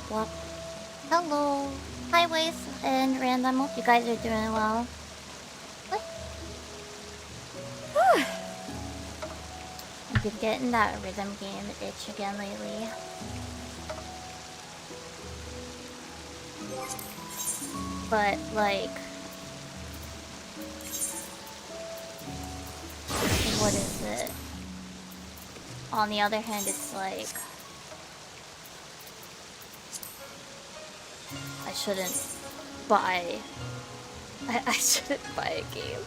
What? Hello. Hi, Waze and Random. Hope you guys are doing well. What? I've been getting that rhythm game itch again lately. But, like... what is it? On the other hand, it's like... I shouldn't buy a game.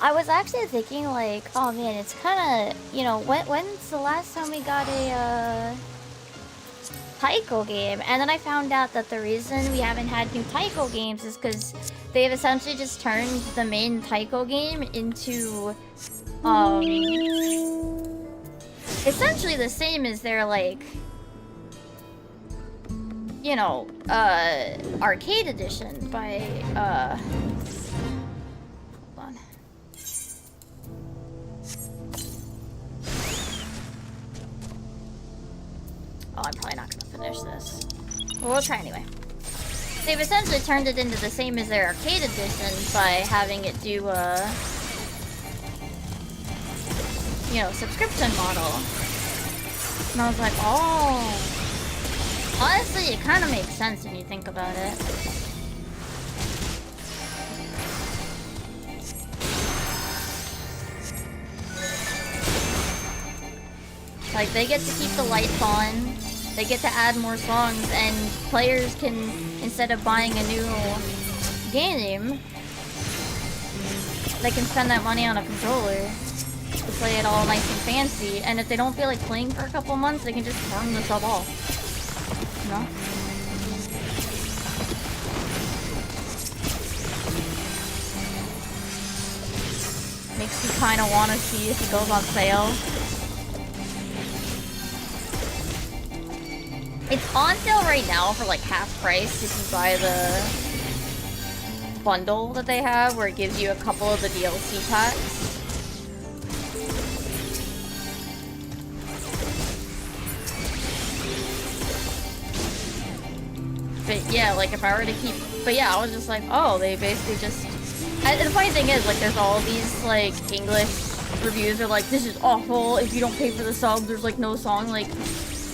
I was actually thinking like, oh man, it's kind of, you know, when's the last time we got a Taiko game? And then I found out that the reason we haven't had new Taiko games is because they've essentially just turned the main Taiko game into essentially the same as their, like, you know, arcade edition by, hold on. Oh, I'm probably not gonna finish this. Well, we'll try anyway. They've essentially turned it into the same as their arcade edition by having it do a, you know, subscription model. And I was like, oh. Honestly, it kind of makes sense when you think about it. Like, they get to keep the lights on, they get to add more songs, and players can, instead of buying a new game, they can spend that money on a controller to play it all nice and fancy, and if they don't feel like playing for a couple months, they can just turn the sub off. No? Makes you kind of want to see if it goes on sale. It's on sale right now for like half price if you buy the bundle that they have where it gives you a couple of the DLC packs. But yeah, like if I were to keep, but yeah, I was just like, oh, they basically just, and the funny thing is, like, there's all these, like, English reviews are like, this is awful, if you don't pay for the sub, there's, like, no song, like,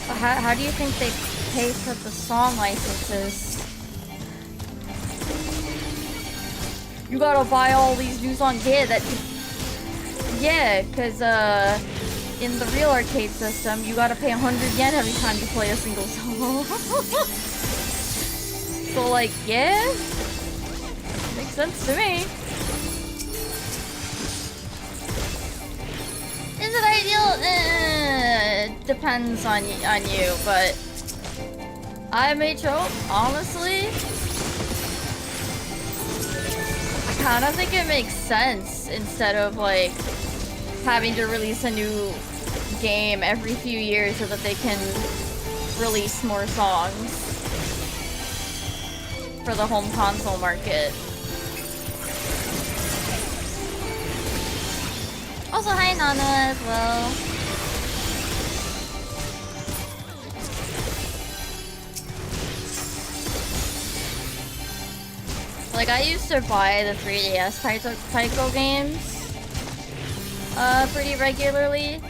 how do you think they pay for the song licenses? You gotta buy all these new songs, yeah, cause, in the real arcade system, you gotta pay 100 yen every time you play a single song. So, like, yeah, makes sense to me. Is it ideal? Depends on you, but IMHO, honestly, I kind of think it makes sense instead of, like, having to release a new game every few years so that they can release more songs for the home console market. also hi Nana as well. Like, I used to buy the 3DS Taiko games pretty regularly.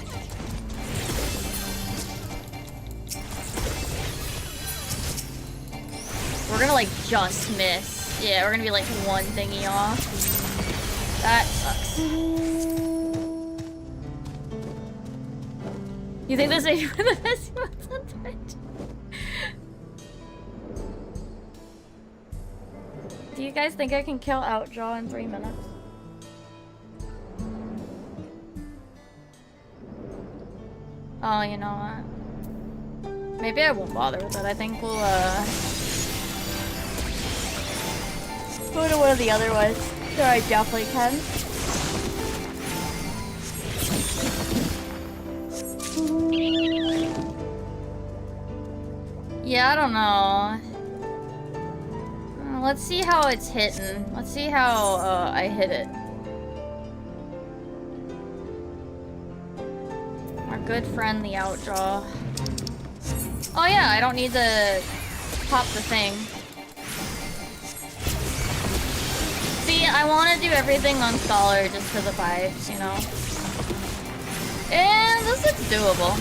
We're gonna like just miss. Yeah, we're gonna be like one thingy off. That sucks. You think this is one of the best ones on Twitch? Do you guys think I can kill Outjaw in 3 minutes? Oh, you know what? Maybe I won't bother with it. I think we'll go to one of the other ones. Sure, I definitely can. Yeah, I don't know. Let's see how it's hitting. Let's see how I hit it. Our good friend, the Outjaw. Oh yeah, I don't need to pop the thing. See, I want to do everything on Scholar just for the vibes, you know? And this looks doable.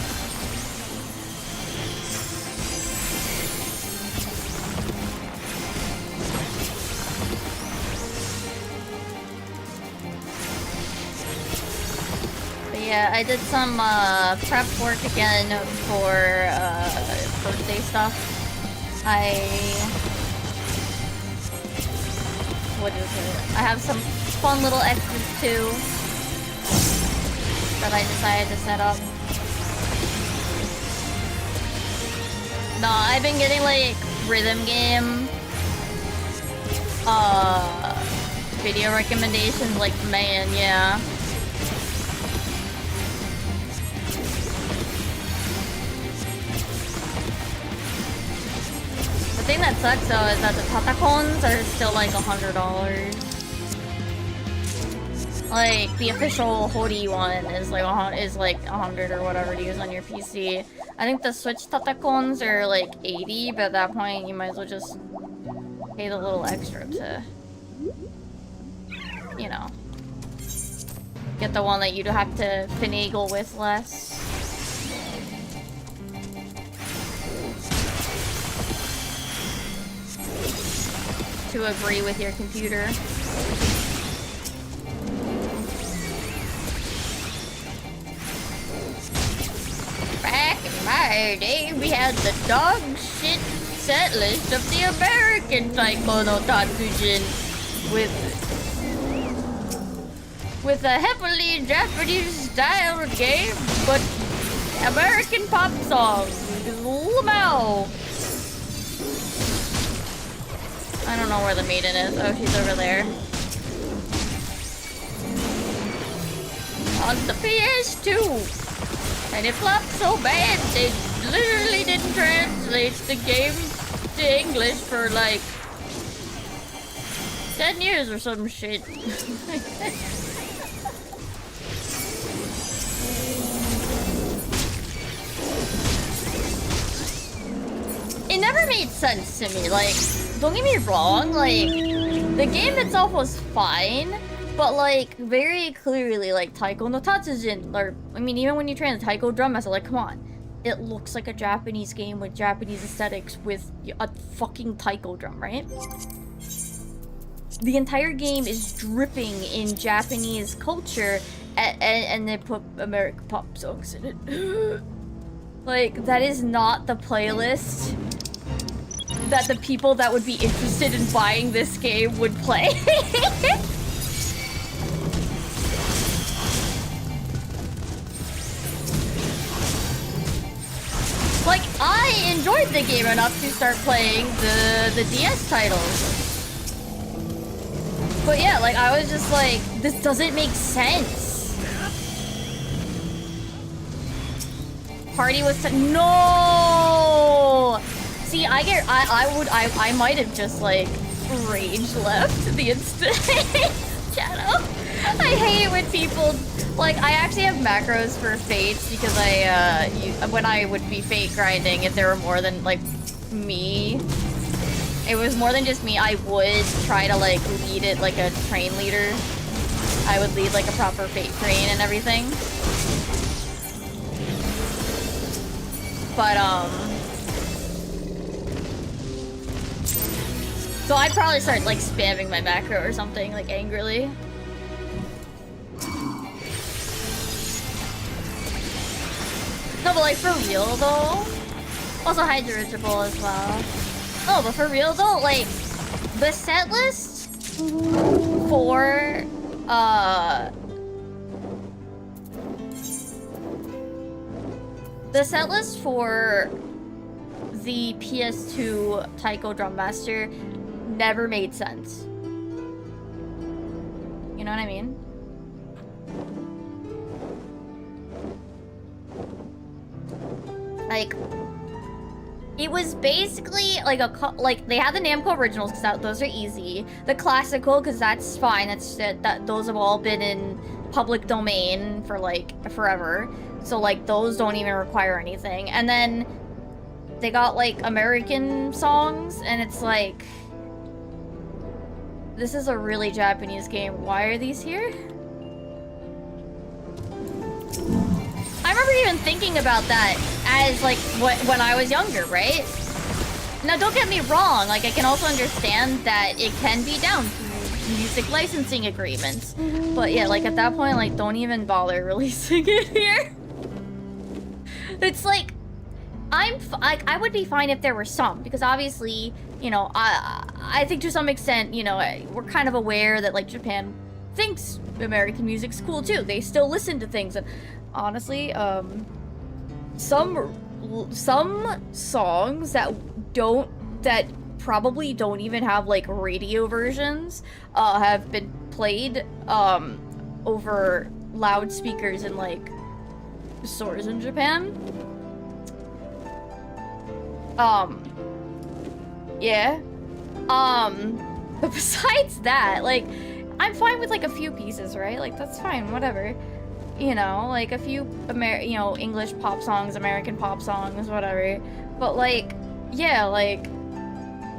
Yeah, I did some prep work again for birthday stuff. What is it? I have some fun little extras too that I decided to set up. No, I've been getting like rhythm game video recommendations, like, man, yeah. The thing that sucks though is that the Tatacons are still like $100. Like the official Hori one is like 100 or whatever to use on your PC. I think the Switch Tatacons are like 80, but at that point you might as well just pay the little extra to, you know, get the one that you'd have to finagle with less. To agree with your computer. Back in my day, we had the dog shit set list of the American Taiko no Tatsujin with a heavily Japanese style game, but American pop songs. Lamau. I don't know where the maiden is. Oh, she's over there. On the PS2. And it flopped so bad, they literally didn't translate the game to English for like 10 years or some shit. It never made sense to me, like, don't get me wrong, like, the game itself was fine, but like, very clearly, like, Taiko no Tatsujin, or, I mean, even when you translate Taiko Drum Master, like, come on, it looks like a Japanese game with Japanese aesthetics with a fucking Taiko drum, right? The entire game is dripping in Japanese culture, and they put American pop songs in it. Like, that is not the playlist that the people that would be interested in buying this game would play. Like, I enjoyed the game enough to start playing the DS titles. But yeah, like, I was just like, this doesn't make sense. Party was no. See, I might have just like rage left the instant channel. I hate it when people, like, I actually have macros for fates because when I would be fate grinding, if there were more than, like, me, it was more than just me, I would try to, like, lead it like a train leader. I would lead, like, a proper fate train and everything. But, so I'd probably start, like, spamming my macro or something, like, angrily. No, but, like, for real, though. Also, hi, dirigible as well. No, but for real, though, like, the set list for, the set list for the PS2 Taiko Drum Master never made sense. You know what I mean? Like, it was basically like like they had the Namco originals because those are easy. The classical, because that's fine. That those have all been in public domain for like forever. So like those don't even require anything. And then they got like American songs, and it's like, this is a really Japanese game. Why are these here? I remember even thinking about that as like when I was younger, right? Now don't get me wrong, like I can also understand that it can be down to music licensing agreements. But yeah, like at that point, like don't even bother releasing it here. It's like, I would be fine if there were some, because obviously, you know, I think to some extent, you know, we're kind of aware that like Japan thinks American music's cool too. They still listen to things, and honestly, some songs that probably don't even have like radio versions have been played over loudspeakers in like stores in Japan. Yeah. But besides that, like, I'm fine with like a few pieces, right? Like that's fine, whatever. You know, like a few English pop songs, American pop songs, whatever. But like, yeah, like,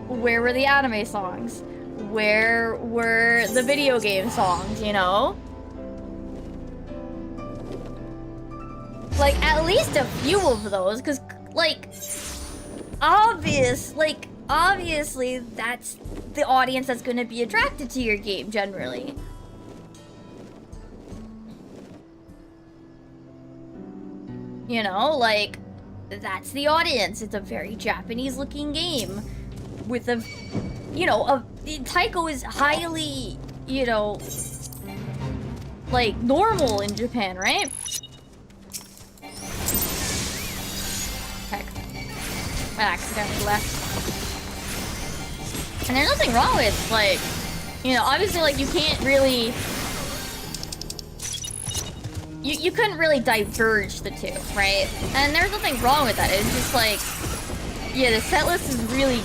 where were the anime songs? Where were the video game songs, you know? Like, at least a few of those, because, like, obviously, that's the audience that's gonna be attracted to your game, generally. You know, like, that's the audience. It's a very Japanese-looking game with a, you know, Taiko is highly, you know, like, normal in Japan, right? Heck. I accidentally left. And there's nothing wrong with, like, you know, obviously, like, you can't really... You couldn't really diverge the two, right? And there's nothing wrong with that. It's just like, yeah, the set list is really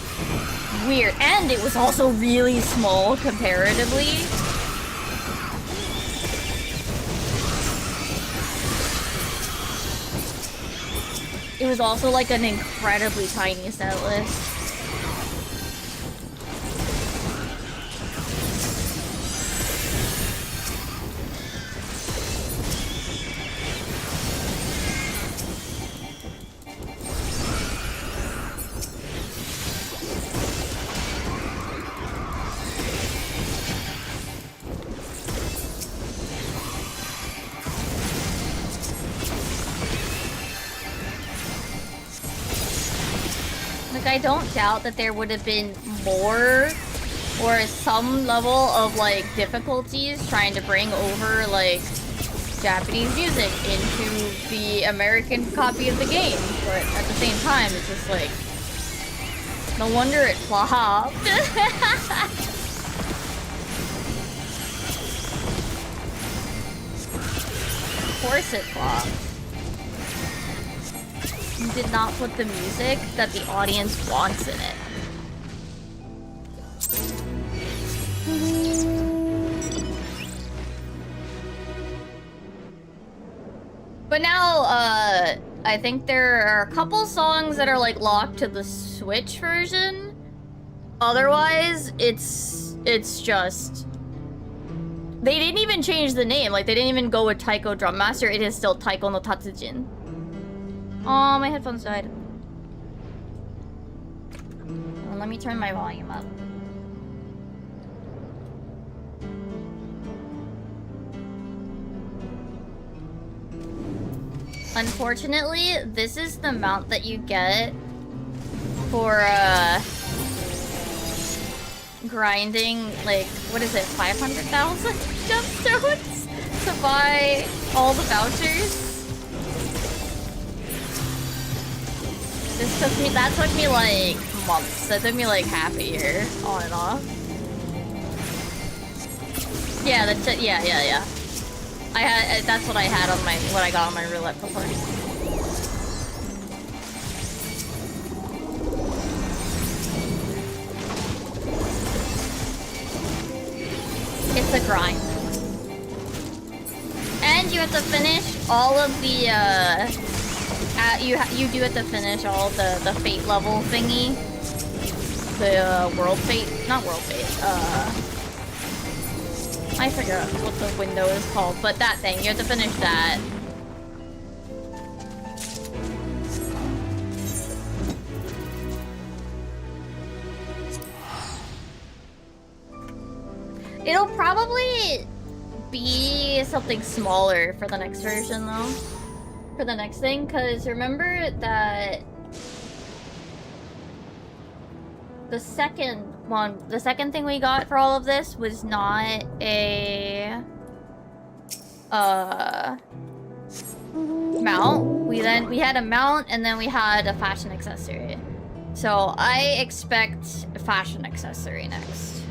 weird. And it was also really small comparatively. It was also like an incredibly tiny set list. I don't doubt that there would have been more or some level of like difficulties trying to bring over like Japanese music into the American copy of the game, but at the same time it's just like, no wonder it flopped. Of course it flopped. You did not put the music that the audience wants in it. But now, I think there are a couple songs that are like locked to the Switch version. Otherwise, it's just... They didn't even change the name. Like, they didn't even go with Taiko Drum Master. It is still Taiko no Tatsujin. Oh, my headphones died. Well, let me turn my volume up. Unfortunately, this is the mount that you get for, grinding, like, what is it, 500,000 gemstones to buy all the vouchers? That took me, like, months. That took me, like, half a year, on and off. Yeah, yeah. That's what I had on what I got on my roulette before. It's a grind. And you have to finish all of the, you do have to finish all the fate level thingy. The world fate, not world fate, I forget what the window is called, but that thing, you have to finish that. It'll probably be something smaller for the next version, though. For the next thing, because remember that the second thing we got for all of this was not a mount. We had a mount and then we had a fashion accessory. So I expect a fashion accessory next.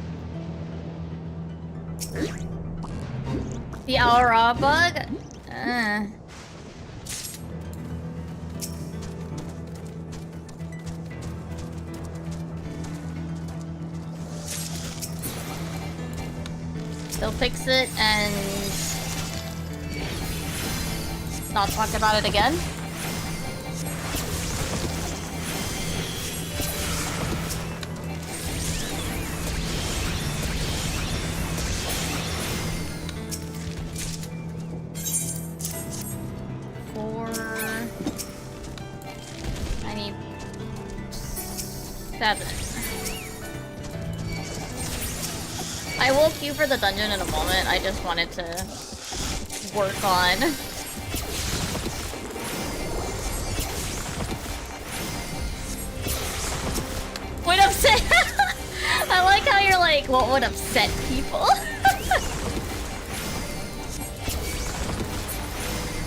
The Aura bug? They'll fix it and not talk about it again. I need 7. I will queue for the dungeon in a moment. I just wanted to work on. What upset? I like how you're like, what would upset people?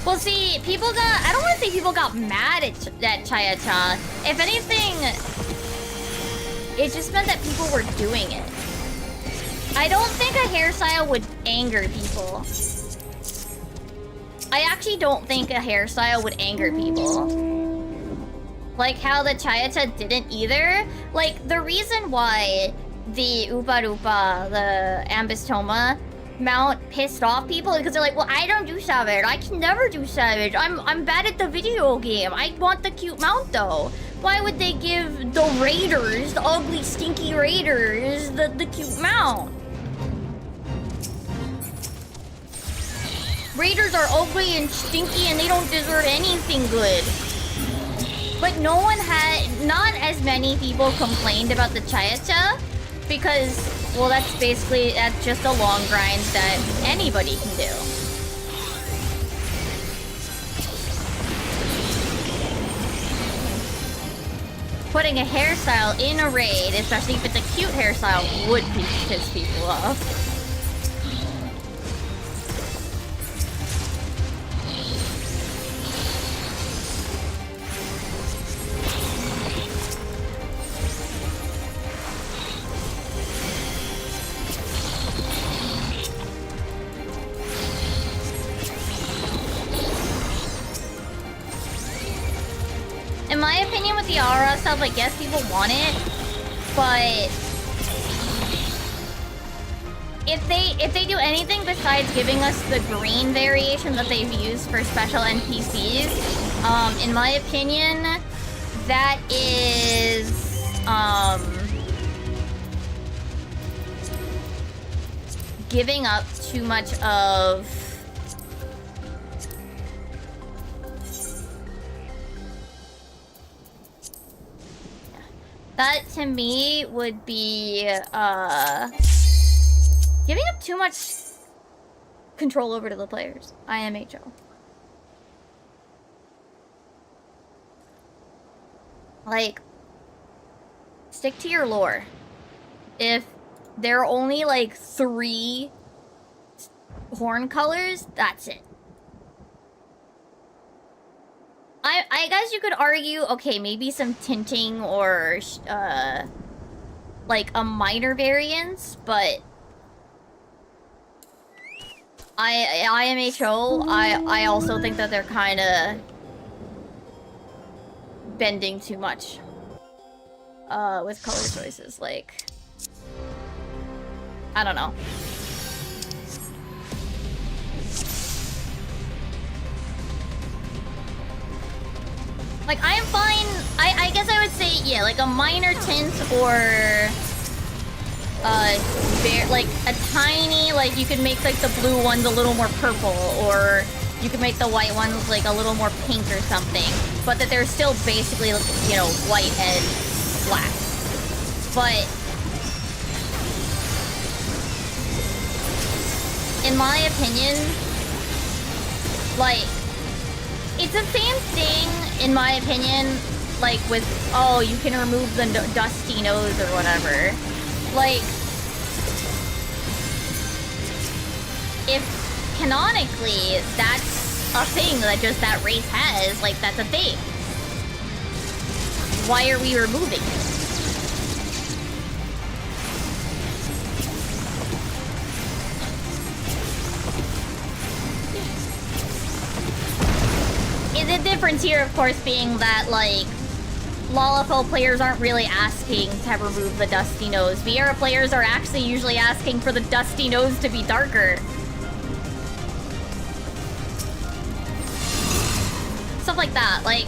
Well, see, people got... I don't want to say people got mad at Chaya-chan. If anything, it just meant that people were doing it. I don't think a hairstyle would anger people. I actually don't think a hairstyle would anger people. Like how the Chaya-chan didn't either. Like, the reason why the Upa-Rupa, the Ambistoma mount pissed off people because they're like, well, I don't do Savage. I can never do Savage. I'm bad at the video game. I want the cute mount though. Why would they give the raiders, the ugly, stinky raiders, the cute mount? Raiders are ugly and stinky and they don't deserve anything good. But not as many people complained about the Chaya-cha because, well, that's just a long grind that anybody can do. Putting a hairstyle in a raid, especially if it's a cute hairstyle, would piss people off. In my opinion, with the aura stuff, like, yes, people want it, but if they do anything besides giving us the green variation that they've used for special NPCs, in my opinion, that is giving up too much of that to me would be giving up too much control over to the players. IMHO. Like, stick to your lore. If there are only like 3 horn colors, that's it. I guess you could argue, okay, maybe some tinting or like a minor variance, but IMHO, I also think that they're kind of bending too much with color choices. Like, I don't know. Like, I am fine. I guess I would say, yeah, like a minor tint or like a tiny, like you could make like the blue ones a little more purple, or you could make the white ones like a little more pink or something, but that they're still basically, you know, white and black. But in my opinion, like, it's the same thing, in my opinion, like with, oh, you can remove the dusty nose or whatever. Like, if canonically that's a thing that just that race has, like, that's a thing, why are we removing it? The difference here, of course, being that, like, Lalafell players aren't really asking to remove the dusty nose. Viera players are actually usually asking for the dusty nose to be darker. Stuff like that. Like,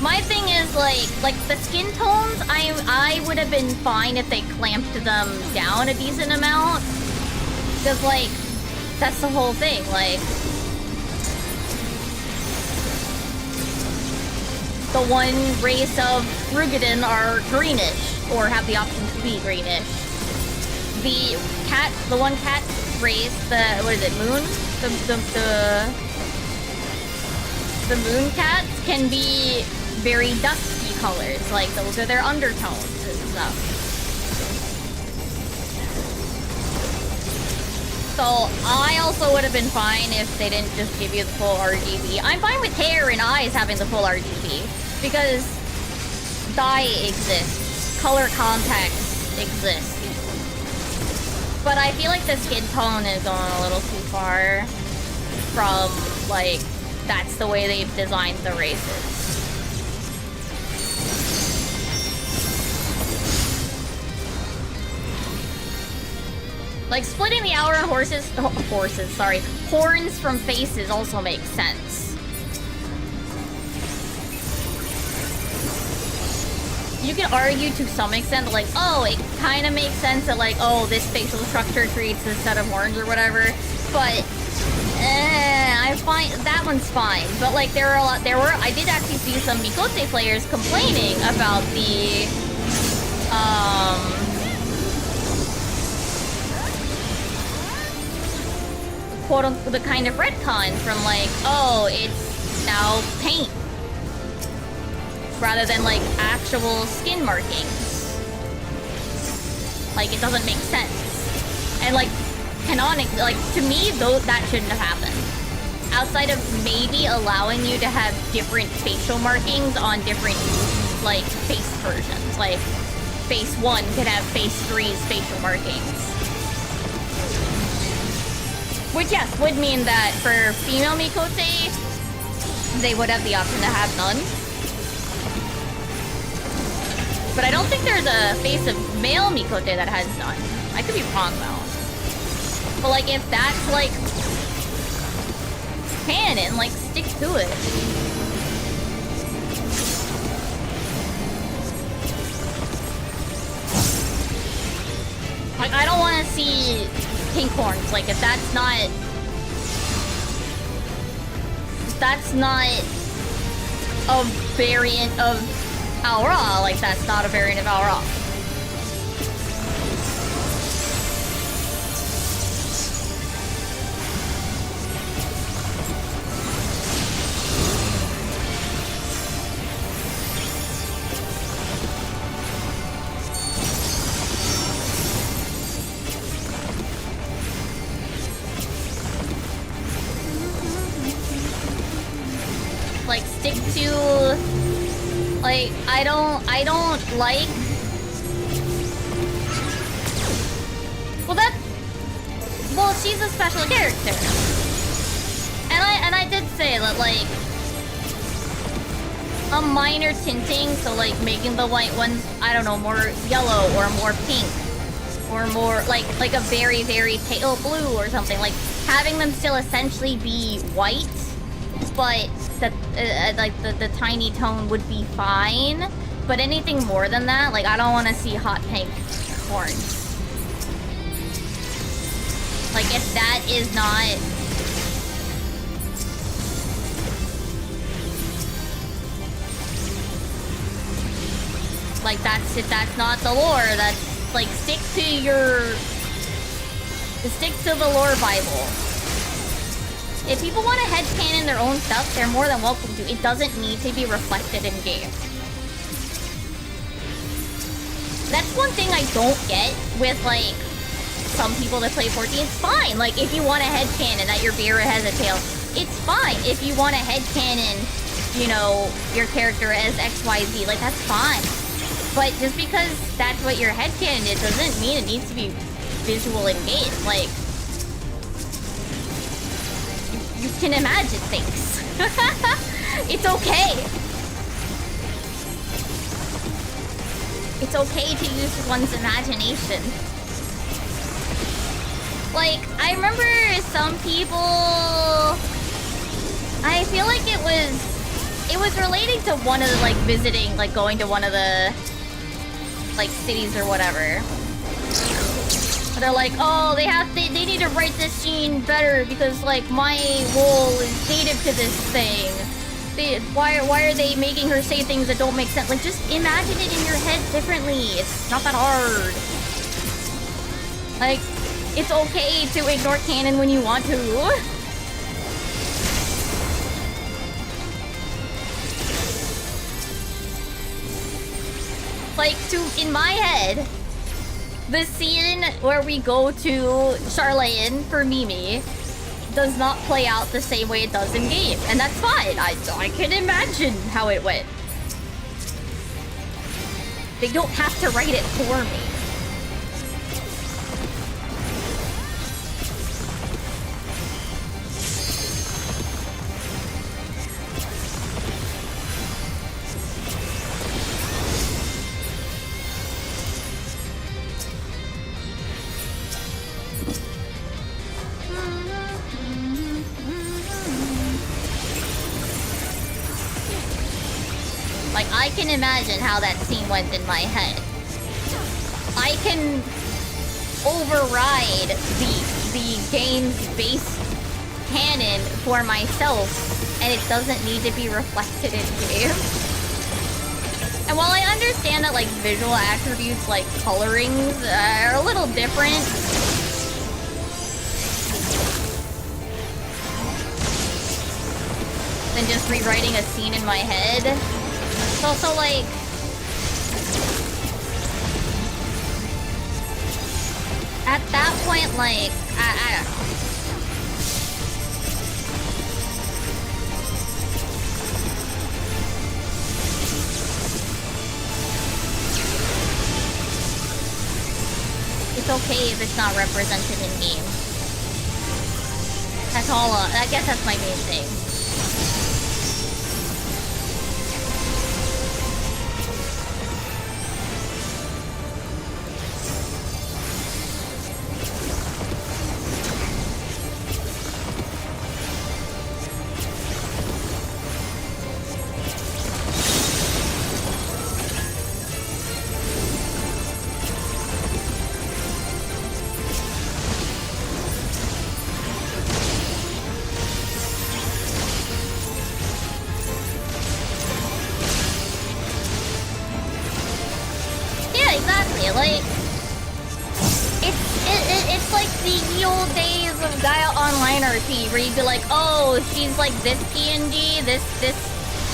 my thing is, like the skin tones, I would have been fine if they clamped them down a decent amount. Because, like, that's the whole thing. Like, the one race of Rugadin are greenish, or have the option to be greenish. The one cat race, what is it, moon? The moon cats can be very dusky colors, like those are their undertones and stuff. So I also would have been fine if they didn't just give you the full RGB. I'm fine with hair and eyes having the full RGB, because dye exists, color context exists. But I feel like the skin tone is going a little too far from, like, that's the way they've designed the races. Like, splitting the hour on horns from faces also makes sense. You can argue to some extent that, like, oh, it kind of makes sense that, like, oh, this facial structure creates this set of horns or whatever, but I find that one's fine. But, like, I did actually see some Mikote players complaining about the quote-unquote, the kind of retcon from, like, oh, it's now paint rather than, like, actual skin markings. Like, it doesn't make sense. And, like, canonically, like, to me, though, that shouldn't have happened. Outside of maybe allowing you to have different facial markings on different, like, face versions. Like, face 1 could have face 3's facial markings. Which, yes, would mean that for female Mikote, they would have the option to have none. But I don't think there's a face of male Mikote that has none. I could be wrong though. But like, if that's like canon, like stick to it. Like, I don't want to see pink horns. Like, if that's not a variant of Aura, like that's not a variant of Aura. Like, stick to, like, I don't like, well, she's a special character, and I did say that, like, a minor tinting, so like making the white ones, I don't know, more yellow or more pink, or more like a very, very pale blue or something, like having them still essentially be white, but the tiny tone would be fine. But anything more than that, like, I don't want to see hot pink horns. Like, if that is not... Like, if that's not the lore, that's, like, stick to the lore Bible. If people want to headcanon their own stuff, they're more than welcome to. It doesn't need to be reflected in game. That's one thing I don't get with, like, some people that play 14. It's fine. Like, if you want to headcanon that your bearer has a tail, it's fine. If you want to headcanon, you know, your character as XYZ, like, that's fine. But just because that's what your headcanon is, doesn't mean it needs to be visual in game. Like, you can imagine things. It's okay. It's okay to use one's imagination. Like, I remember some people... I feel like it was relating to one of the, like, visiting, like, going to one of the, like, cities or whatever. They're like, oh, they need to write this scene better because, like, my role is native to this thing. Why are they making her say things that don't make sense? Like, just imagine it in your head differently. It's not that hard. Like, it's okay to ignore canon when you want to. Like, in my head, the scene where we go to Charlene for Mimi does not play out the same way it does in game, and that's fine. I can imagine how it went. They don't have to write it for me. I can imagine how that scene went in my head. I can override the game's base canon for myself, and it doesn't need to be reflected in game. And while I understand that, like, visual attributes like colorings are a little different, than just rewriting a scene in my head. It's also like... At that point, like, I don't know. It's okay if it's not represented in game. That's all, I guess that's my main thing. Like, it's like the old days of Gaia Online RP where you'd be like, oh, she's like this PNG, this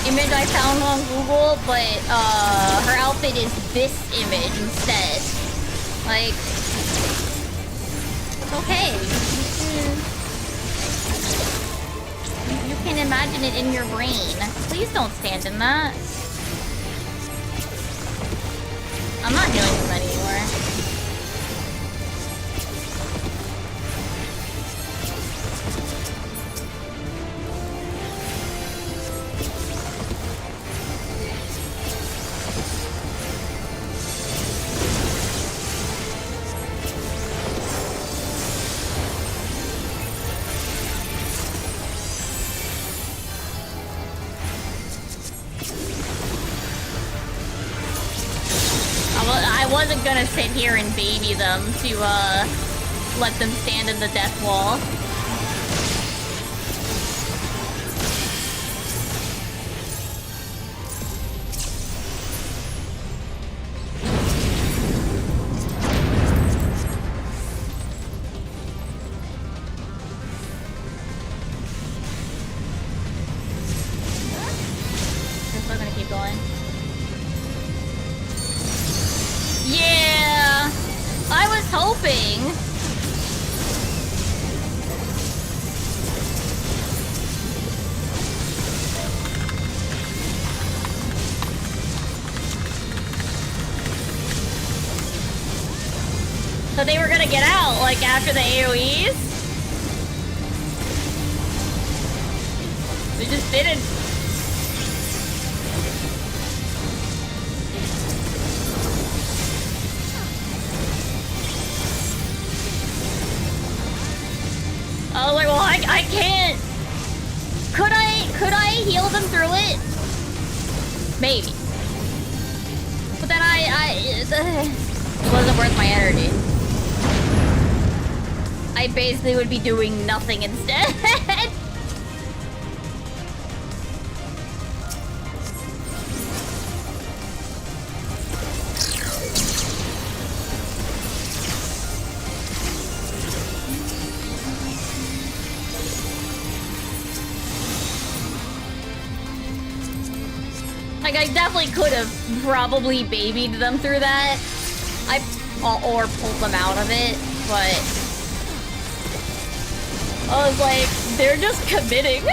image I found on Google, but her outfit is this image instead. Like, okay. You can imagine it in your brain. Please don't stand in that. I'm not dealing with that anymore. I wasn't gonna sit here and baby them to, let them stand in the death wall. We're still gonna keep going. Yeah, I was hoping. So they were gonna get out, like, after the AoEs? They just didn't. I was like, well, I can't. Could I heal them through it? Maybe. But then it wasn't worth my energy. I basically would be doing nothing instead. Like, I definitely could have probably babied them through that. Or pulled them out of it, but I was like, they're just committing.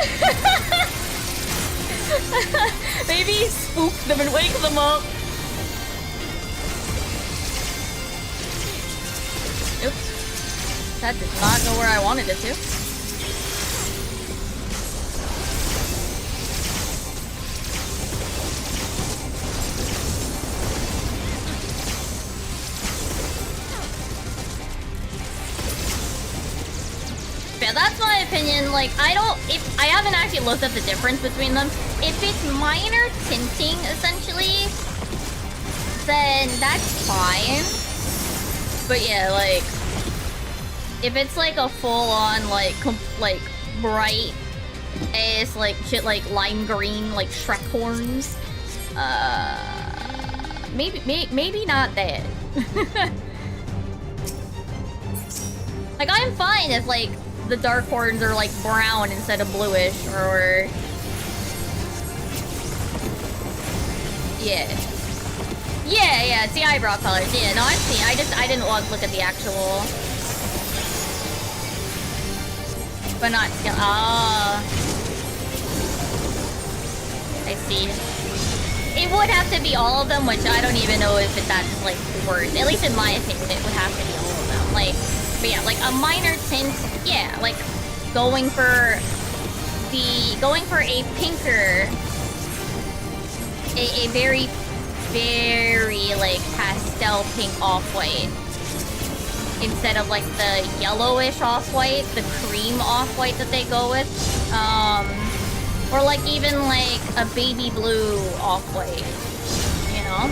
Maybe spook them and wake them up. Oops. That did not go where I wanted it to. Yeah, that's my opinion. Like, I haven't actually looked at the difference between them. If it's minor tinting, essentially, then that's fine. But yeah, like, if it's like a full-on, like, bright ass, like, shit, like, lime green, like, Shrek horns, maybe not that. Like, I'm fine if, like, the dark horns are like brown instead of bluish, or yeah, it's the eyebrow colors. Yeah, no, I've seen. I didn't look at the actual, but not skill. Ah, I see. It would have to be all of them, which I don't even know if that's like worth. At least in my opinion, it would have to be all of them. Like. But yeah, like a minor tint, yeah, like going for a pinker, a very, very like pastel pink off-white instead of like the yellowish off-white, the cream off-white that they go with, or like even like a baby blue off-white, you know?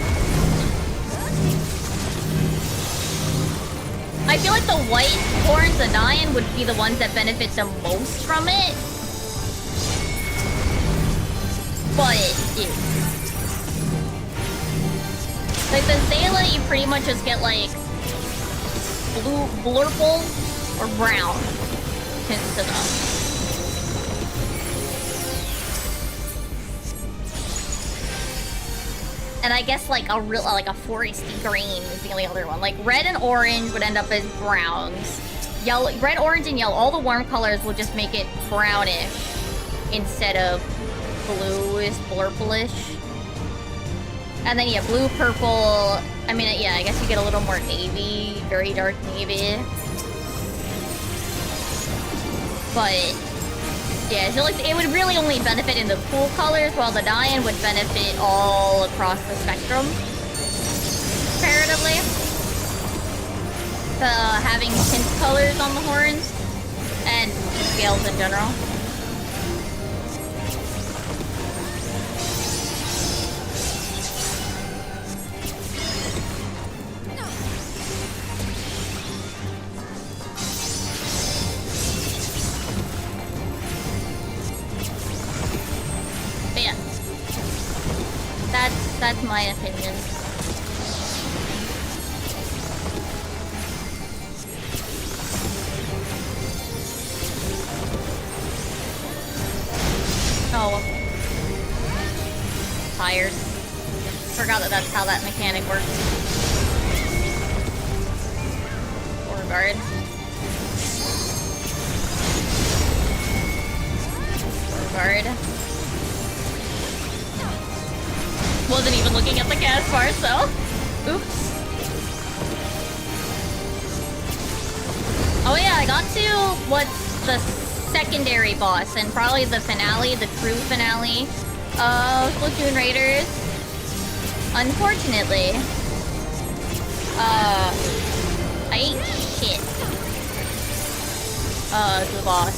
I feel like the white horns, the Nyan, would be the ones that benefit the most from it. But, Like the Zayla, you pretty much just get like blue, blurple, or brown tints to them. And I guess like a foresty green is the only other one. Like red and orange would end up as browns. Yellow, red, orange, and yellow. All the warm colors will just make it brownish instead of bluish, blurplish. And then yeah, blue, purple. I mean, yeah, I guess you get a little more navy, very dark navy. But yeah, so like it would really only benefit in the cool colors, while the Dian would benefit all across the spectrum, comparatively. Having tint colors on the horns and scales in general. But yeah, that's my opinion. Oh. Tired. Forgot that that's how that mechanic works. Or guard. Or guard. Wasn't even looking at the cast bar, so. Oops. Oh yeah, I got to what's the secondary boss, and probably the finale, the true finale of Splatoon Raiders. Unfortunately, I ate shit to the boss.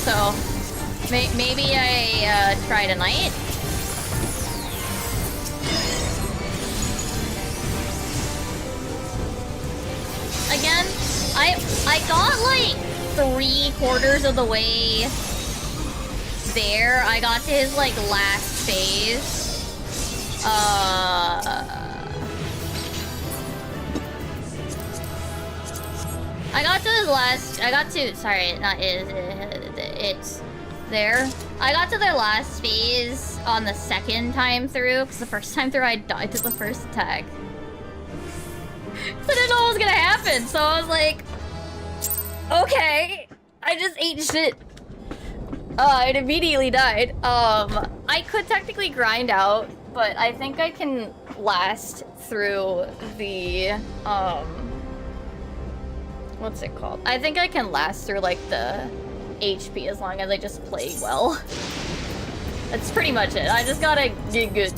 So, maybe I try tonight. Again, I got like 3/4 of the way there. I got to his like last phase. It's there. I got to their last phase on the second time through, because the first time through I died to the first attack. So I didn't know what was gonna happen, so I was like, okay, I just ate shit. It immediately died. I could technically grind out, but I think I can last through the, what's it called? I think I can last through, like, the HP as long as I just play well. That's pretty much it. I just gotta get good.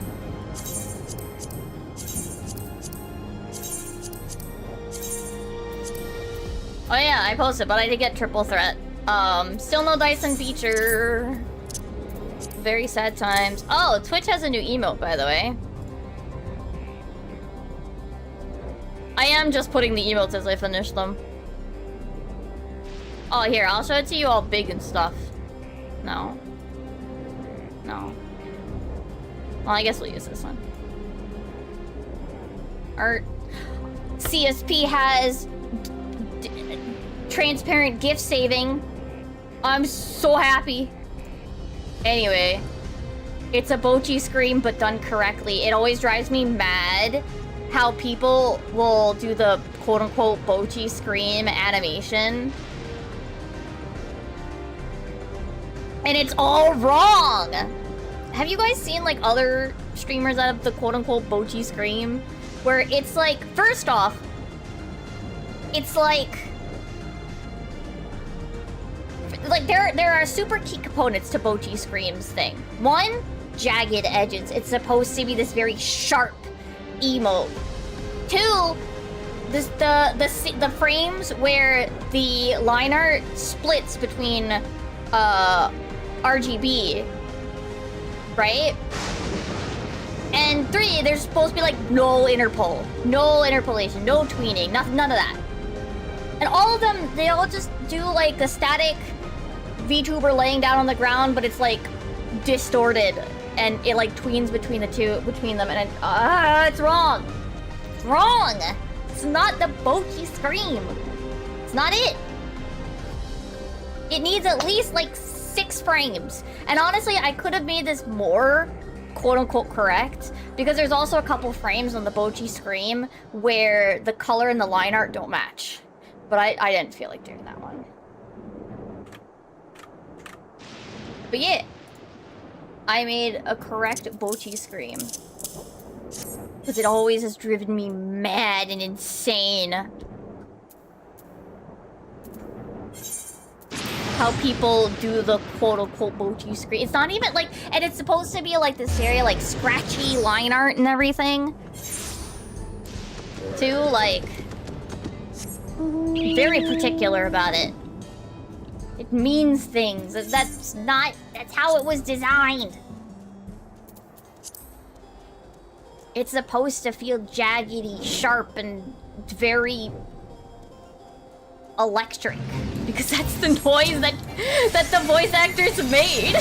Oh yeah, I posted, but I did get triple threat. Still no Dyson feature. Very sad times. Oh, Twitch has a new emote, by the way. I am just putting the emotes as I finish them. Oh, here, I'll show it to you all big and stuff. No. No. Well, I guess we'll use this one. Art. CSP has transparent gift saving. I'm so happy. Anyway, it's a Bochi scream, but done correctly. It always drives me mad how people will do the quote-unquote Bochi scream animation, and it's all wrong. Have you guys seen like other streamers that have the quote-unquote Bochi scream, where it's like, first off, it's like there are super key components to Bochi Scream's thing. One, jagged edges. It's supposed to be this very sharp emote. Two, the frames where the line art splits between RGB, right? And three, there's supposed to be like no interpol, no interpolation, no tweening, none of that. And all of them, they all just do like a static VTuber laying down on the ground, but it's like distorted and it like tweens between them, and it's wrong. It's wrong. It's not the Bochi scream. It's not it. It needs at least like 6 frames. And honestly, I could have made this more quote-unquote correct, because there's also a couple frames on the Bochi scream where the color and the line art don't match. But I didn't feel like doing that one. But yeah, I made a correct Bochi scream. Because it always has driven me mad and insane. How people do the quote-unquote Bochi screen. It's not even like, and it's supposed to be like this very like scratchy line art and everything. Too, like, very particular about it. It means things. That's how it was designed. It's supposed to feel jaggedy, sharp, and very electric, because that's the noise that the voice actors made.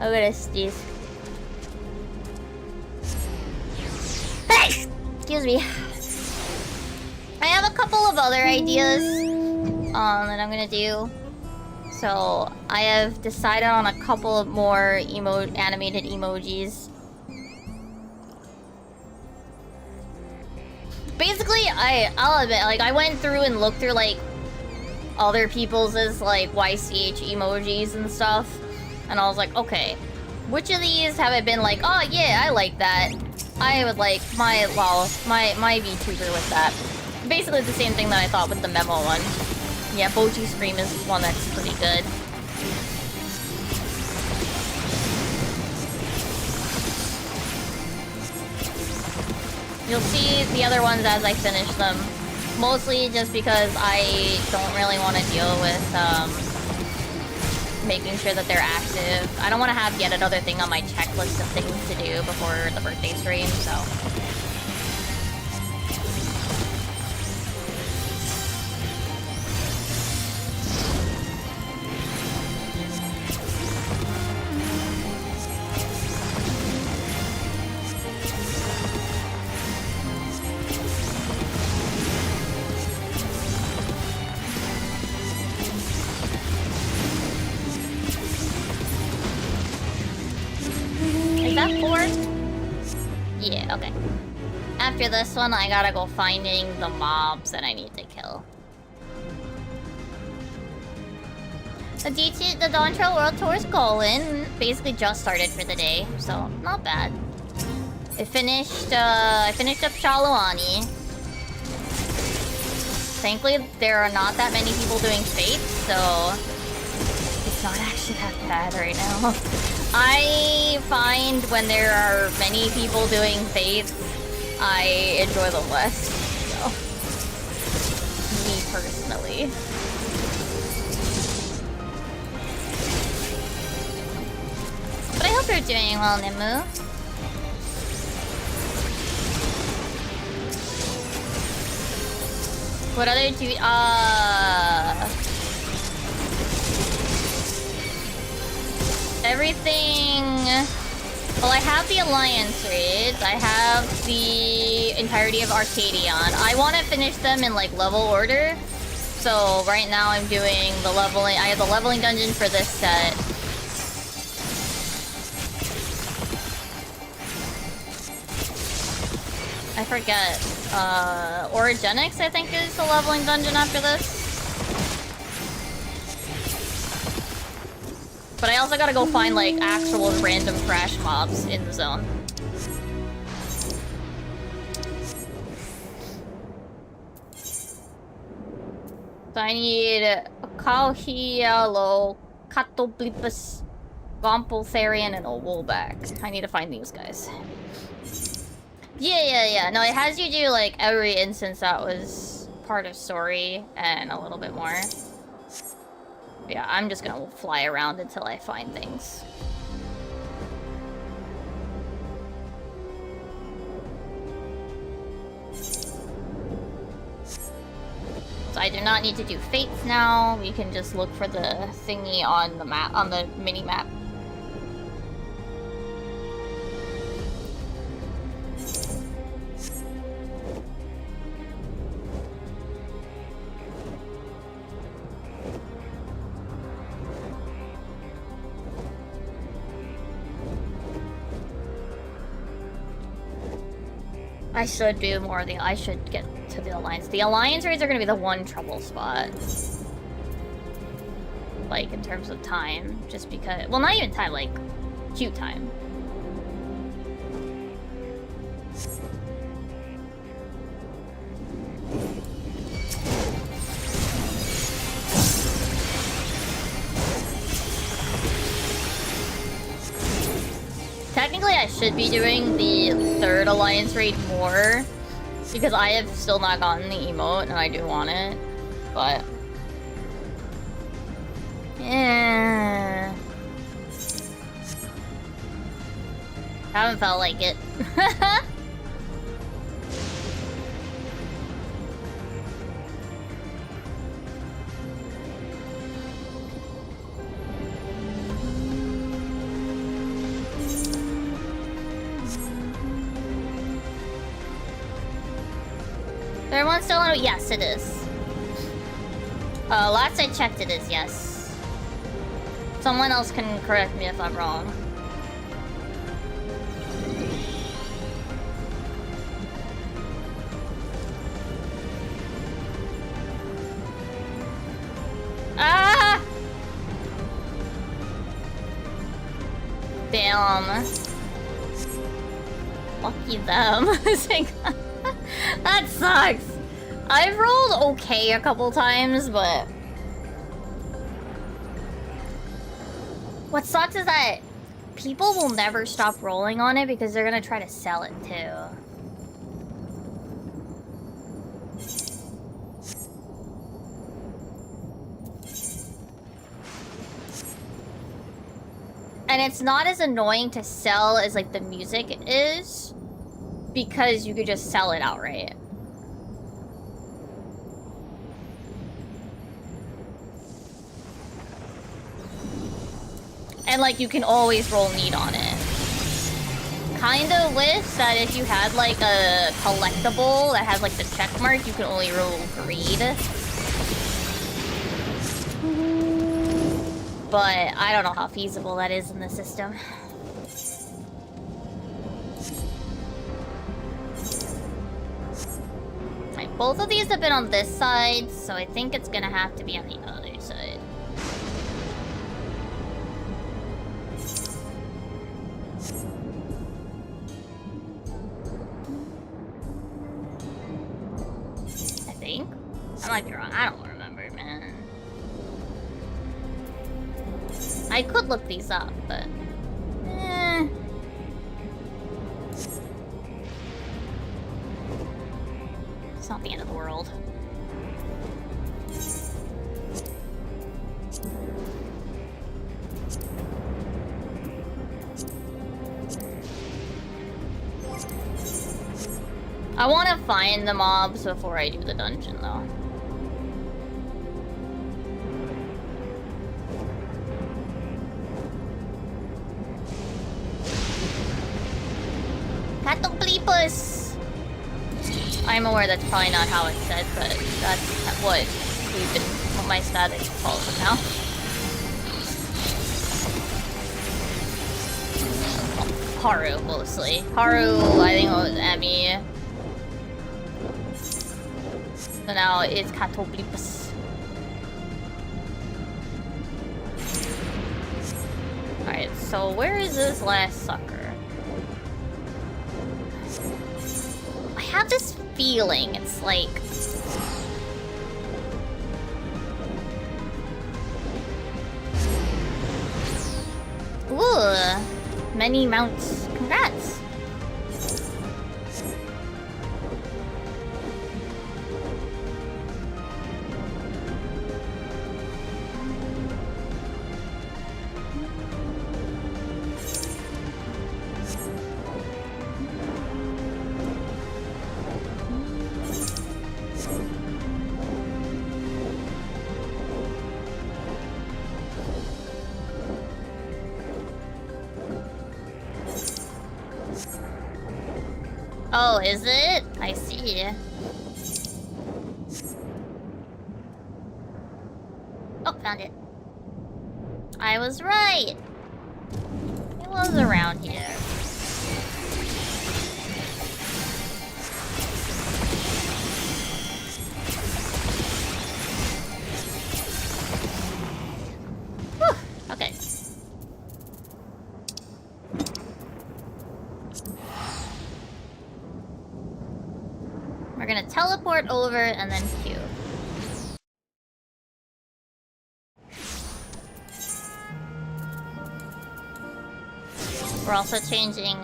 Oh, what is this? Hey! Excuse me. I have a couple of other ideas that I'm gonna do. So I have decided on a couple of more animated emojis. Basically, I'll admit, like, I went through and looked through like other people's like YCH emojis and stuff. And I was like, okay, which of these have I been like, oh yeah, I like that. I would like my VTuber with that. Basically the same thing that I thought with the memo one. Yeah, Bochi Scream is one that's pretty good. You'll see the other ones as I finish them. Mostly just because I don't really want to deal with, making sure that they're active. I don't want to have yet another thing on my checklist of things to do before the birthday stream, so. Is that 4? Yeah, okay. After this one, I gotta go finding the mobs that I need to kill. The Dawn Trail World Tour is going. Basically just started for the day, so not bad. I finished up Shaluani. Thankfully, there are not that many people doing Fate, so it's not actually that bad right now. I find when there are many people doing Fates, I enjoy them less, so. Me personally. But I hope you're doing well, Nimu. What other do everything. Well, I have the Alliance raids. I have the entirety of Arcadion. I want to finish them in like level order. So right now I'm doing the leveling. I have the leveling dungeon for this set. I forget. Origenics, I think, is the leveling dungeon after this. But I also gotta go find, like, actual random crash mobs in the zone. So I need Kauhialo, Catoblipus, Gompeltharian, and a Woolback. I need to find these guys. Yeah. No, it has you do like every instance that was part of story and a little bit more. Yeah, I'm just gonna fly around until I find things. So I do not need to do fates now. We can just look for the thingy on the map, on the mini map. I should do more of the. I should get to the alliance. The alliance raids are gonna be the one trouble spot. Like, in terms of time. Just because. Well, not even time, like, queue time. Technically, I should be doing the third alliance raid more, because I have still not gotten the emote, and I do want it, but... yeah... haven't felt like it. Everyone's still on? Yes, it is. Last I checked, it is, yes. Someone else can correct me if I'm wrong. Ah! Damn. Lucky them. That sucks. I've rolled okay a couple times, but... what sucks is that people will never stop rolling on it because they're gonna try to sell it too. And it's not as annoying to sell as like the music is, because you could just sell it outright. And like you can always roll need on it. Kinda wish that if you had like a collectible that has like the check mark, you can only roll greed. But I don't know how feasible that is in the system. Right, both of these have been on this side, so I think it's gonna have to be on the other side. I think. I might be wrong. I don't remember, man. I could look these up, but... it's not the end of the world. I want to find the mobs before I do the dungeon, though. Catoblepus! I'm aware that's probably not how it's said, but that's what my static calls it now. Haru, mostly. Haru, I think it was Emmy. So now it's Catoblepus. Alright, so where is this last sucker? I have this feeling it's like... many mounts. Congrats! Oh, is it? I see. Oh, found it. I was right. It was around here. Whew, okay. We're gonna teleport over and then queue. We're also changing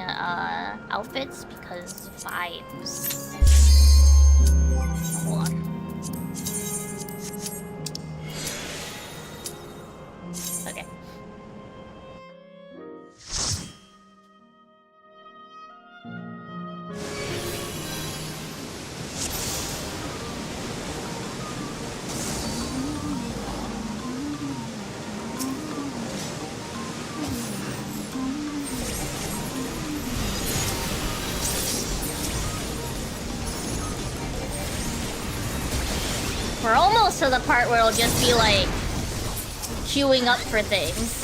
outfits because vibes. Hold on. Okay. We're almost to the part where it'll just be like queuing up for things.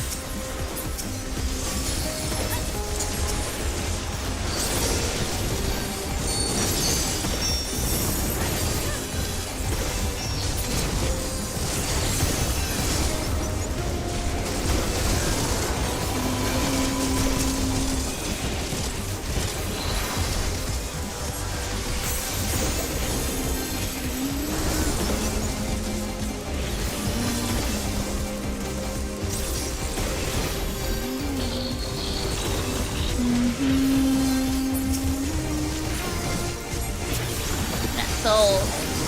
So,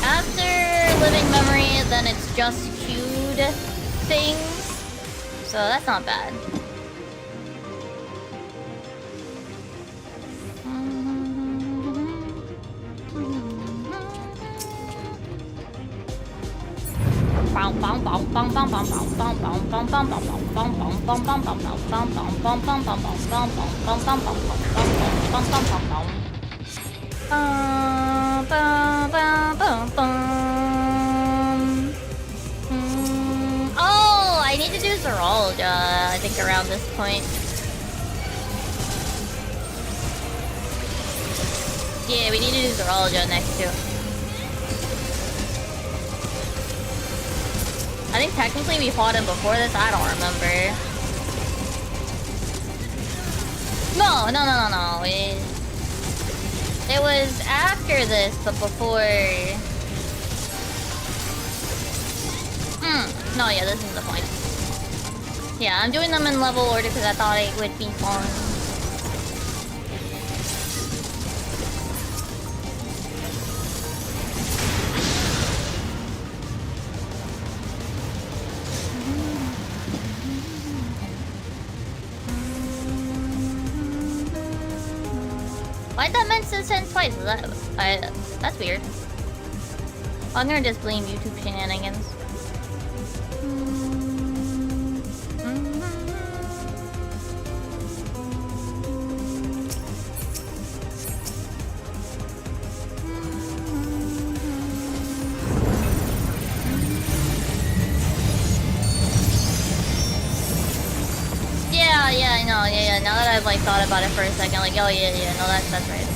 after living memory, then it's just queued things. So that's not bad. Oh, I need to do Zeralja, I think around this point. Yeah, we need to do Zeralja next too. I think technically we fought him before this, I don't remember. No. It was after this, but before... No, yeah, this is the point. Yeah, I'm doing them in level order because I thought it would be fun. Why'd that mention send twice? Is that... that's weird. I'm gonna just blame YouTube shenanigans. Yeah, now that I've like thought about it for a second, like, oh yeah, no, that's right.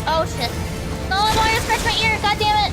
Oh shit. No, I want to scratch my ear, god damn it!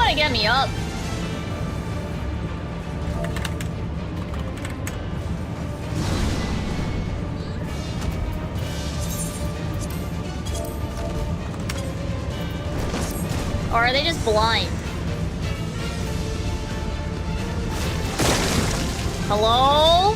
want to get me up. Or are they just blind? Hello?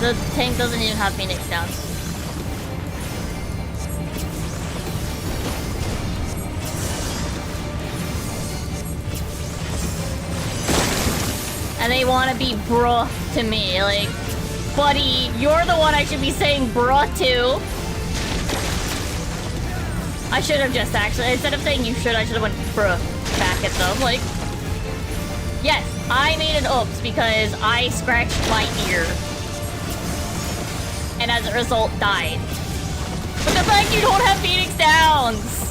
The tank doesn't even have Phoenix down. And they want to be bruh to me. Like, buddy, you're the one I should be saying bruh to. I should have just actually, instead of saying you should, I should have went bruh back at them. Like, yes, I made an oops because I scratched my ear. And as a result, died. But the fact you don't have Phoenix Downs!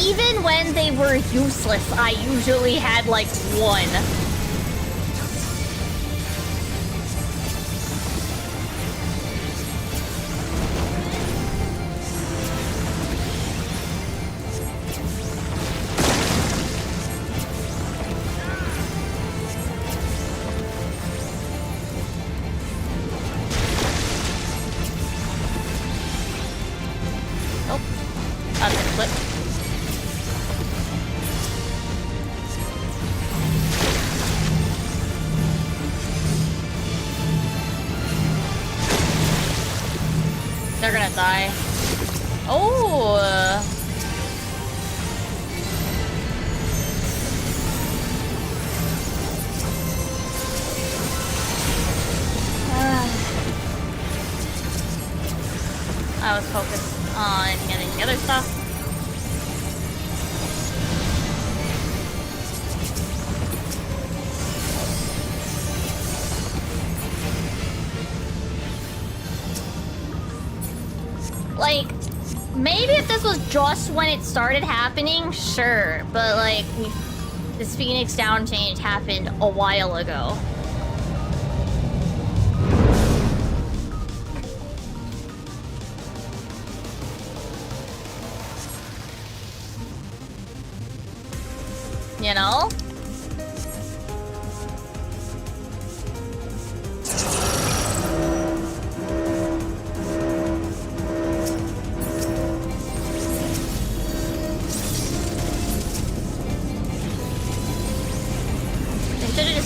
Even when they were useless, I usually had like one. They're gonna die. Oh! I was focused on getting the other stuff. Like, maybe if this was just when it started happening, sure. But, like, this Phoenix Down change happened a while ago. You know?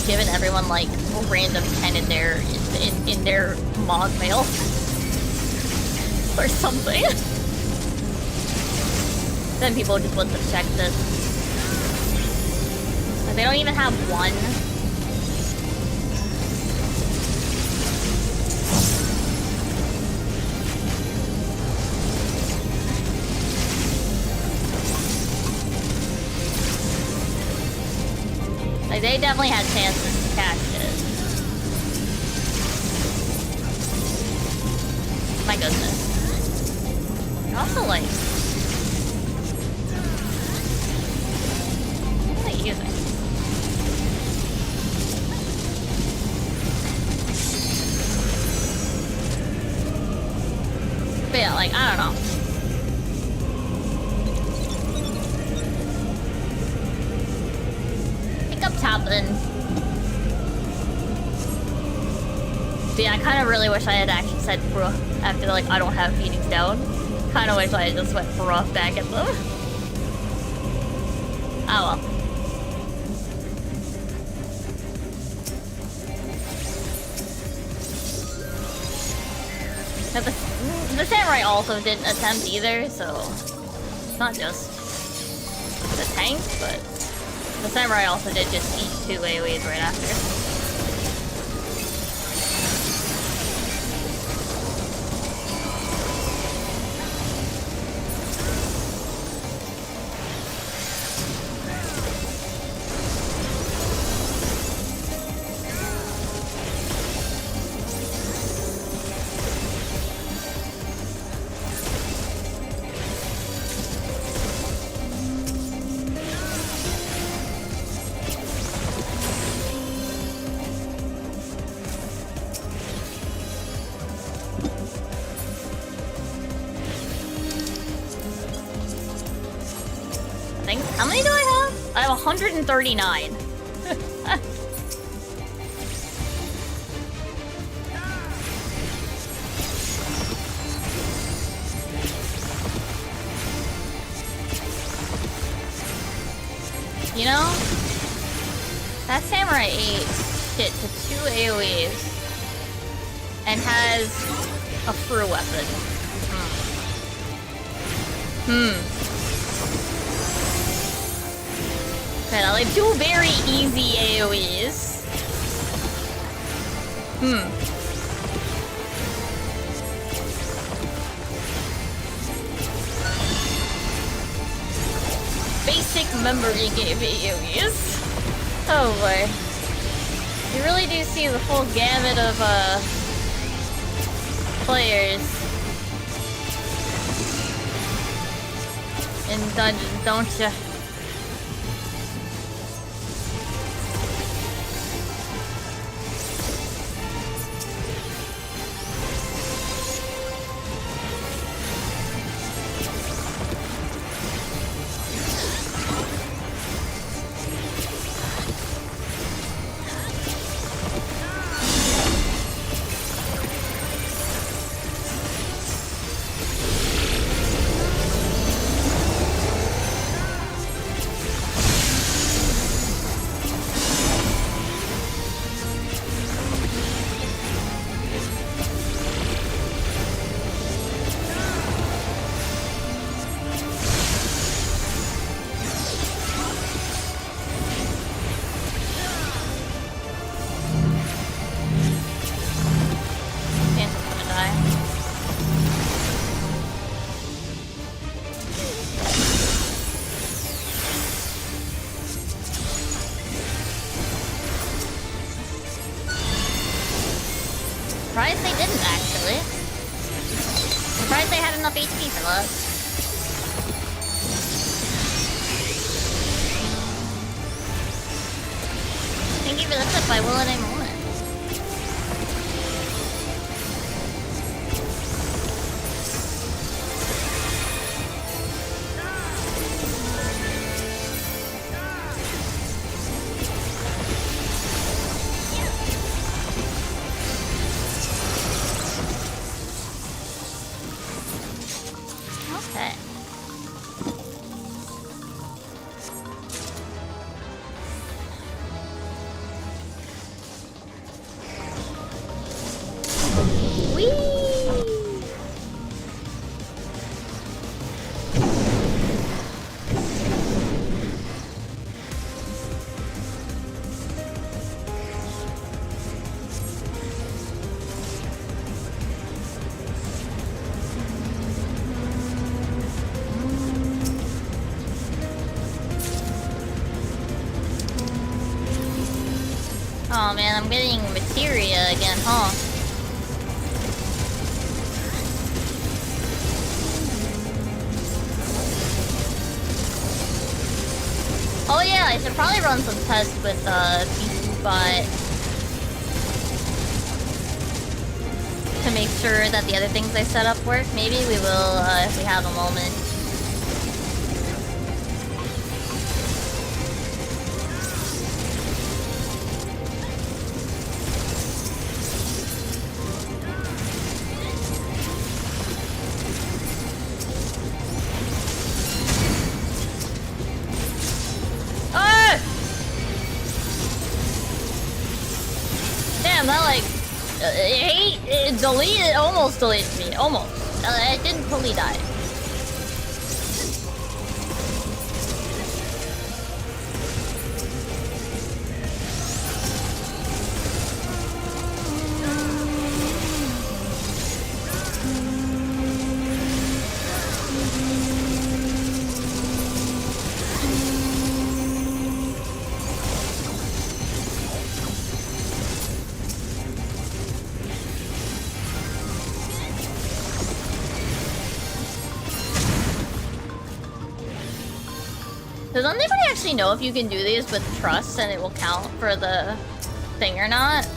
Given everyone like a random 10 in their mod mail or something. Then people just wouldn't have checked this. Like, they don't even have one. Like, they definitely had chances to catch it. My goodness. You're also like... What are they using? But yeah, like, I don't know. Pick up tapping. But yeah, I kind of really wish I had actually said bruh after, like, I don't have Phoenix down. Kind of wish I had just went bruh back at them. Oh well. But the samurai also didn't attempt either, so it's not just the tank, but the samurai also did just eat 2 AoEs right after. How many do I have? I have 139. You know, that samurai ate shit to 2 AoEs and has a fur weapon. Okay, like 2 very easy AoEs. Basic memory game AoEs. Oh boy. You really do see the full gamut of players in dungeons, don't ya? Surprised they didn't, actually. Surprised they had enough HP for that. Thank you for the clip, I will at a moment. Oh man, I'm getting materia again, huh? Oh yeah, I should probably run some tests with PC Bot to make sure that the other things I set up work. Maybe we will if we have a moment. It deleted, almost deleted me, almost. It didn't fully die. Does anybody actually know if you can do these with trust and it will count for the thing or not?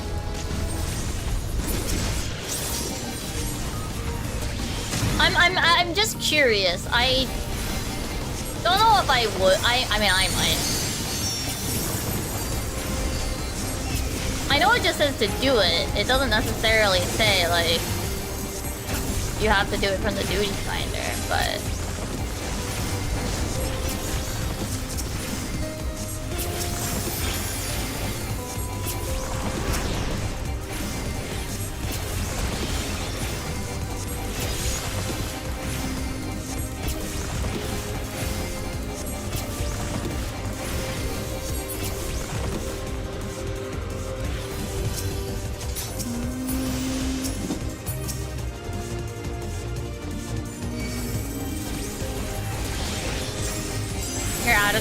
I'm just curious. I don't know if I would. I mean, I might. I know it just says to do it. It doesn't necessarily say like you have to do it from the duty finder, but.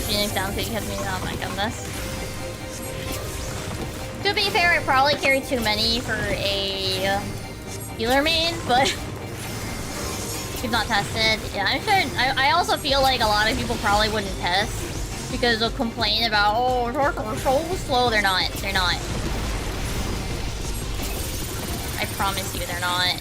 Phoenix down so you catch me. Oh my goodness. To be fair, I probably carry too many for a healer main, but we've not tested. Yeah, I'm sure. I also feel like a lot of people probably wouldn't test because they'll complain about, oh, torques are so slow. They're not. They're not. I promise you, they're not.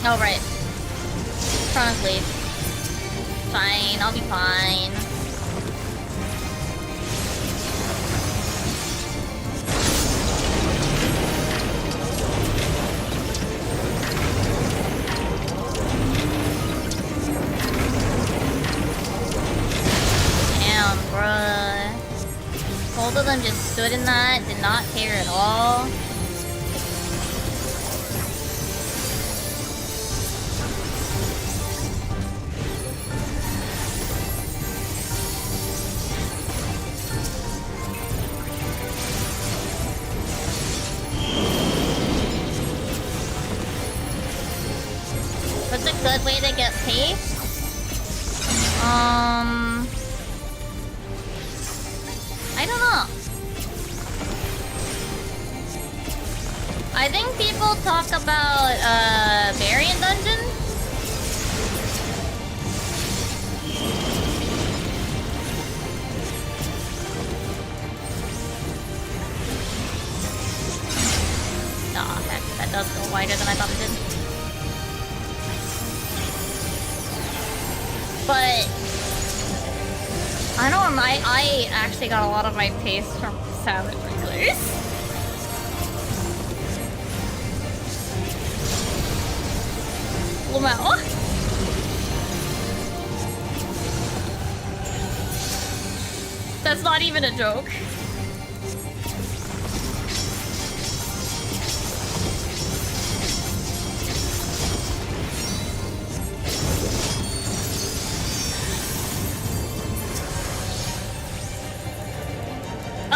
Oh, right. Trying to sleep. Fine, I'll be fine. Damn, bruh. Both of them just stood in that, did not care at all. Good way to get paid? I don't know. I think people talk about variant dungeons. Nah, that does go wider than I thought it did. But I don't know, I actually got a lot of my paste from Savage Recluse. Wow. That's not even a joke.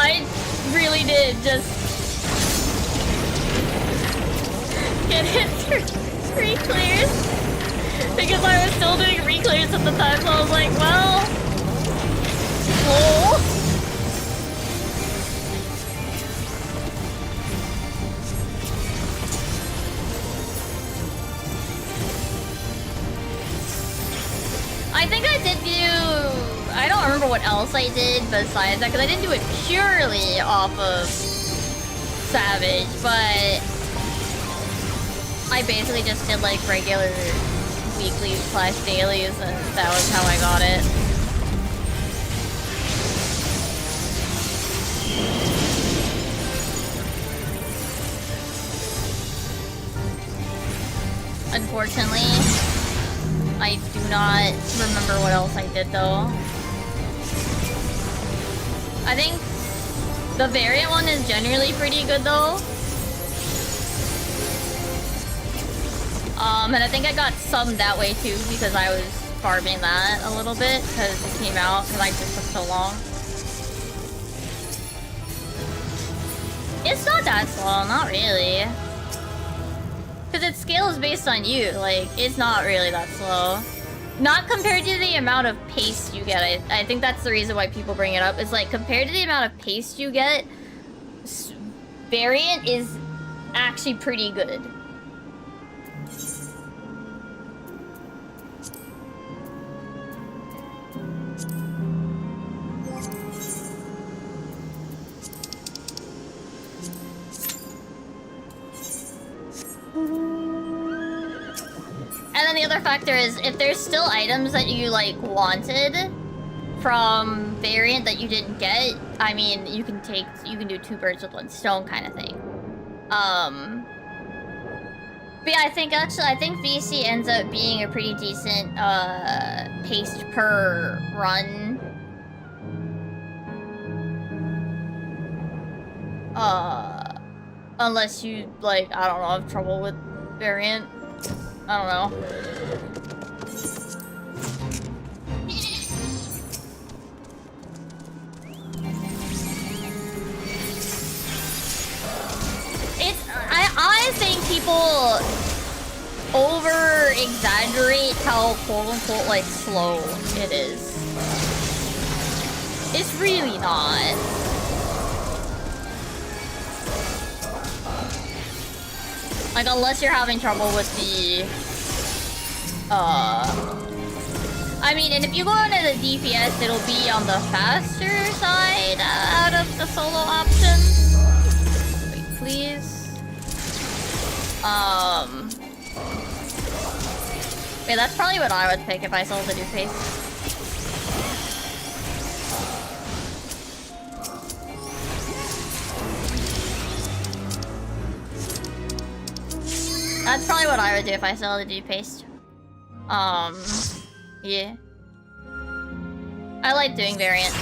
I really did just get hit through 3 clears because I was still doing re-clears at the time, so I was like, well, lol. I think I did do... I don't remember what else I did besides that, because I didn't do it purely off of Savage, but I basically just did like regular weekly/dailies, and that was how I got it. Unfortunately, I do not remember what else I did though. I think the variant one is generally pretty good though. And I think I got some that way too because I was farming that a little bit because it came out because I just took so long. It's not that slow, not really. Because its scale is based on you, like, it's not really that slow. Not compared to the amount of paste you get. I think that's the reason why people bring it up. It's like, compared to the amount of paste you get, variant is actually pretty good. And then the other factor is, if there's still items that you, like, wanted from variant that you didn't get, I mean, you can do 2 birds with 1 stone kind of thing. But yeah, I think VC ends up being a pretty decent, paste per run. Unless you, like, I don't know, have trouble with variant. I don't know. I think people over-exaggerate how quote-unquote, like, slow it is. It's really not. Like, unless you're having trouble with the, I mean, and if you go into the DPS, it'll be on the faster side out of the solo options. Wait, please. Yeah, that's probably what I would pick if I sold the new face. That's probably what I would do if I sell the deep paste. Yeah. I like doing variant.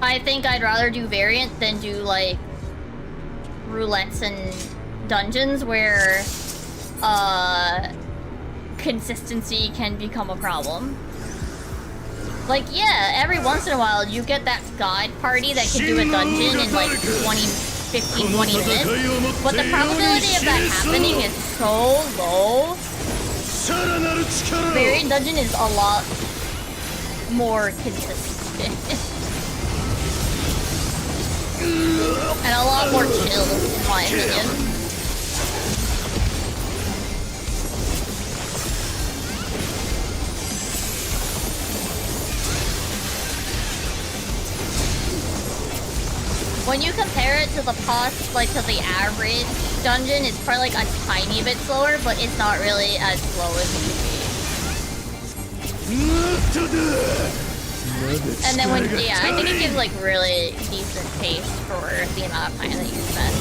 I think I'd rather do variant than do, like, roulettes and dungeons where, consistency can become a problem. Like, yeah, every once in a while you get that god party that can do a dungeon in, like, 15-20 minutes, but the probability of that happening is so low Variant dungeon is a lot more consistent. And a lot more chill, in my opinion. When you compare it to the past, like to the average dungeon, it's probably like a tiny bit slower, but it's not really as slow as it could be. And then when, yeah, I think it gives like really decent pace for the amount of time that you spend.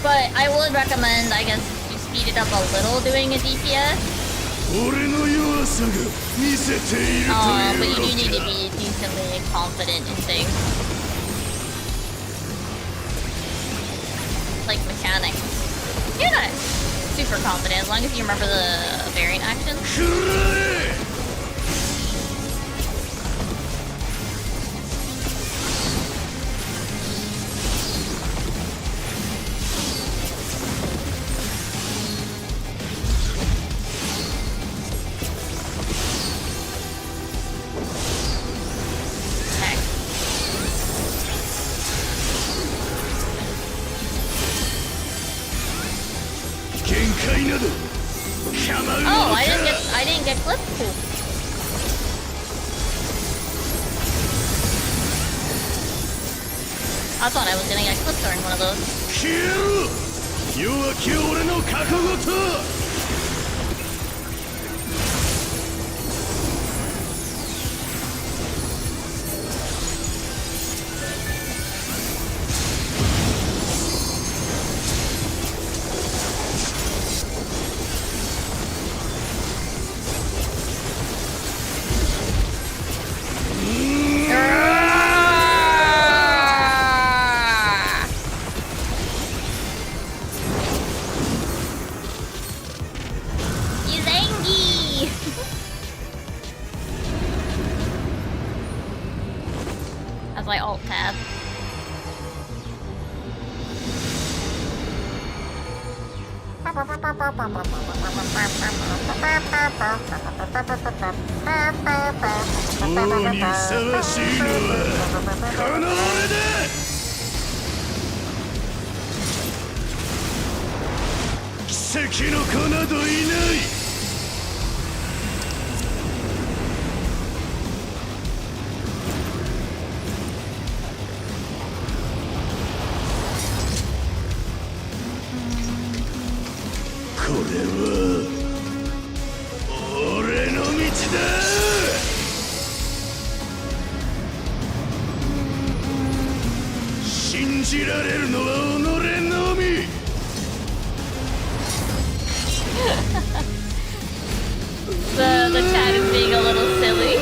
But I would recommend, I guess, you speed it up a little doing a DPS. But you do need to be decently confident in things. Like mechanics. You're not super confident as long as you remember the variant actions. Oh, I didn't get clipped. Cool. I thought I was gonna get clipped during one of those. My alt tab. The chat is being a little silly.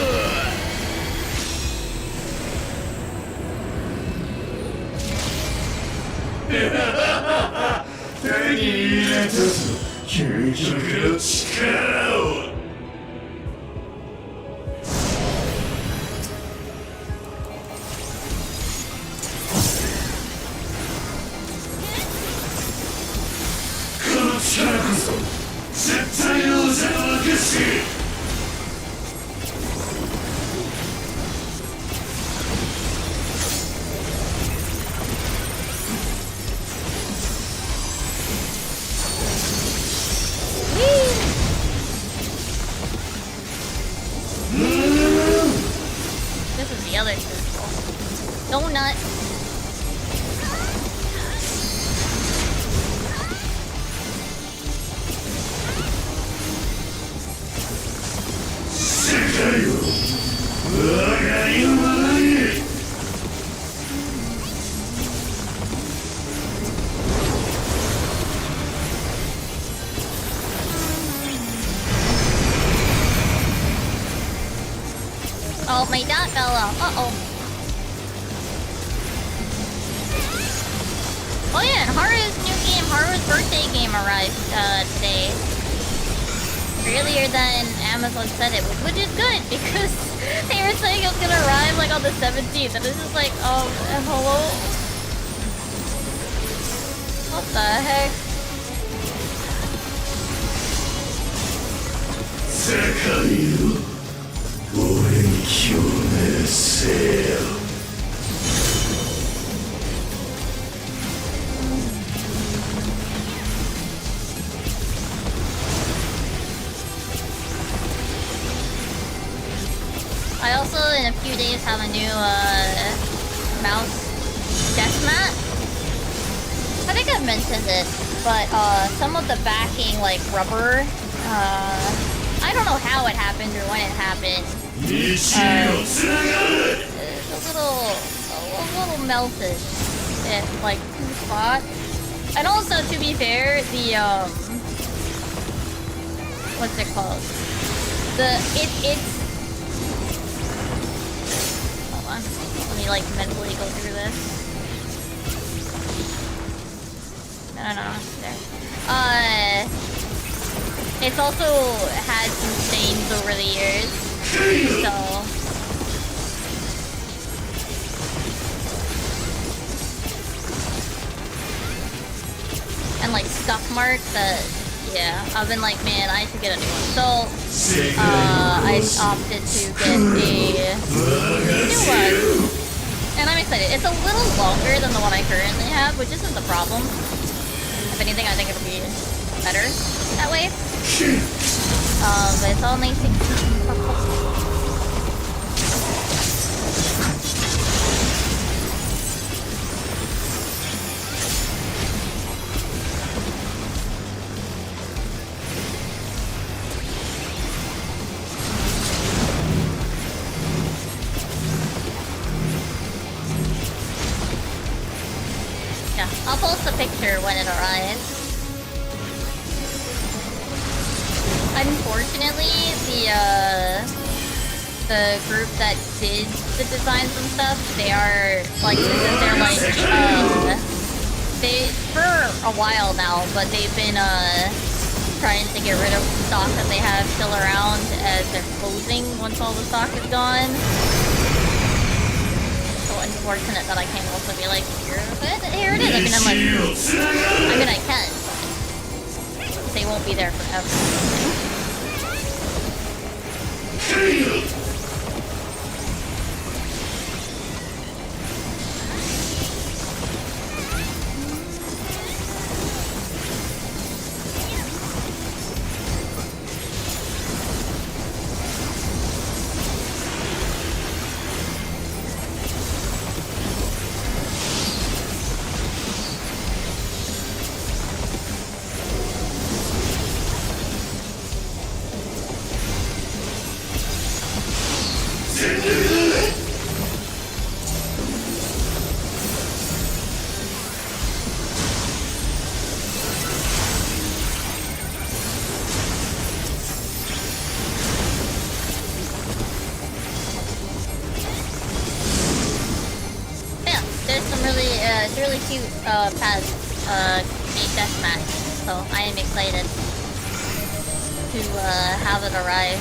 This is the other circle. Donut. Oh, my dot fell off. Uh-oh. Oh yeah, and Haru's new game, Haru's birthday game arrived today. earlier than Amazon said it would, which is good because they were saying it was gonna arrive like on the 17th, and it's just like, hello? What the heck? 世界よ、俺に共鳴せよ。I also, in a few days, have a new mouse desk mat. I think I've mentioned it, but some of the backing, like rubber, I don't know how it happened or when it happened. A little melted at like 2 spots. And also, to be fair, the what's it called? It's let me like mentally go through this. No, there. It's also had some stains over the years, so. And like scuff marks that, yeah, I've been like, man, I should get a new one. So, I opted to get a new one. And I'm excited. It's a little longer than the one I currently have, which isn't the problem. If anything, I think it'll be better that way. But it's all nice and cute. I'll post a picture when it arrives. Unfortunately, the group that did the designs and stuff, they are like, they're like, they, for a while now, but they've been trying to get rid of stock that they have still around as they're closing once all the stock is gone. Unfortunate that I can't also be like, here it is. I mean, I can, but they won't be there forever. Really cute pads made deathmatch, so I am excited to have it arrive.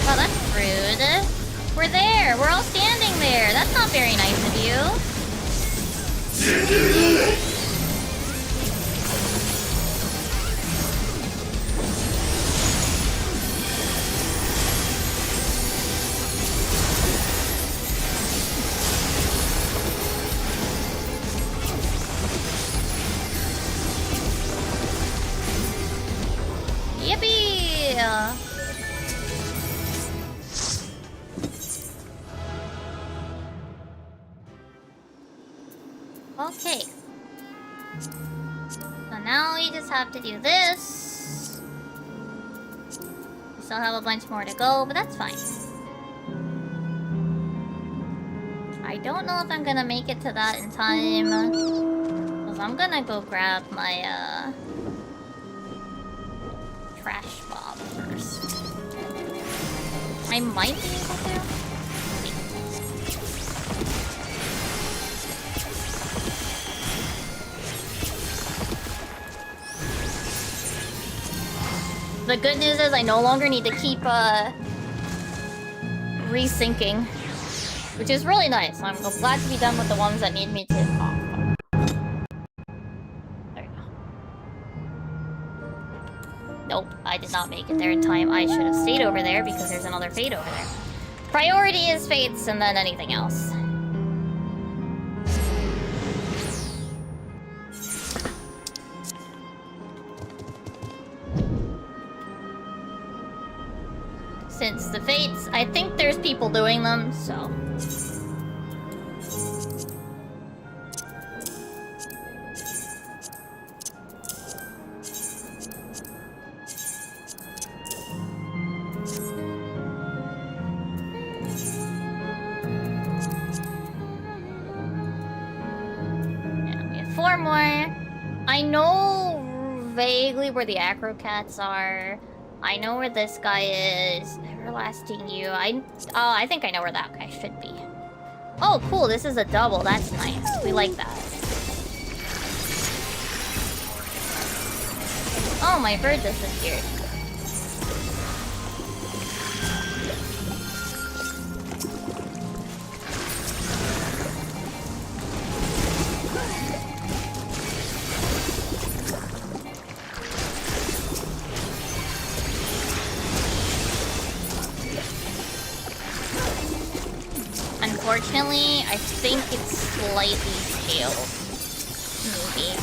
Well, that's rude. We're there. We're all standing there. That's not very nice of you. Yippee! Okay. So now we just have to do this. We still have a bunch more to go, but that's fine. don't know if I'm gonna make it to that in time. Because I'm gonna go grab my, trash bomb first. I might be able to. The good news is I no longer need to keep, resyncing. Which is really nice. I'm glad to be done with the ones that need me to... Oh, fuck. There we go. Nope, I did not make it there in time. I should have stayed over there because there's another fate over there. Priority is fates and then anything else. Since the fates, I think there's people doing them, so... Yeah, we have 4 more. I know vaguely where the acro cats are. I know where this guy is. Everlasting you. I think I know where that guy should be. Oh, cool. This is a double. That's nice. We like that. Oh, my bird disappeared. Unfortunately, I think it's slightly scaled. Maybe.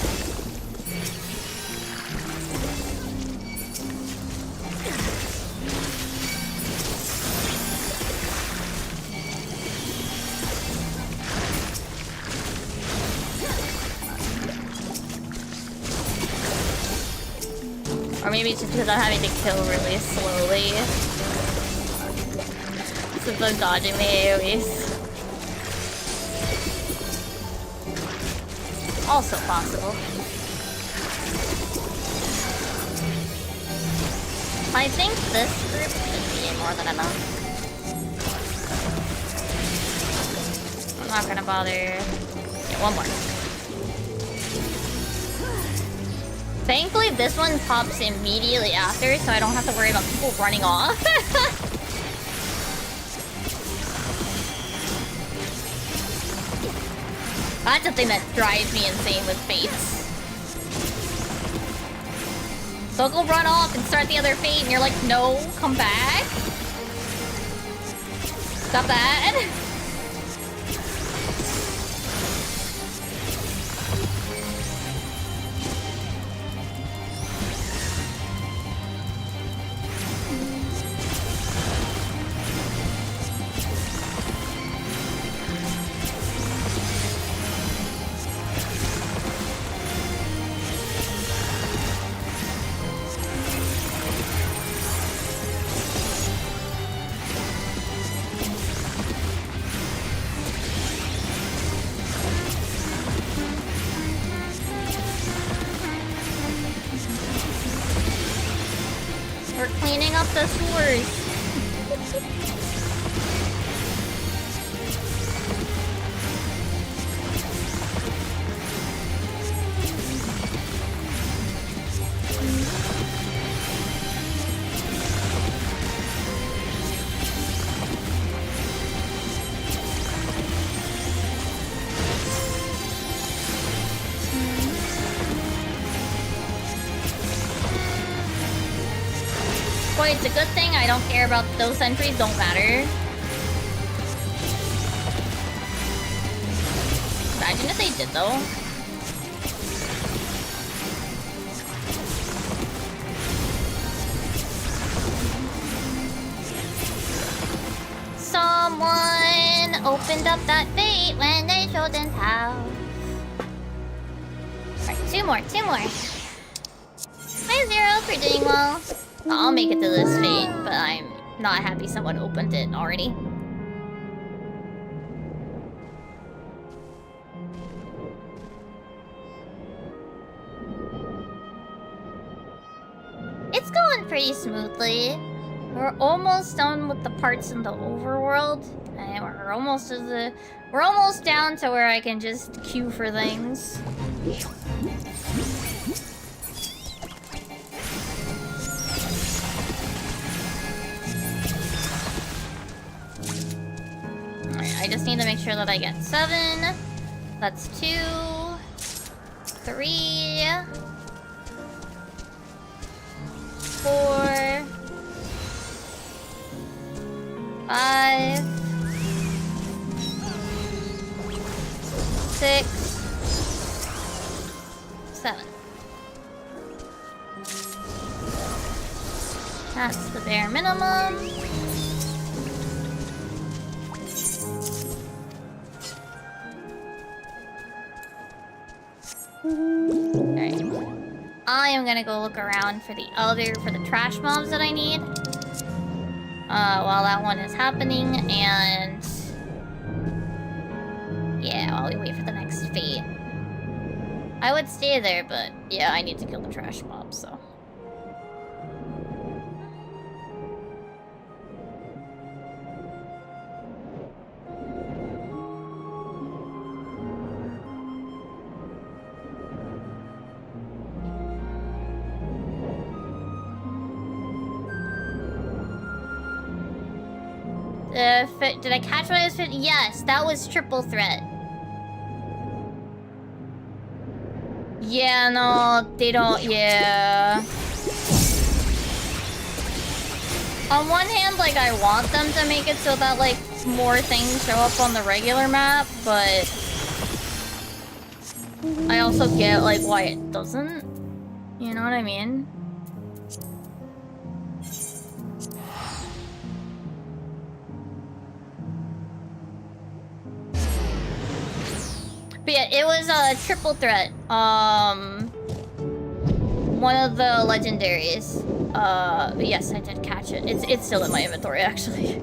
Or maybe it's just because I'm having to kill really slowly. Since I'm dodging the AoEs. Also possible. I think this group should be more than enough. I'm not gonna bother. Yeah, one more. Thankfully, this one pops immediately after, so I don't have to worry about people running off. That's the thing that drives me insane with fates. So go run off and start the other fate, and you're like, no, come back. Stop that. The sewers. Boy, it's a good thing I don't care about those entries, don't matter. Imagine if they did though. Someone opened up that fate when they shouldn't have. Alright, two more. Hi Zero, for doing well. I'll make it to this fate, but I'm not happy someone opened it already. pretty smoothly. We're almost done with the parts in the overworld. And we're almost down to where I can just queue for things. Alright, I just need to make sure that I get 7. That's 2, 3, 4, 5, 6, 7. That's the bare minimum. Alright. I am gonna go look around for the trash mobs that I need. While that one is happening, and yeah, while we wait for the next fate. I would stay there, but yeah, I need to kill the trash mobs, so. Did I catch what I was fit? Yes, that was triple threat. Yeah, no, they don't, yeah. On one hand, like, I want them to make it so that, like, more things show up on the regular map, but I also get, like, why it doesn't. You know what I mean? But yeah, it was a triple threat. One of the legendaries. But yes, I did catch it. It's still in my inventory, actually.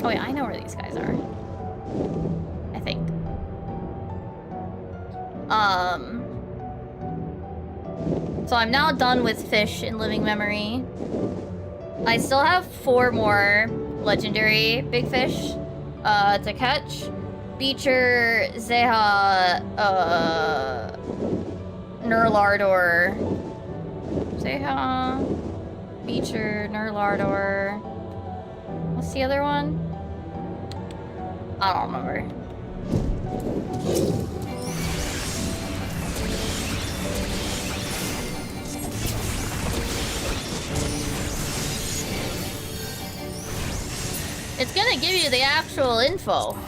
Oh wait, I know where these guys are. I think. So I'm now done with fish in living memory. I still have 4 more legendary big fish to catch. Beecher, Zeha, Nurlardor. Zeha, Beecher, Nurlardor. What's the other one? I don't remember. It's gonna give you the actual info.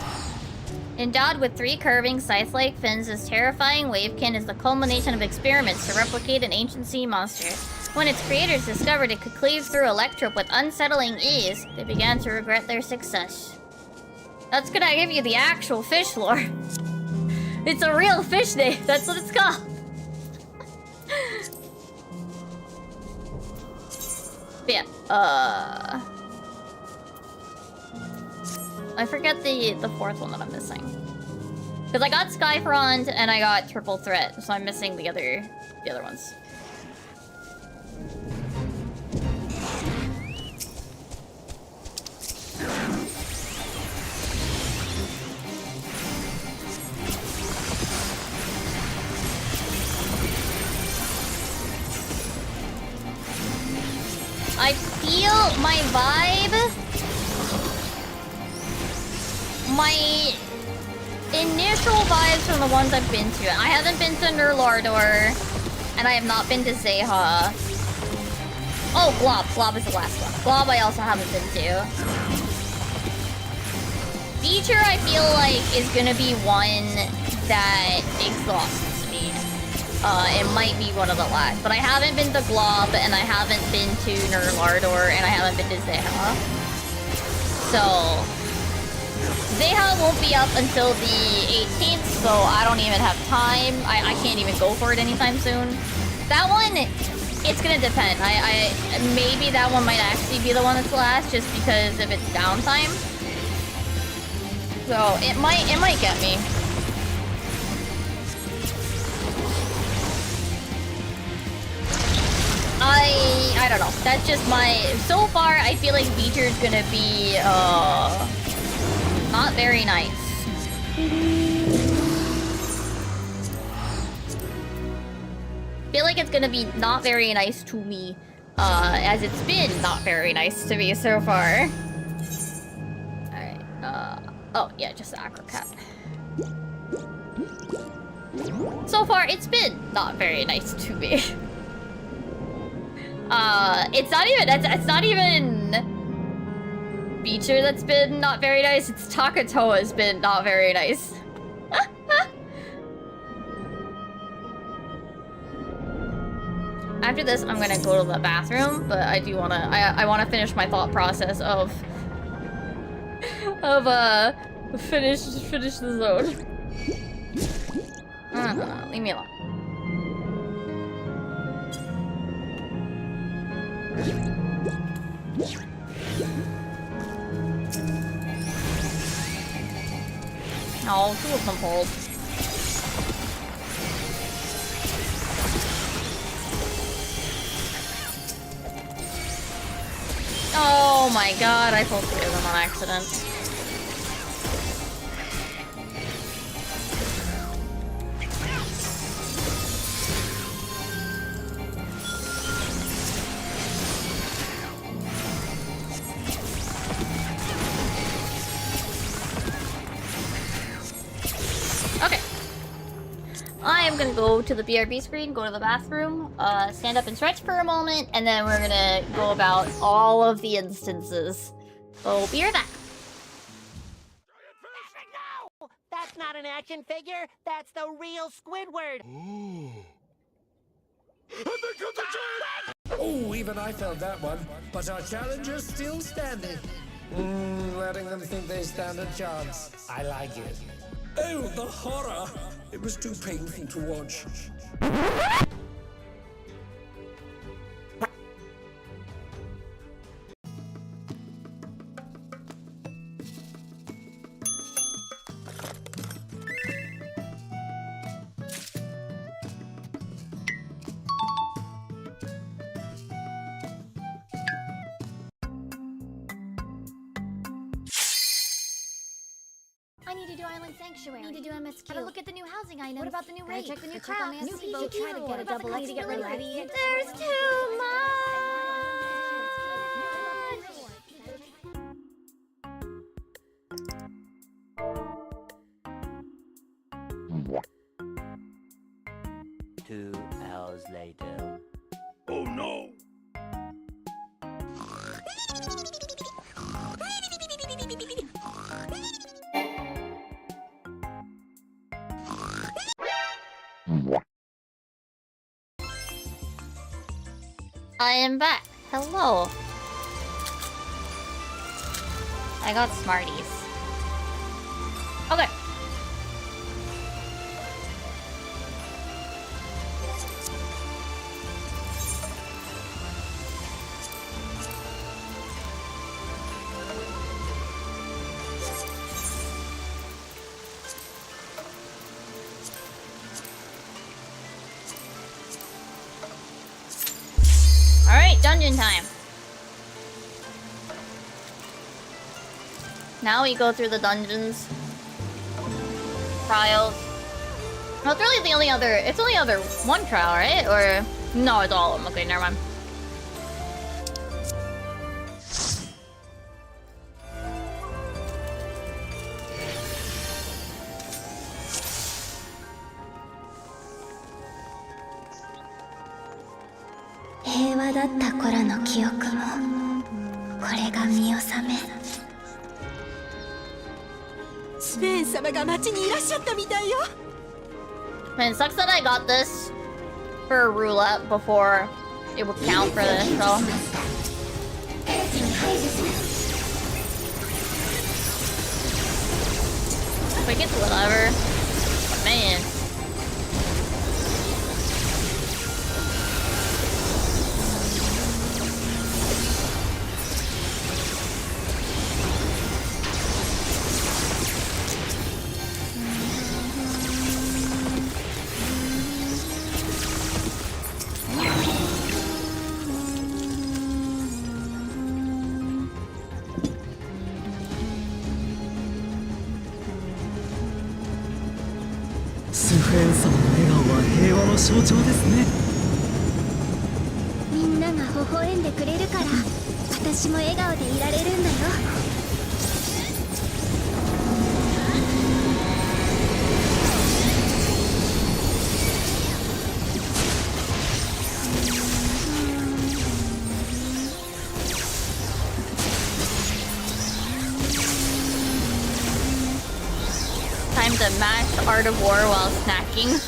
Endowed with 3 curving, scythe-like fins, this terrifying wavekin is the culmination of experiments to replicate an ancient sea monster. When its creators discovered it could cleave through Electrope with unsettling ease, they began to regret their success. That's gonna give you the actual fish lore. It's a real fish name. That's what it's called. But yeah, I forget the 4th one that I'm missing. Because I got Skyfront and I got Triple Threat, so I'm missing the other ones. I feel my vibe. My initial vibes from the ones I've been to. I haven't been to Nurlardor, and I have not been to Zeha. Oh, Glob. Glob is the last one. Glob I also haven't been to. Beecher I feel like is gonna be one that exhausts me. It might be one of the last, but I haven't been to Glob, and I haven't been to Nurlardor, and I haven't been to Zeha. So Zeha won't be up until the 18th, so I don't even have time. I can't even go for it anytime soon. That one, it's gonna depend. Maybe that one might actually be the one that's last, just because of its downtime. So it might get me. don't know. That's just my... So far, I feel like Beecher's gonna be, not very nice. Feel like it's gonna be not very nice to me, as it's been not very nice to me so far. Alright, oh, yeah, just the Acro Cat. So far, it's been not very nice to me. It's not even Beecher that's been not very nice, it's Takatoa's been not very nice. After this, I'm gonna go to the bathroom, but I do wanna, I wanna finish my thought process of finish the zone. Leave me alone. Oh, two of them hold. Oh my god, I pulled 3 of them on accident. I am gonna go to the BRB screen, go to the bathroom, stand up and stretch for a moment, and then we're gonna go about all of the instances. So be right back. No! That's not an action figure. That's the real Squidward. Oh, even I felt that one. But our challenger's still standing. Letting them think they stand a chance. I like it. Oh, the horror! It was too painful to watch. I need to do Island Sanctuary. I need to do MSQ. Gotta look at the new housing items. What about the new rate? Check the new crowd. New people try to get a double X to get ready for the There's too much! Two hours later. Oh no! I am back. Hello. I got Smarties. Okay. Alright, dungeon time. Now we go through the dungeons. Trials. No, it's really the only other... It's only other one trial, right? Or... No, it's all of them. Okay, never mind. Man, it sucks that I got this for a roulette before it would count for this, so... Like, it's whatever. But man. 平和の象徴ですね。みんなが微笑んでくれるから私も笑顔でいられるんだよ。Time to mash Art of War while snacking.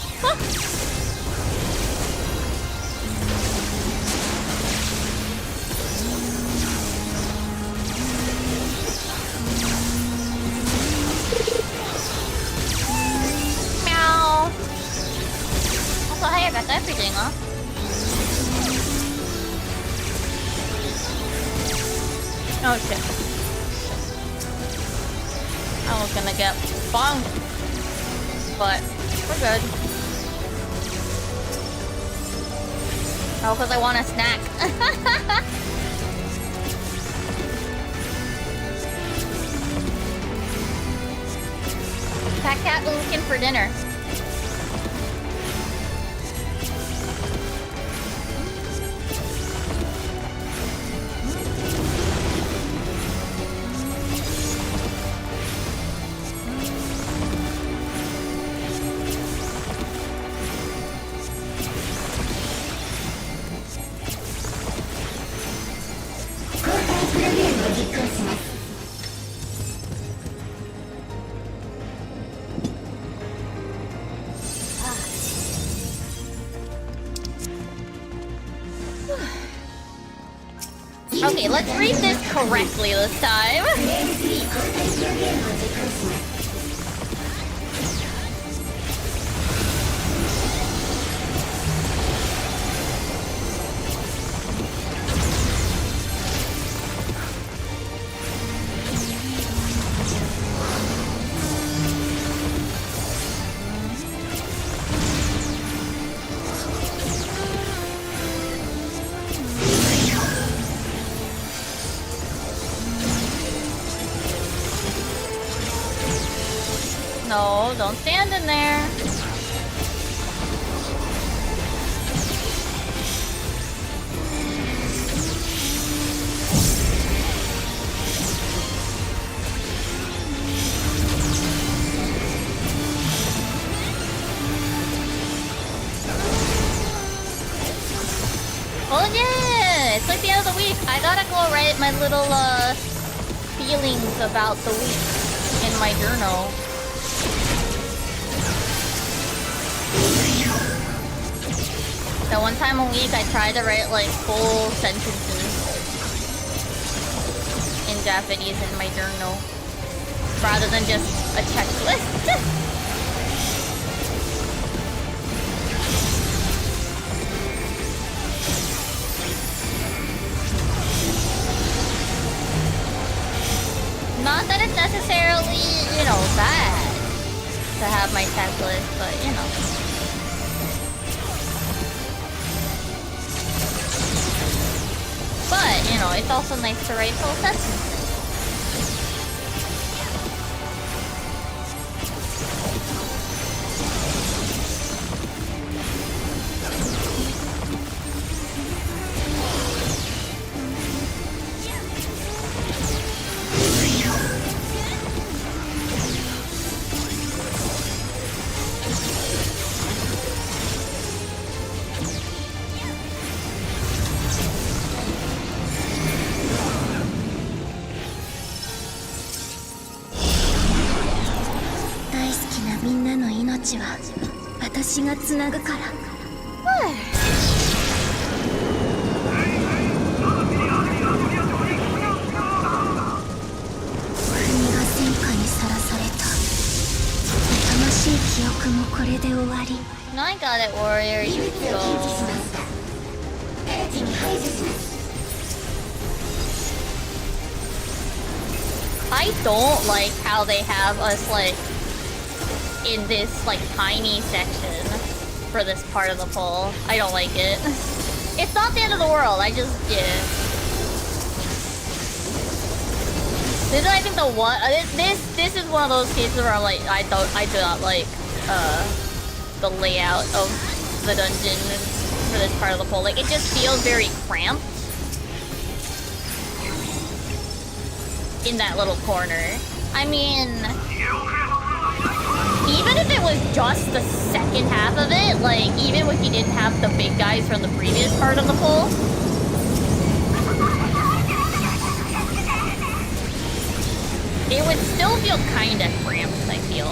Meow. Also, hey, I got everything, huh? Oh shit. I was gonna get bonked, but we're good. Oh, because I want a snack. Fat cat looking for dinner. Okay, let's read this correctly this time. No, don't stand in there. Oh yeah! It's like the end of the week. I gotta go write my little feelings about the week in my journal. So one time a week I try to write like full sentences in Japanese in my journal rather than just a checklist. Not that it's necessarily, you know, bad to have my checklist, but you know. But, you know, it's also nice to write full sentences. No, I got it, warrior. You go. I don't like how they have us like in this like tiny section for this part of the poll. I don't like it. It's not the end of the world. I just This is, I think, the one. This is one of those cases where I'm like, I do not like the layout of the dungeon for this part of the pull. Like, it just feels very cramped in that little corner. I mean, even if it was just the second half of it, like, even if you didn't have the big guys from the previous part of the pull, it would still feel kinda cramped, I feel.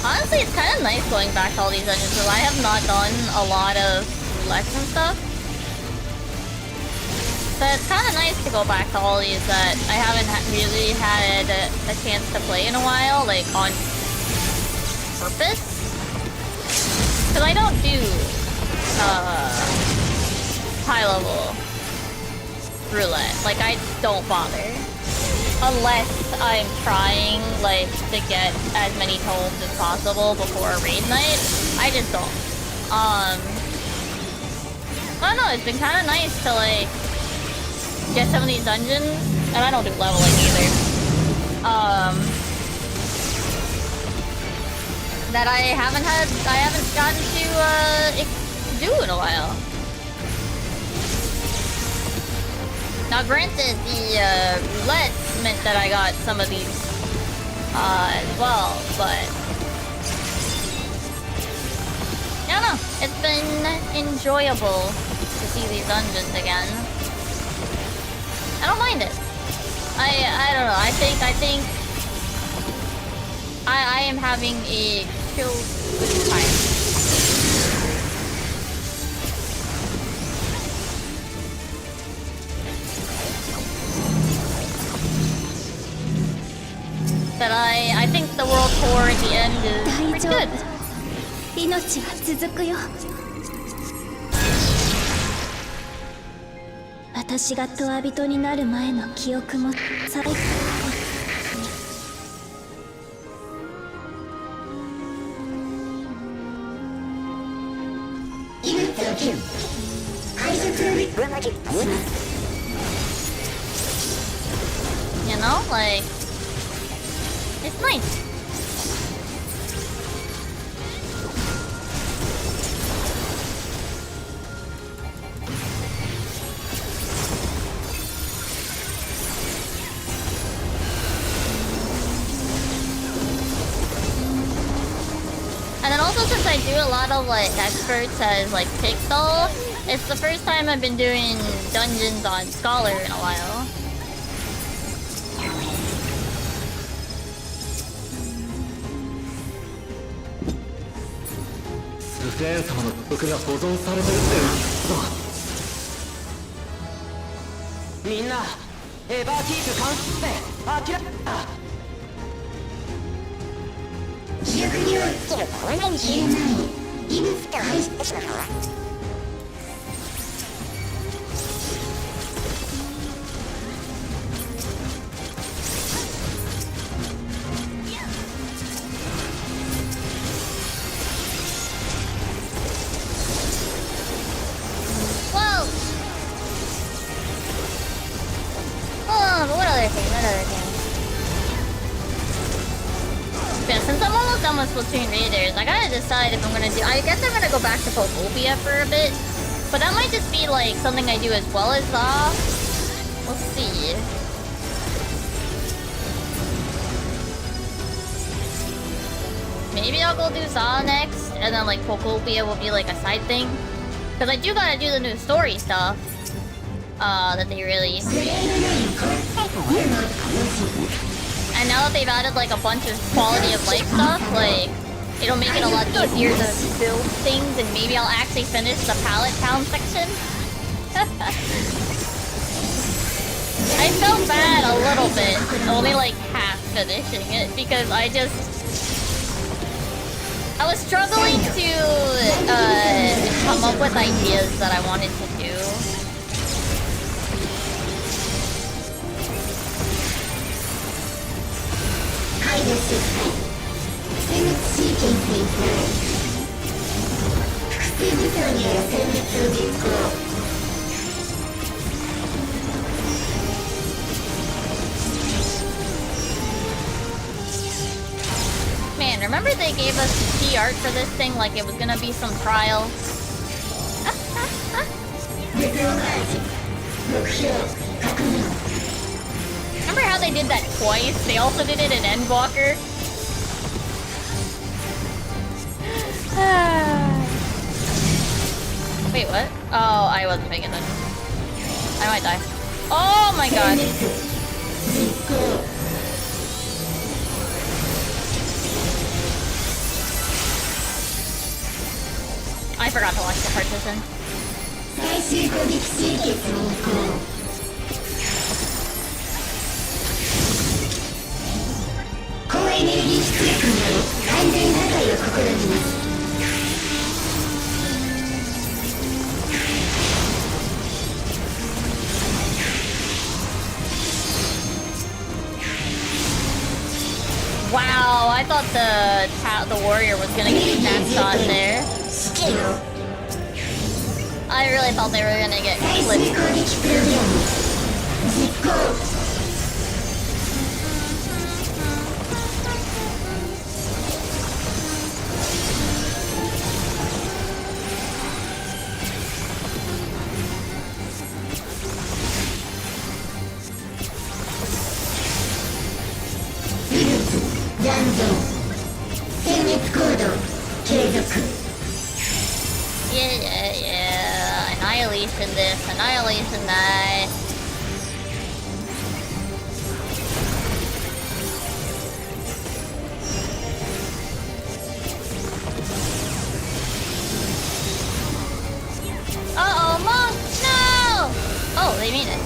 Honestly, it's kind of nice going back to all these dungeons, because I have not done a lot of roulettes and stuff. So it's kind of nice to go back to all these that I haven't really had a chance to play in a while, like on purpose. Because I don't do high level roulette. Like, I don't bother. Unless I'm trying, like, to get as many tomes as possible before a raid night. I just don't. I don't know, it's been kind of nice to, like, get some of these dungeons. And I don't do leveling either. That I haven't gotten to, do in a while. Now, granted, the roulette meant that I got some of these as well, but I don't know. It's been enjoyable to see these dungeons again. I don't mind it. I don't know. I think I am having a chill good time. But I think the world tour at the end is pretty good. 命は続くよ。私がトア人になる前の記憶も最後。You know, like, it's nice. And then also, since I do a lot of like experts as like pixel, It's the first time I've been doing dungeons on Scholar in a while. Whoa! Oh, but what other thing? Yeah, since I'm almost done with Splatoon Raiders, I gotta decide if I'm gonna do... I guess I'm gonna go back to Pokopia for a bit. But that might just be like something I do as well as we'll see. Maybe I'll go do Zaw next, and then like Pokopia will be like a side thing. Because I do gotta do the new story stuff that they released. And now that they've added like a bunch of quality of life stuff, like it'll make it a lot easier to build things, and maybe I'll actually finish the pallet town section. I felt bad a little bit, only like half finishing it, because I was struggling to come up with ideas that I wanted to do. Man, remember they gave us key art for this thing like it was gonna be some trial? Remember how they did that twice? They also did it in Endwalker. Wait, what? Oh, I wasn't paying attention. I might die. Oh my god. I forgot to watch the partition. Wow, I thought the warrior was gonna get taxed on there. I really thought they were gonna get clipped. Yeah. Annihilation this, annihilation that. Uh-oh, monk! No! Oh, they mean it.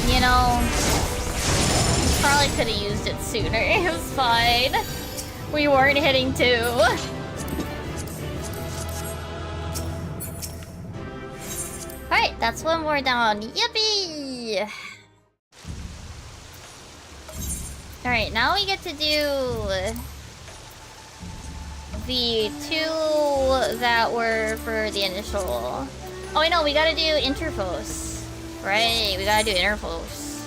You know, probably could have used it sooner. It was fine. We weren't hitting 2. Alright, that's one more down. Yippee! Alright, now we get to do the 2 that were for the initial. Oh, I know, we gotta do Interfos. Right, we gotta do Interfos.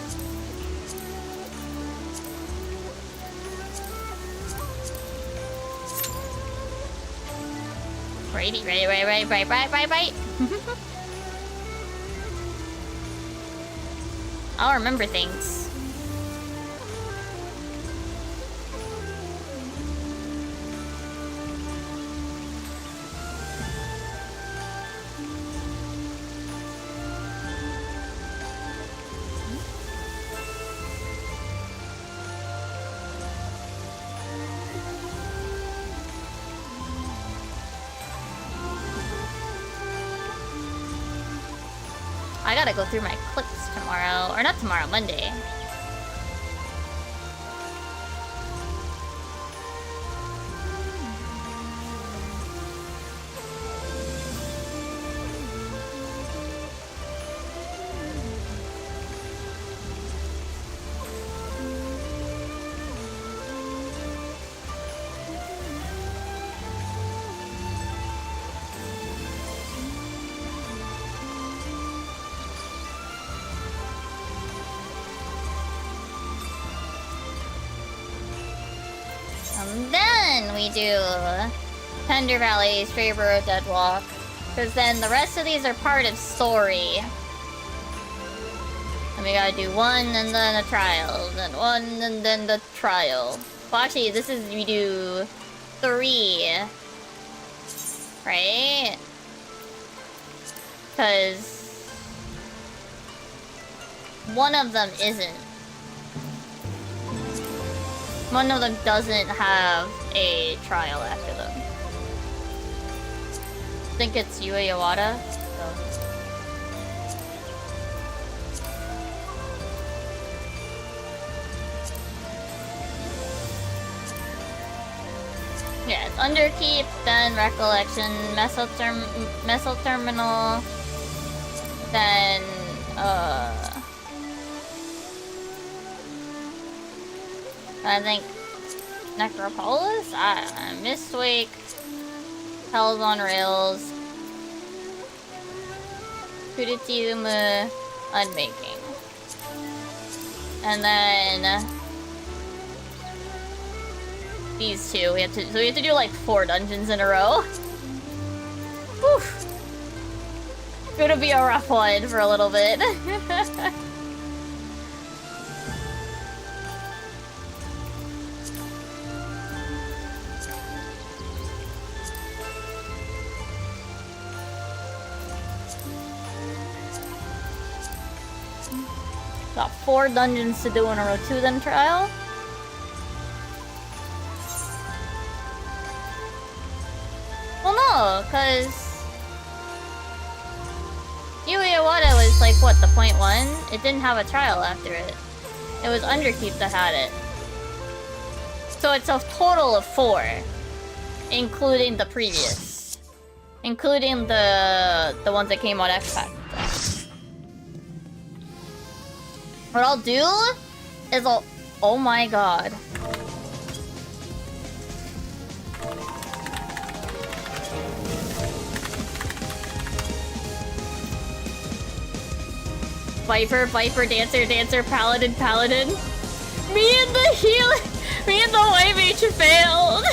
Righty, right. I'll remember things. I gotta go through my clips tomorrow. Or not tomorrow, Monday. And then we do Tender Valley, Stray-Burrow, Deadwalk. Because then the rest of these are part of story. And we gotta do 1 and then a trial. Then 1 and then the trial. Well, actually, this is we do 3. Right? Because one of them isn't. One of them doesn't have a trial after them. I think it's Yue Yawada. Yeah, it's Underkeep, then Recollection, Meso Terminal, then I think Necropolis? Mistwake, Hell's on Rails, Kuritiumu, Unmaking. And then these 2. We have to do like 4 dungeons in a row. Whew. Gonna be a rough one for a little bit. Got 4 dungeons to do in a row. 2 then trial. Well, no, because Yue Yawada was like, what, the point 1? It didn't have a trial after it. It was Underkeep that had it. So it's a total of 4, including the previous. Including the ones that came on X-Pack. What I'll do is oh my god. Viper, Dancer, Paladin. Me and the White Mage failed.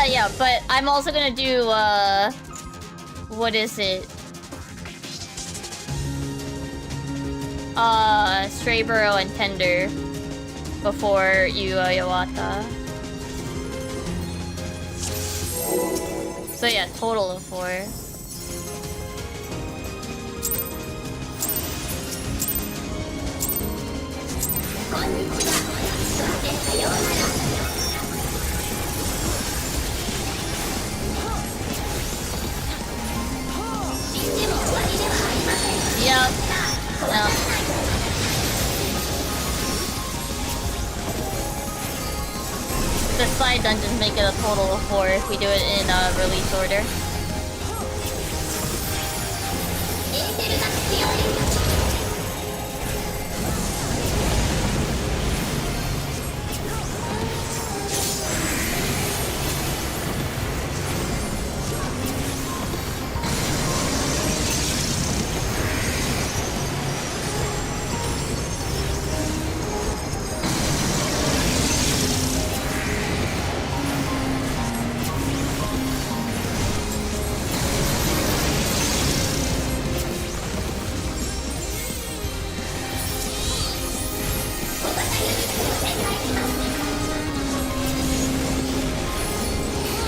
Yeah, but I'm also gonna do, what is it? Stray-Burrow and Tender before Yawata. So yeah, total of 4. Yep. No. The side dungeons make it a total of 4 if we do it in release order.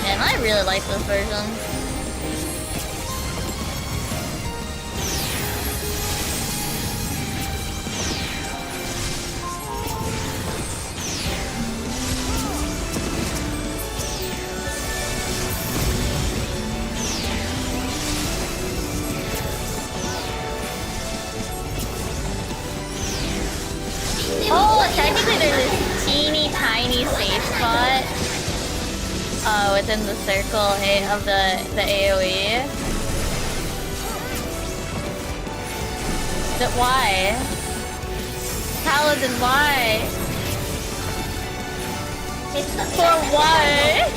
Man, I really like this version. Oh, technically there's this teeny tiny safe spot within the circle of the AoE. But why? Paladin, why? For what?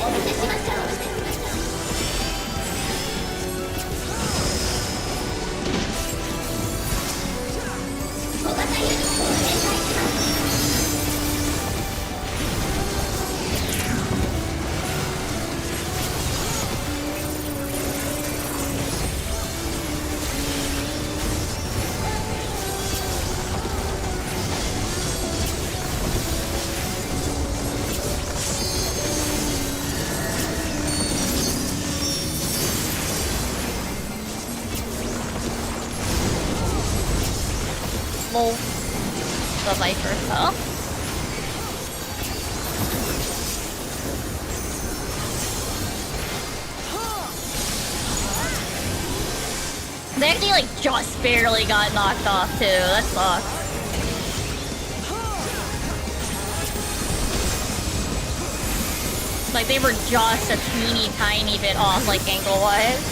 Lol. The Viper fell. They actually like just barely got knocked off too. That sucks. Like they were just a teeny tiny bit off, like angle-wise.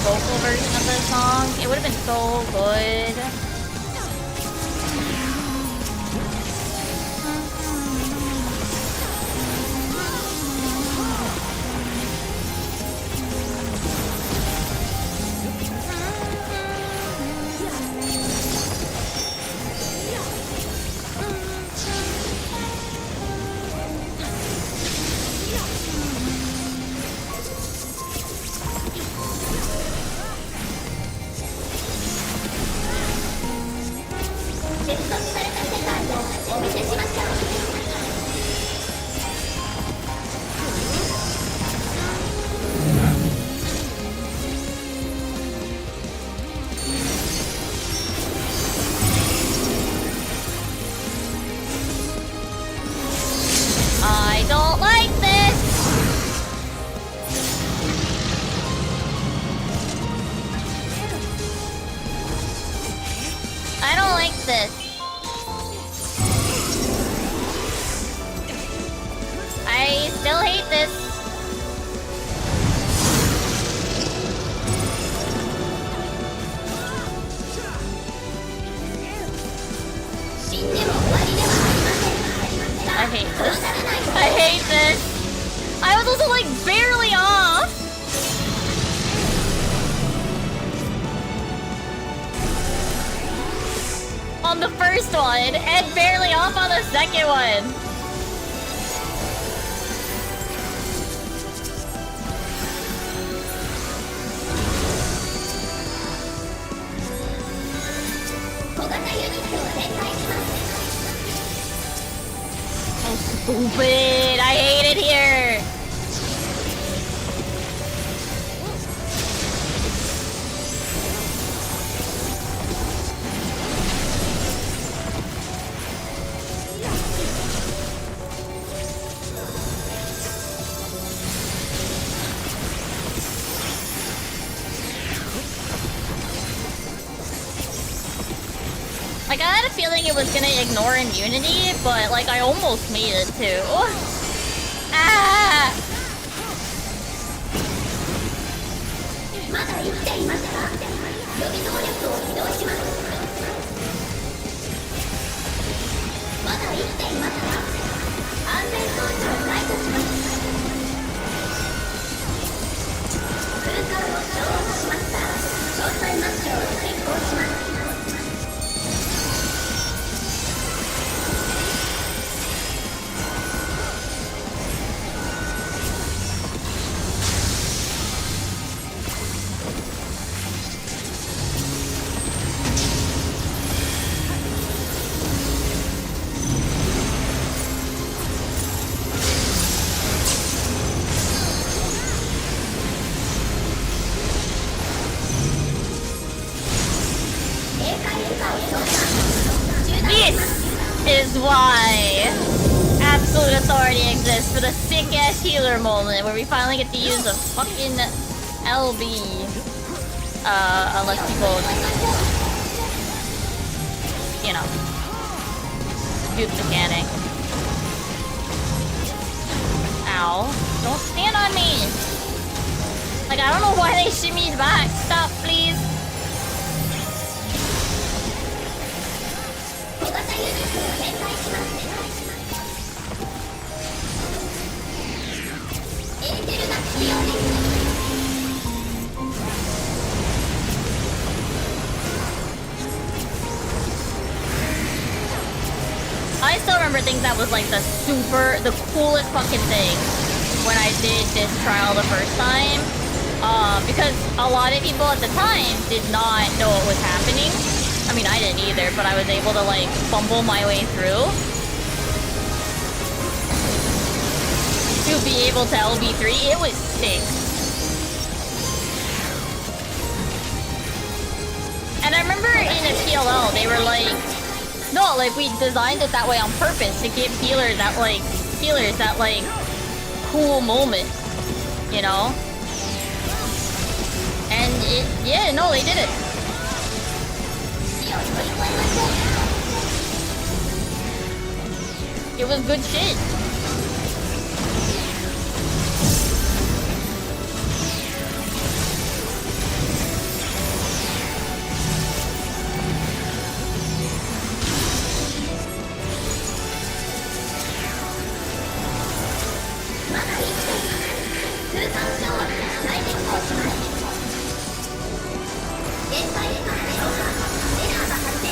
Vocal version of this song. It would have been so good. I don't like this! I don't like this. I still hate this. I hate this. I hate this. I was also like barely off. On the first one and barely off on the second one. Stupid! I hate it here! Like, I had a feeling it was gonna ignore immunity, but, like, I almost made it, too. Ah! This is why absolute authority exists for the sick-ass healer moment where we finally get to use a fucking LB. Unless people, you know, do the scanning. Ow. Don't stand on me! Like, I don't know why they shimmied back. Stop, please. I still remember things that was like the coolest fucking thing when I did this trial the first time. Because a lot of people at the time did not know what was happening. I mean, I didn't either, but I was able to like fumble my way through. To be able to LB3, it was sick. And I remember in a PLL, they were like, no, like we designed it that way on purpose to give healers that like cool moment, you know? And yeah, no, they did it. It was good shit.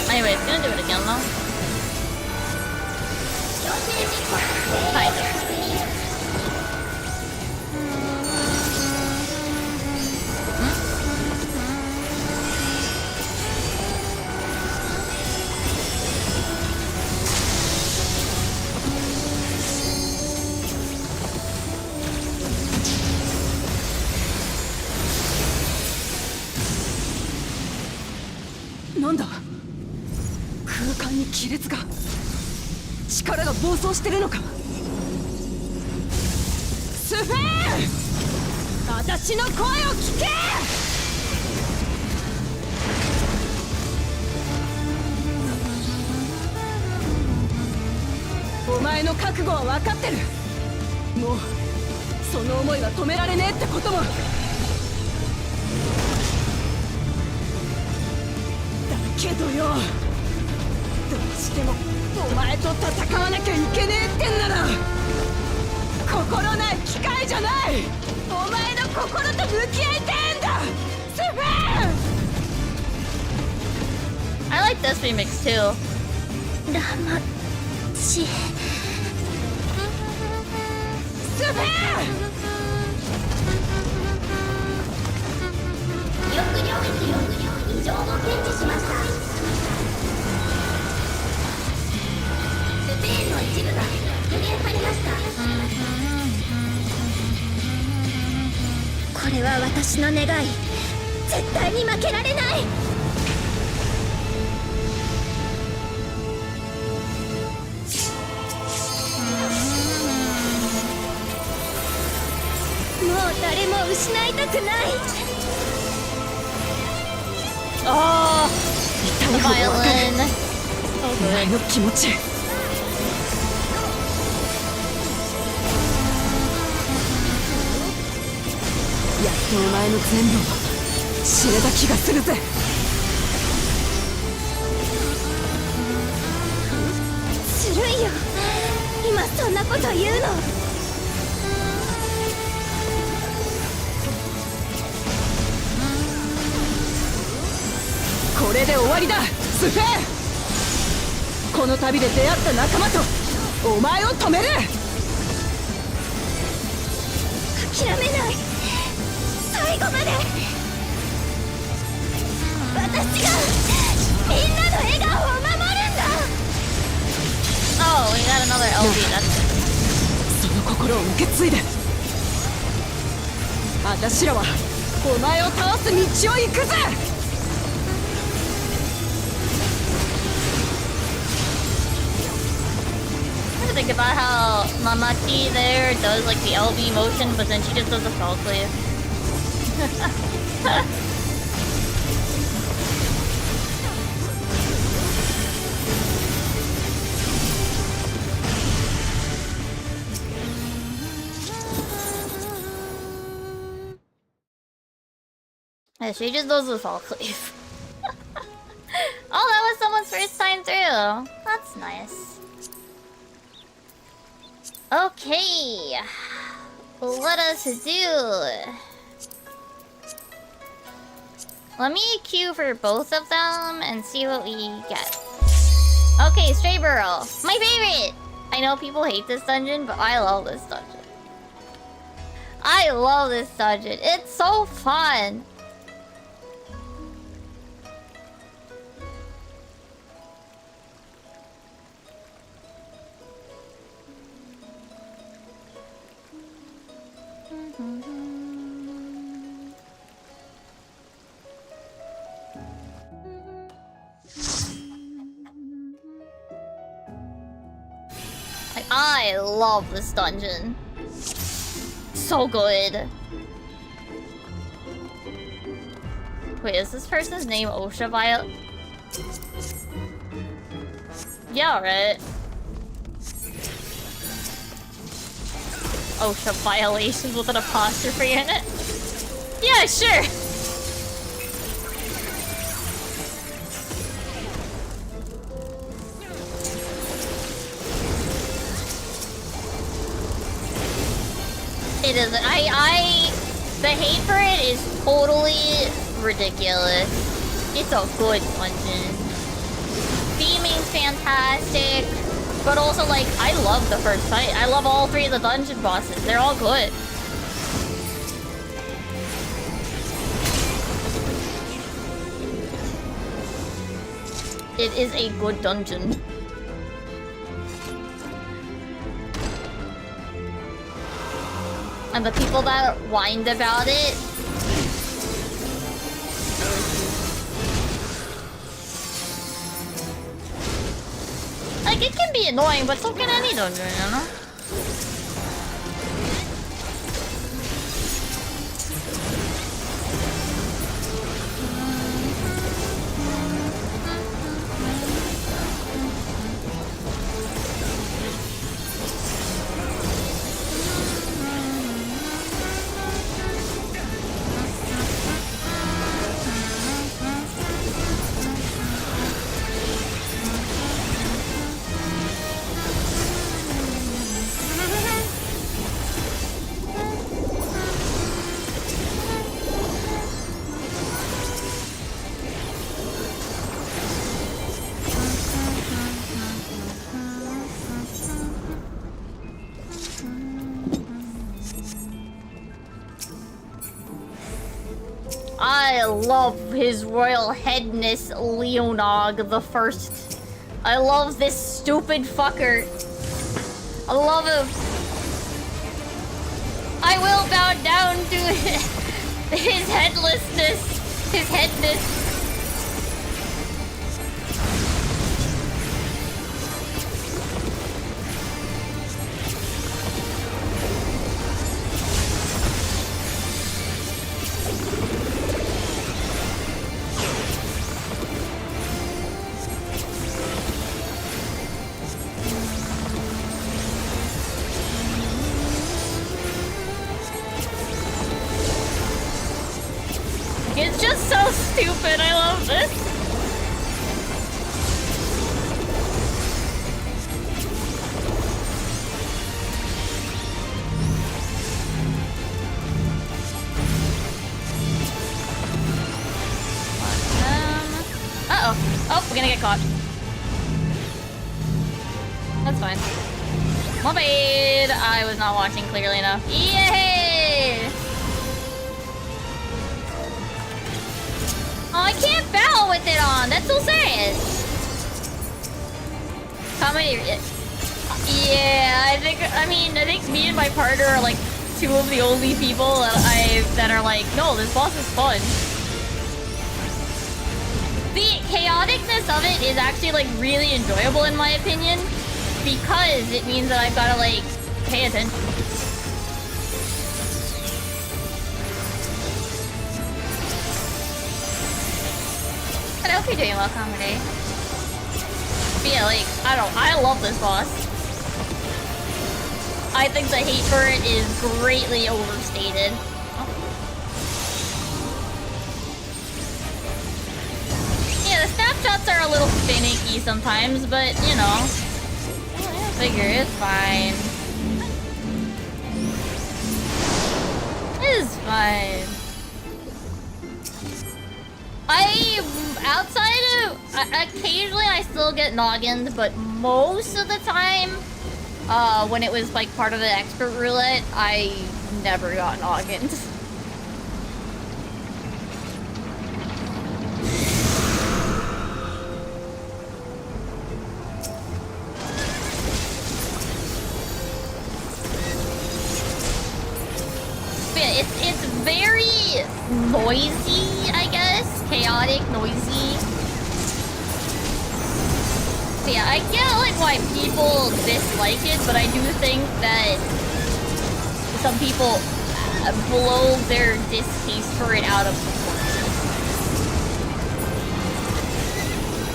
Anyway, it's gonna do it again though. Hi.なんだ空間に亀裂が力が暴走してるのかスフェーン私の声を聞けお前の覚悟は分かってるもうその思いは止められねえってこともけどよどうしてもお前と戦わなきゃいけねえってんなら心ない機械じゃないお前の心と向き合いてえんだスフェン I like this remix too. 黙ちスフェン記憶領域異常を検知しました私の願い絶対に負けられない。もう誰も失いたくない。ああ、痛いほどわかる。お前の気持ち。やっとお前の全部を知れた気がするぜ。ずるいよ、今そんなこと言うの。これで終わりだ、スフェー。この旅で出会った仲間とお前を止める。諦めない、最後まで。私がみんなの笑顔を守るんだ。 Oh, we got another LB. That's その心を受け継いで、私らはお前を倒す道を行くぜ。think about how Mamaki there does like the LB motion, but then she just does the fall cleave. Yeah, she just does the fall cleave. Oh, that was someone's first time through. That's nice. Okay, let us do. Let me queue for both of them and see what we get. Okay, Stray Burrow, my favorite. I know people hate this dungeon, but I love this dungeon. I love this dungeon. It's so fun. I love this dungeon. So good. Wait, is this person's name Osha Violet? Yeah, right. OSHA violations with an apostrophe in it? Yeah, sure! It isn't. The hate for it is totally ridiculous. It's a good dungeon. Theming's fantastic. But also, like, I love the first fight. I love all three of the dungeon bosses. They're all good. It is a good dungeon. And the people that whined about it... Like, it can be annoying, but so can any dungeon, you know? I love his royal headness, Leonog the First. I love this stupid fucker. I love him. I will bow down to His headlessness. His headness. It's just so stupid. I love this. Uh-oh. Oh, we're gonna get caught. That's fine. My bad. I was not watching clearly enough. Yay! Oh, I can't battle with it on. That's so sad. Comedy. Yeah, I think me and my partner are like two of the only people that are like, no, this boss is fun. The chaoticness of it is actually like really enjoyable in my opinion, because it means that I've gotta like pay attention. I hope you're doing well, Comedy. But yeah, like, I love this boss. I think the hate for it is greatly overstated. Oh. Yeah, the snapshots are a little finicky sometimes, but, you know. I figure it's fine. It's fine. Occasionally I still get noggined, but most of the time, when it was like part of the expert roulette, I never got noggined. But yeah, it's very noisy, I guess. Chaotic, noisy. But yeah, I get like why people dislike it, but I do think that some people blow their distaste for it out of proportion.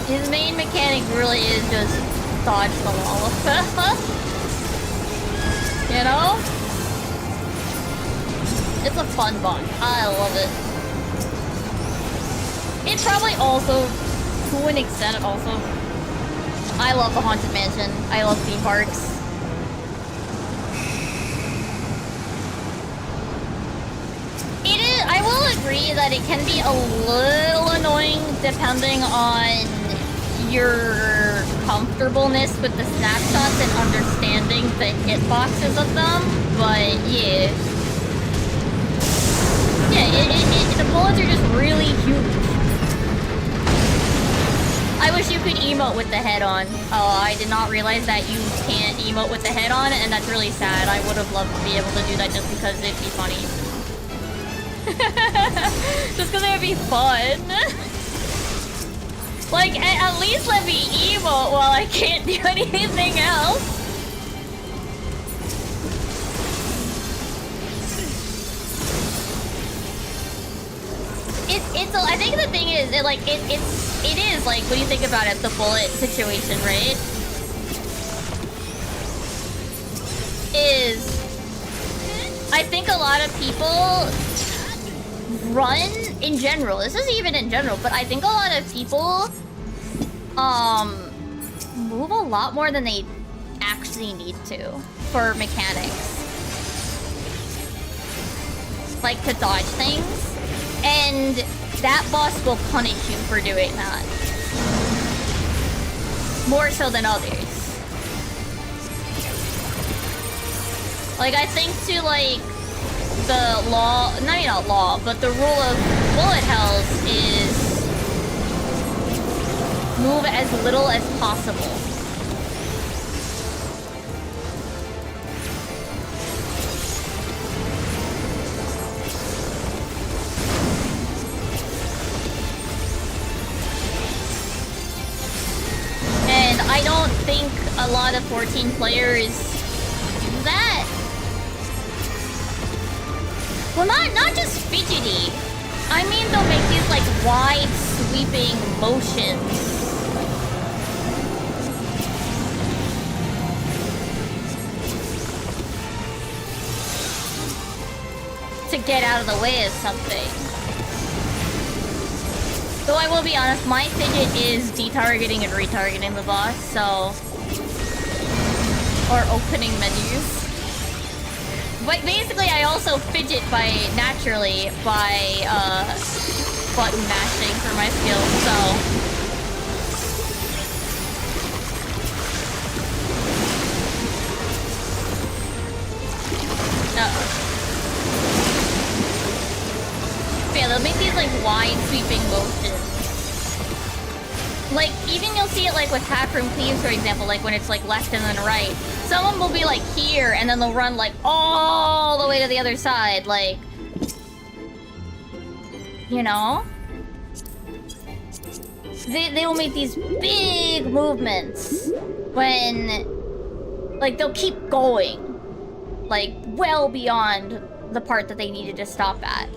His main mechanic really is just dodge the wall. You know? It's a fun boss. I love it. It probably also, to an extent, also. I love the Haunted Mansion. I love theme parks. It is. I will agree that it can be a little annoying depending on your comfortableness with the snapshots and understanding the hitboxes of them. But yeah. Yeah, the bullets are just really huge. I wish you could emote with the head on. Oh, I did not realize that you can't emote with the head on, and that's really sad. I would have loved to be able to do that just because it'd be funny. Just because it would be fun. Like, at least let me emote while I can't do anything else. I think the thing is, it is like, when you think about it, the bullet situation, right? I think a lot of people run, in general, this isn't even in general, but I think a lot of people, move a lot more than they actually need to for mechanics. Like, to dodge things. And that boss will punish you for doing that. More so than others. Like, I think to, like, the law... Maybe not law, but the rule of bullet hells is... move as little as possible. I don't think a lot of 14 players do that. Well, not just fidgety. I mean, they'll make these like wide sweeping motions. To get out of the way of something. Though I will be honest, my fidget is detargeting and retargeting the boss, so... Or opening menus. But basically, I also fidget naturally by, button mashing for my skills, so... Yeah, they'll make these like wide sweeping motions. Like, even you'll see it like with half room cleaves, for example, like when it's like left and then right. Someone will be like here and then they'll run like all the way to the other side, like... You know? They will make these big movements when... Like, they'll keep going. Like, well beyond the part that they needed to stop at.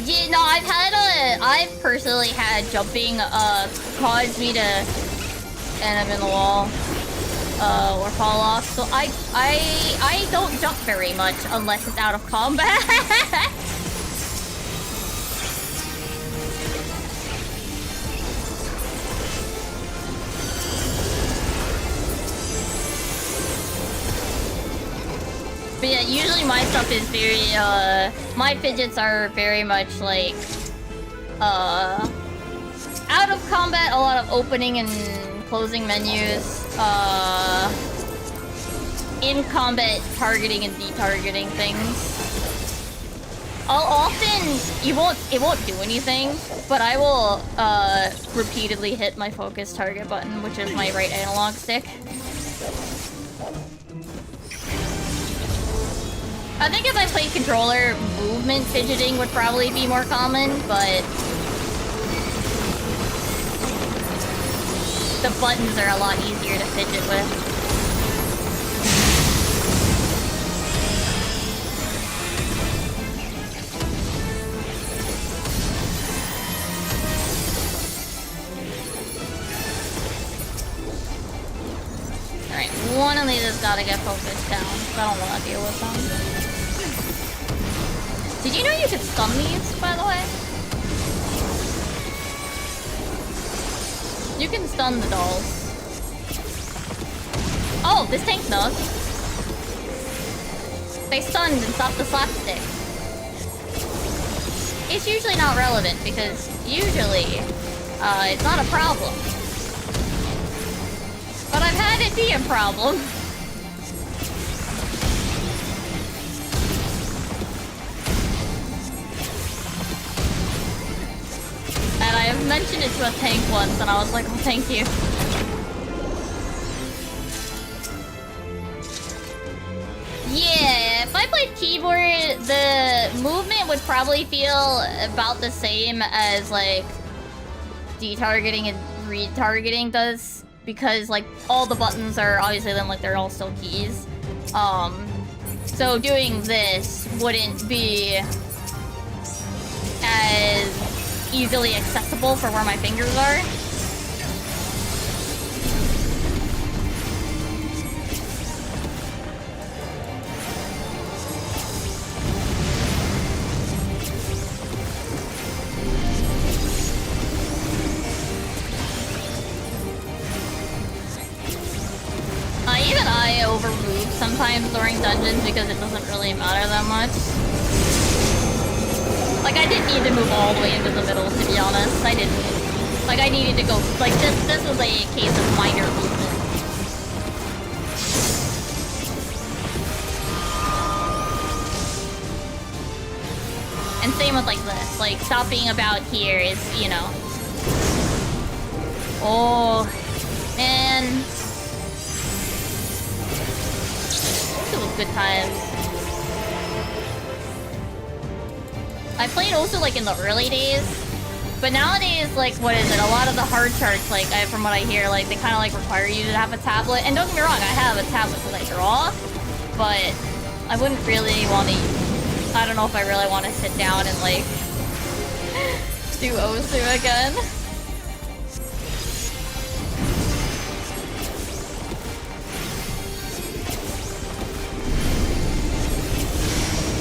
Yeah, no, I've personally had jumping, cause me to end up in the wall, or fall off. So I don't jump very much unless it's out of combat. But yeah, usually my stuff is very, my fidgets are very much like, out of combat, a lot of opening and closing menus, in combat targeting and detargeting things. I'll often, it won't do anything, but I will, repeatedly hit my focus target button, which is my right analog stick. I think if I played controller, movement fidgeting would probably be more common, but... The buttons are a lot easier to fidget with. Alright, one of these has gotta get focused down, so I don't want to deal with them. Did you know you could stun these, by the way? You can stun the dolls. Oh, this tank knows. They stunned and stopped the slapstick. It's usually not relevant, because usually, it's not a problem. But I've had it be a problem. And I have mentioned it to a tank once, and I was like, oh, thank you. Yeah, if I played keyboard, the movement would probably feel about the same as, like, detargeting and retargeting does. Because, like, all the buttons are obviously then, like, they're all still keys. So doing this wouldn't be as easily accessible for where my fingers are. Even I overmove sometimes during dungeons because it doesn't really matter that much. Like, I didn't need to move all the way into the middle, to be honest. I didn't. Like, I needed to go... Like, this was a case of minor movement. And same with, like, this. Like, stopping about here is, you know... Oh... Man... It was good times. I played also like in the early days, but nowadays, like, what is it? A lot of the hard charts, like, from what I hear, like, they kind of like require you to have a tablet. And don't get me wrong, I have a tablet because I draw, but I wouldn't really want to. I don't know if I really want to sit down and like do Osu again.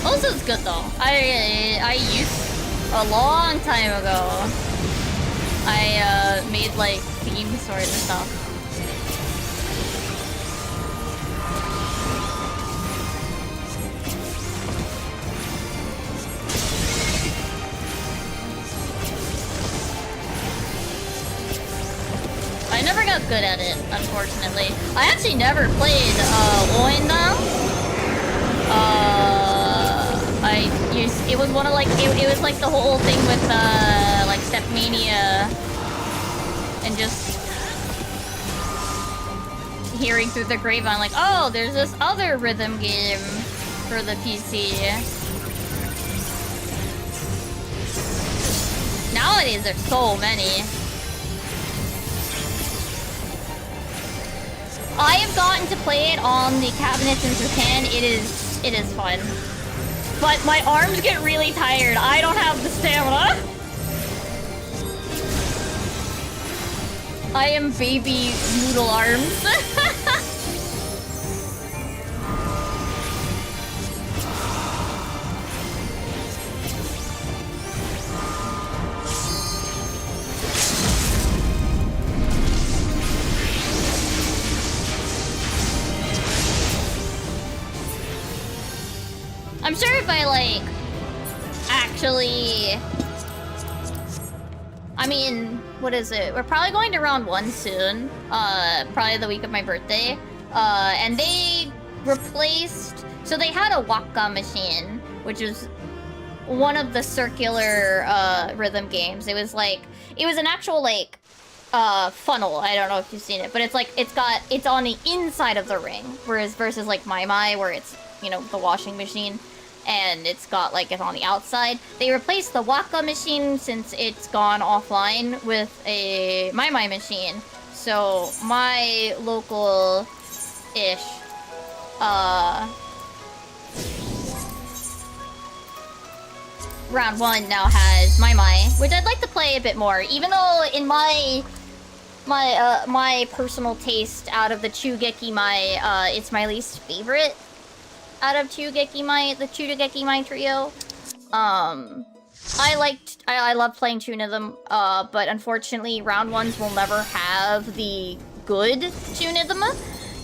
Osu's good though. I used a long time ago. I made like themes for it and stuff. I never got good at it, unfortunately. I actually never played Oinda. It was one of like it was like the whole thing with like Stepmania and just hearing through the grapevine like, oh, there's this other rhythm game for the PC. Nowadays there's so many. I have gotten to play it on the cabinets in Japan. It is fun. But my arms get really tired. I don't have the stamina. I am baby noodle arms. I'm sure if I, like, actually... I mean, what is it? We're probably going to round 1 soon. Probably the week of my birthday. And they replaced... So they had a Waka machine, which is one of the circular rhythm games. It was like... It was an actual, like, funnel. I don't know if you've seen it. But it's like, it's on the inside of the ring. Whereas versus, like, Mai, where it's, you know, the washing machine. And it's got, like, it's on the outside. They replaced the Waka machine since it's gone offline with a Mai machine. So, my local-ish, round 1 now has Mai, which I'd like to play a bit more. Even though in my personal taste out of the Chugeki Mai, it's my least favorite. Out of the Chugeki Mai trio. I love playing Tunism, but unfortunately round 1s will never have the good Tunism,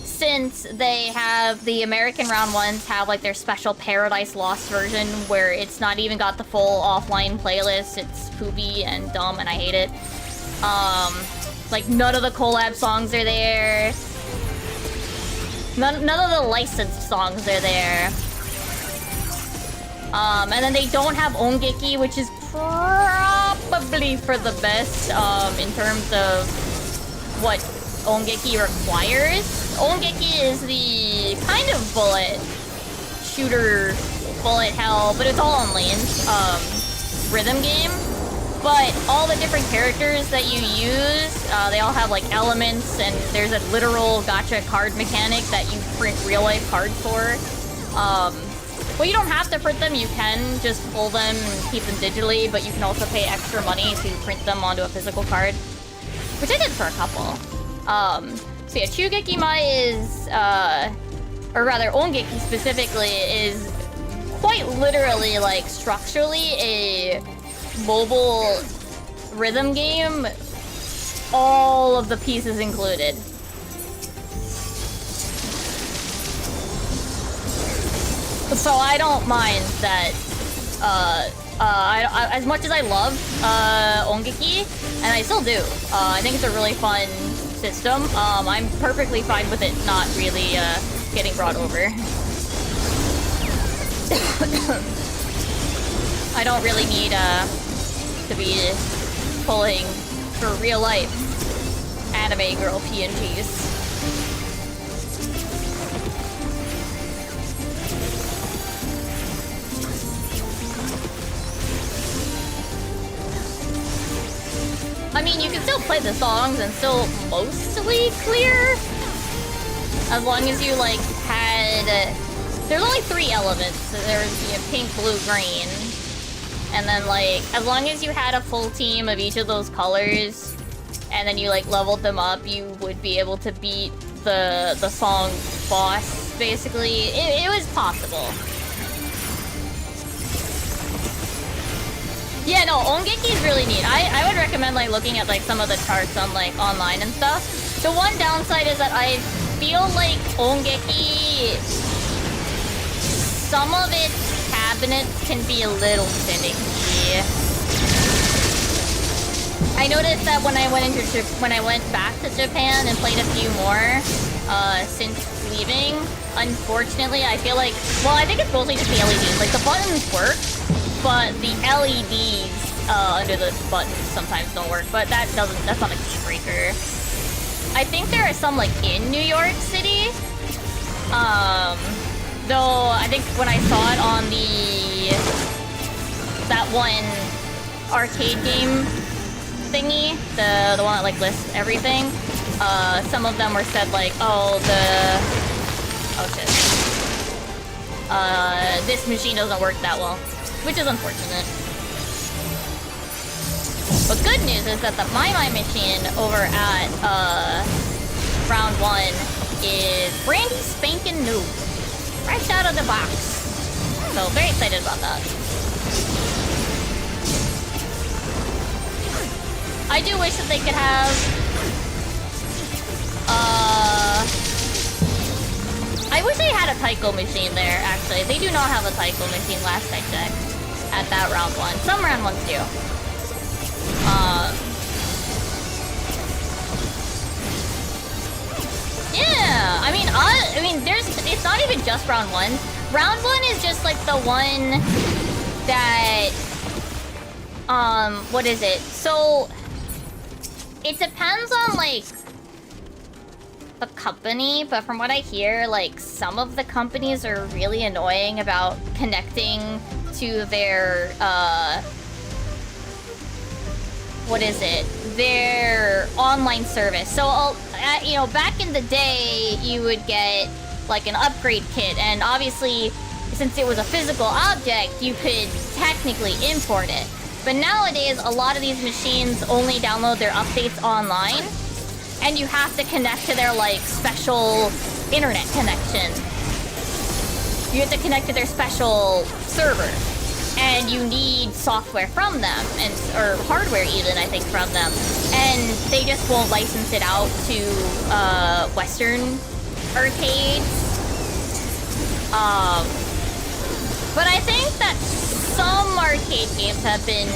since they have the American round 1s have like their special Paradise Lost version where it's not even got the full offline playlist. It's poopy and dumb and I hate it. Like none of the collab songs are there. None of the licensed songs are there. And then they don't have Ongeki, which is probably for the best in terms of what Ongeki requires. Ongeki is the kind of bullet shooter, bullet hell, but it's all on lanes rhythm game. But all the different characters that you use, they all have like elements, and there's a literal gacha card mechanic that you print real life cards for. Well, you don't have to print them, you can just pull them and keep them digitally, but you can also pay extra money to print them onto a physical card, which I did for a couple. So yeah, Chugeki Mai is, or rather Ongeki specifically, is quite literally like structurally a mobile rhythm game, all of the pieces included. So I don't mind that, as much as I love Ongeki, and I still do, I think it's a really fun system. I'm perfectly fine with it not really getting brought over. I don't really need to be pulling for real life anime girl PNGs. I mean, you can still play the songs and still mostly clear. As long as you, like, had... There's only 3 elements. So there's pink, blue, green. And then, like, as long as you had a full team of each of those colors, and then you, like, leveled them up, you would be able to beat the song boss, basically. It was possible. Yeah, no, Ongeki is really neat. I would recommend, like, looking at, like, some of the charts on, like, online and stuff. The one downside is that I feel like Ongeki... Some of its cabinets can be a little finicky. I noticed that when I went back to Japan and played a few more since leaving, unfortunately, I feel like, well, I think it's mostly just the LEDs. Like, the buttons work, but the LEDs under the buttons sometimes don't work. But that's not a deal breaker. I think there are some, like, in New York City. Though, I think when I saw it on that one arcade game thingy, the one that, like, lists everything, some of them were said, like, oh shit. This machine doesn't work that well, which is unfortunate. But good news is that the My machine over at, round 1 is brandy spanking new. Fresh out of the box. So, very excited about that. I do wish that they could have... I wish they had a Taiko machine there, actually. They do not have a Taiko machine last I checked. At that round 1. Some round 1s do. Yeah, I mean, it's not even just round 1. Round 1 is just, like, the one that, what is it? So, it depends on, like, the company, but from what I hear, like, some of the companies are really annoying about connecting to their, what is it? Their online service. So, you know, back in the day, you would get, like, an upgrade kit, and obviously, since it was a physical object, you could technically import it. But nowadays, a lot of these machines only download their updates online, and you have to connect to their, like, special internet connection. You have to connect to their special server. And you need software from them, or hardware even, I think, from them. And they just won't license it out to Western arcades. But I think that some arcade games have been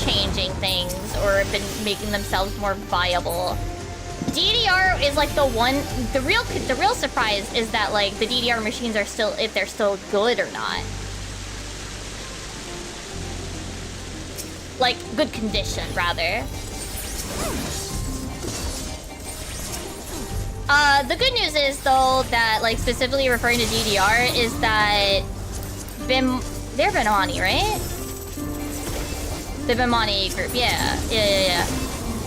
changing things, or have been making themselves more viable. DDR is like the real surprise is that, like, the DDR machines are still, if they're still good or not. Like, good condition, rather. The good news is, though, that, like, specifically referring to DDR, is that they're Bimani, right? The Bimani group, yeah.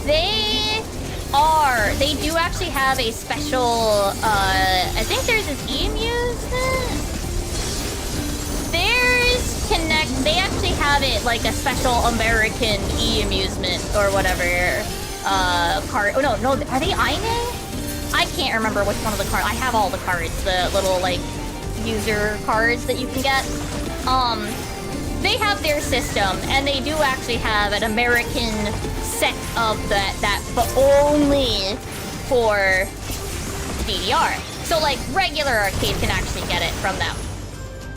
They do actually have a special, I think there's this e-amusement? They actually have it like a special American e-amusement or whatever, card. Oh, no, are they Aine? I can't remember which one of the cards. I have all the cards, the little, like, user cards that you can get. They have their system, and they do actually have an American set of that, but only for DDR. So, like, regular arcades can actually get it from them.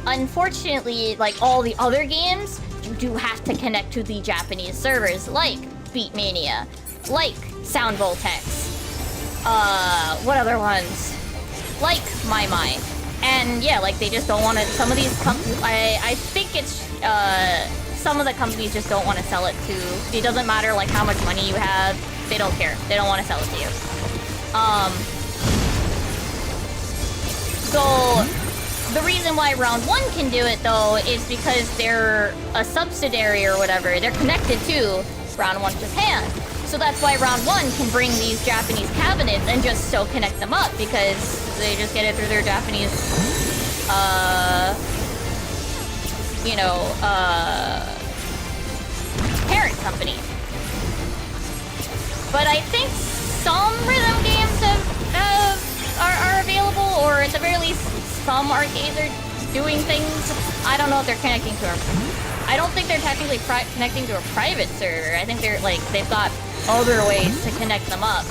Unfortunately, like all the other games, you do have to connect to the Japanese servers, like Beatmania, like Sound Voltex. What other ones? Like My. And yeah, like they just don't want to, some of these companies, I think it's, some of the companies just don't want to sell it to, it doesn't matter like how much money you have, they don't care. They don't want to sell it to you. So, the reason why round 1 can do it, though, is because they're a subsidiary or whatever. They're connected to round 1 Japan. So that's why round 1 can bring these Japanese cabinets and just so connect them up, because they just get it through their Japanese, parent company. But I think some rhythm games are available, or at the very least, some arcades are doing things. I don't know if they're connecting to I don't think they're technically connecting to a private server. I think they're like, they've got other ways to connect them up.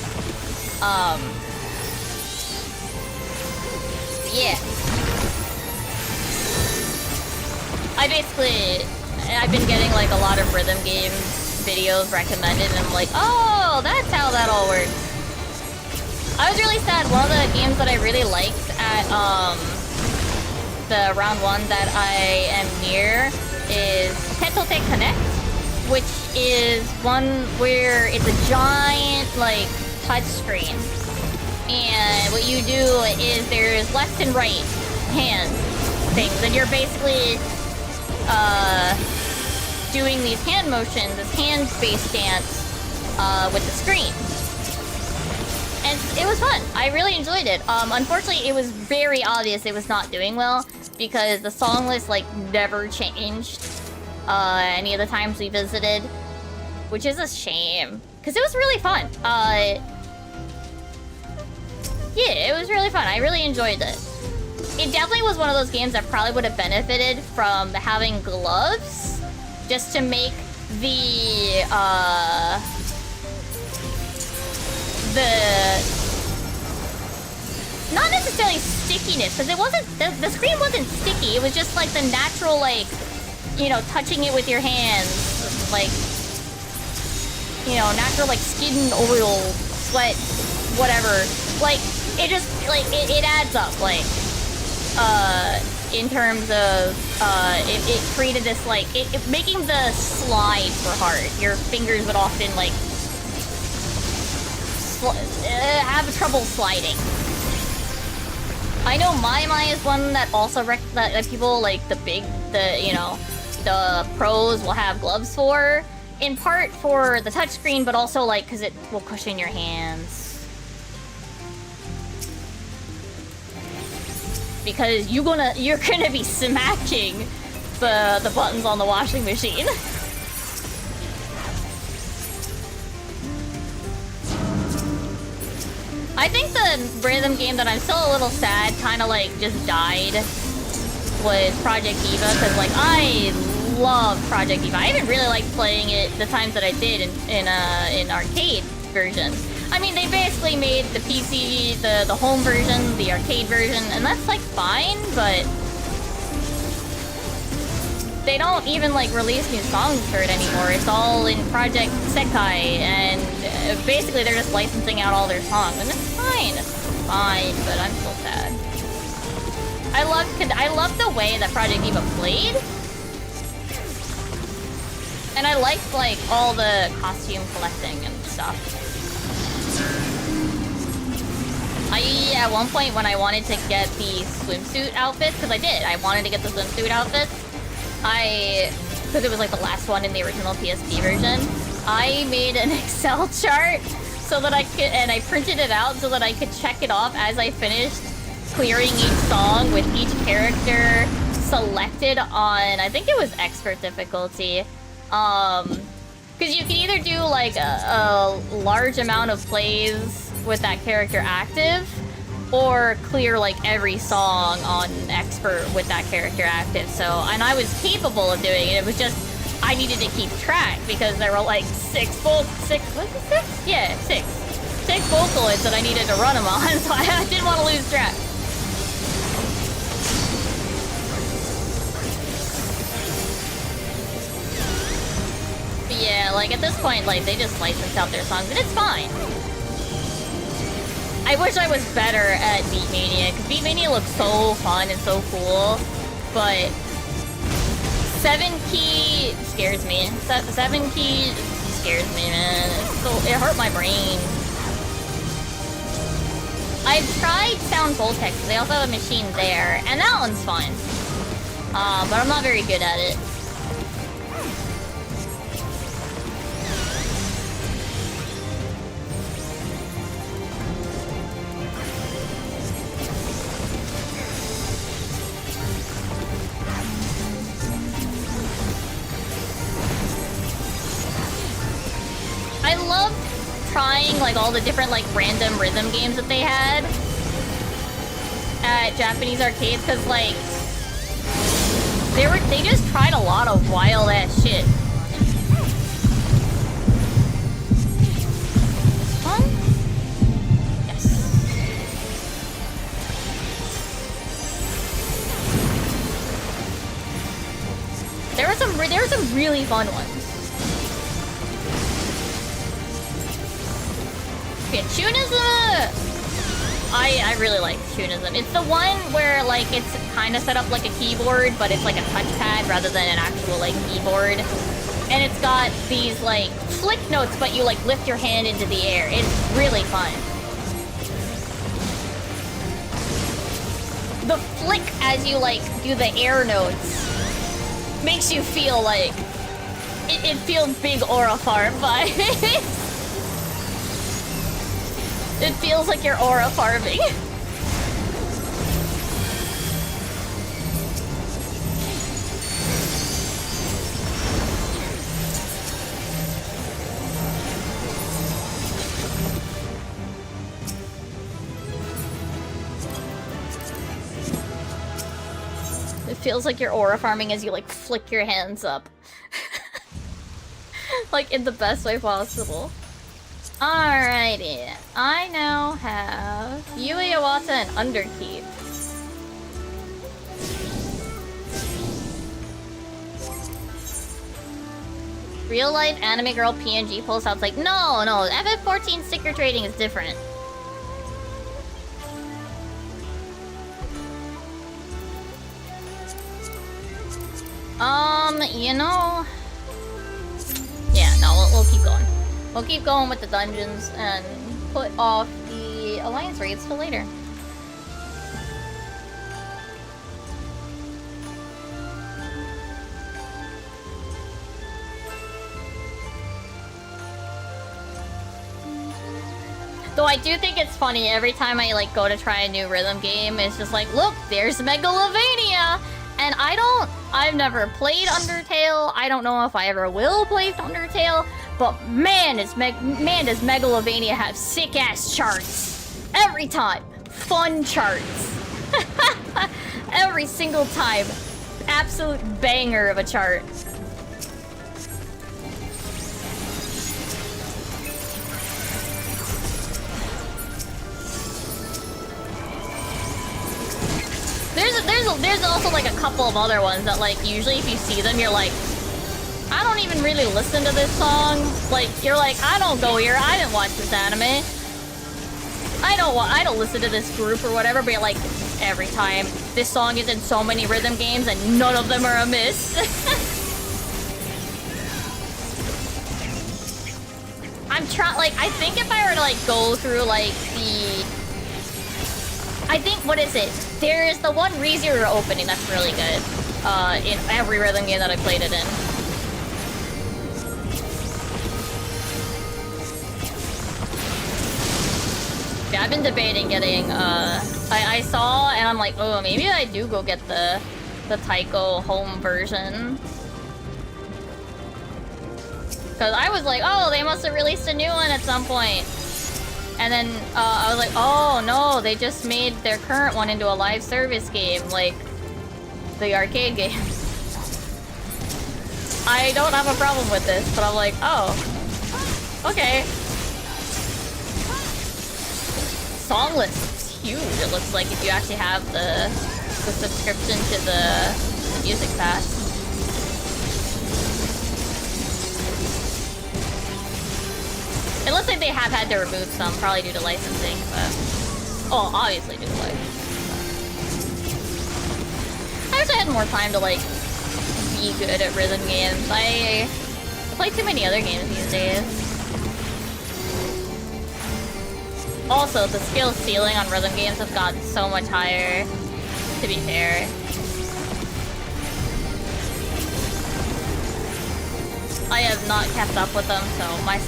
Yeah. I've been getting like a lot of rhythm games videos recommended, and I'm like, oh, that's how that all works. I was really sad. One of the games that I really liked at the round 1 that I am near is Tetote Connect, which is one where it's a giant like touch screen, and what you do is there's left and right hand things, and you're basically doing these hand motions, this hand-based dance with the screen. And it was fun. I really enjoyed it. Unfortunately, it was very obvious it was not doing well, because the song list, like, never changed any of the times we visited, which is a shame, because it was really fun. Yeah, it was really fun. I really enjoyed it. It definitely was one of those games that probably would have benefited from having gloves, just to make the not necessarily stickiness, because it wasn't, the screen wasn't sticky, it was just like the natural, like, you know, touching it with your hands, like, you know, natural, like, skin, oil, sweat, whatever, like, it just, like, it adds up, like, in terms of, it created this, like, making the slides were hard. Your fingers would often, like, have trouble sliding. I know My is one that also that people, like, the pros will have gloves for, in part for the touchscreen, but also, like, because it will cushion your hands. Because you're gonna be smacking the buttons on the washing machine. I think the rhythm game that I'm still a little sad kind of like just died was Project Eva, because like I love Project Eva. I even really liked playing it the times that I did in arcade version. I mean, they basically made the PC, the home version, the arcade version, and that's like fine, but they don't even like release new songs for it anymore. It's all in Project Sekai, and basically they're just licensing out all their songs, and it's fine. It's fine, but I'm still sad. I loved the way that Project Eva played, and I liked like all the costume collecting and stuff. At one point when I wanted to get the swimsuit outfits, because I did, I wanted to get the swimsuit outfits, because it was like the last one in the original PSP version, I made an Excel chart so that I could, and I printed it out so that I could check it off as I finished clearing each song with each character selected on, I think it was expert difficulty. Because you can either do like a large amount of plays with that character active, or clear like every song on expert with that character active. So, and I was capable of doing it. It was just I needed to keep track because there were like six Vocaloids that I needed to run them on, so I didn't want to lose track. But yeah, like at this point, like they just license out their songs, and it's fine. I wish I was better at Beatmania, because Beatmania looks so fun and so cool, but 7-key scares me. 7-key scares me, man. It hurt my brain. I've tried Sound Voltex, they also have a machine there, and that one's fun. But I'm not very good at it. watching like all the different like random rhythm games that they had at Japanese arcades, because like they just tried a lot of wild ass shit. Huh? Yes. There were some really fun ones. Okay, Tunism! I really like Tunism. It's the one where like it's kind of set up like a keyboard, but it's like a touchpad rather than an actual like keyboard. And it's got these like flick notes, but you like lift your hand into the air. It's really fun. The flick as you like do the air notes makes you feel like it feels big Aura Farm vibes. It feels like you're aura farming. It feels like you're aura farming as you like flick your hands up. Like in the best way possible. Alrighty, I now have Yue Iwata and Underkeep. Real life anime girl PNG pulls out like, no, FF14 sticker trading is different. You know... Yeah, no, we'll keep going. We'll keep going with the dungeons and put off the alliance raids till later. Though I do think it's funny every time I like go to try a new rhythm game, it's just like, look, there's Megalovania! And I've never played Undertale. I don't know if I ever will play Undertale. But man, does Megalovania have sick-ass charts. Every time. Fun charts. Every single time. Absolute banger of a chart. There's also like a couple of other ones that like usually if you see them you're like, I don't even really listen to this song. Like you're like, I don't go here. I didn't watch this anime. I don't listen to this group or whatever. But like every time this song is in so many rhythm games and none of them are a miss. I'm trying. Like I think if I were to like go through like I think, what is it? There's the one ReZero opening that's really good. In every rhythm game that I played it in. Yeah, I've been debating getting, I saw and I'm like, oh, maybe I do go get the Taiko home version. Cause I was like, oh, they must have released a new one at some point. And then I was like, oh no, they just made their current one into a live service game, like the arcade game. I don't have a problem with this, but I'm like, oh, okay. Song list is huge, it looks like, if you actually have the subscription to the Music Pass. It looks like they have had to remove some, probably due to licensing, but... Oh, obviously due to licensing. I wish I had more time to, like, be good at rhythm games. I play too many other games these days. Also, the skill ceiling on rhythm games has gotten so much higher, to be fair. I have not kept up with them, so my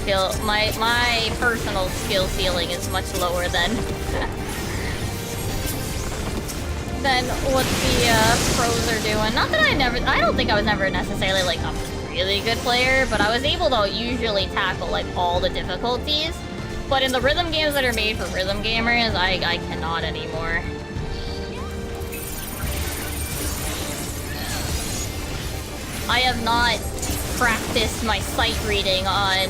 personal skill ceiling is much lower than what the pros are doing. Not that I don't think I was never necessarily like a really good player, but I was able to usually tackle like all the difficulties. But in the rhythm games that are made for rhythm gamers, I cannot anymore. I have not practiced my sight reading on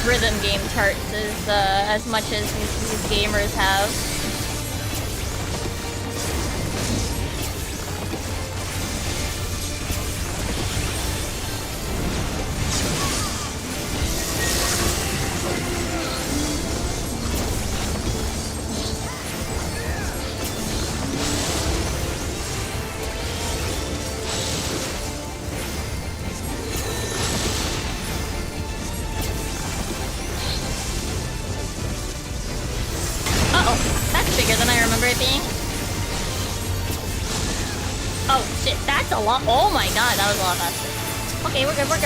rhythm game charts as much as these gamers have. A lot. Oh my god, that was a lot faster. Okay, we're good. Okay.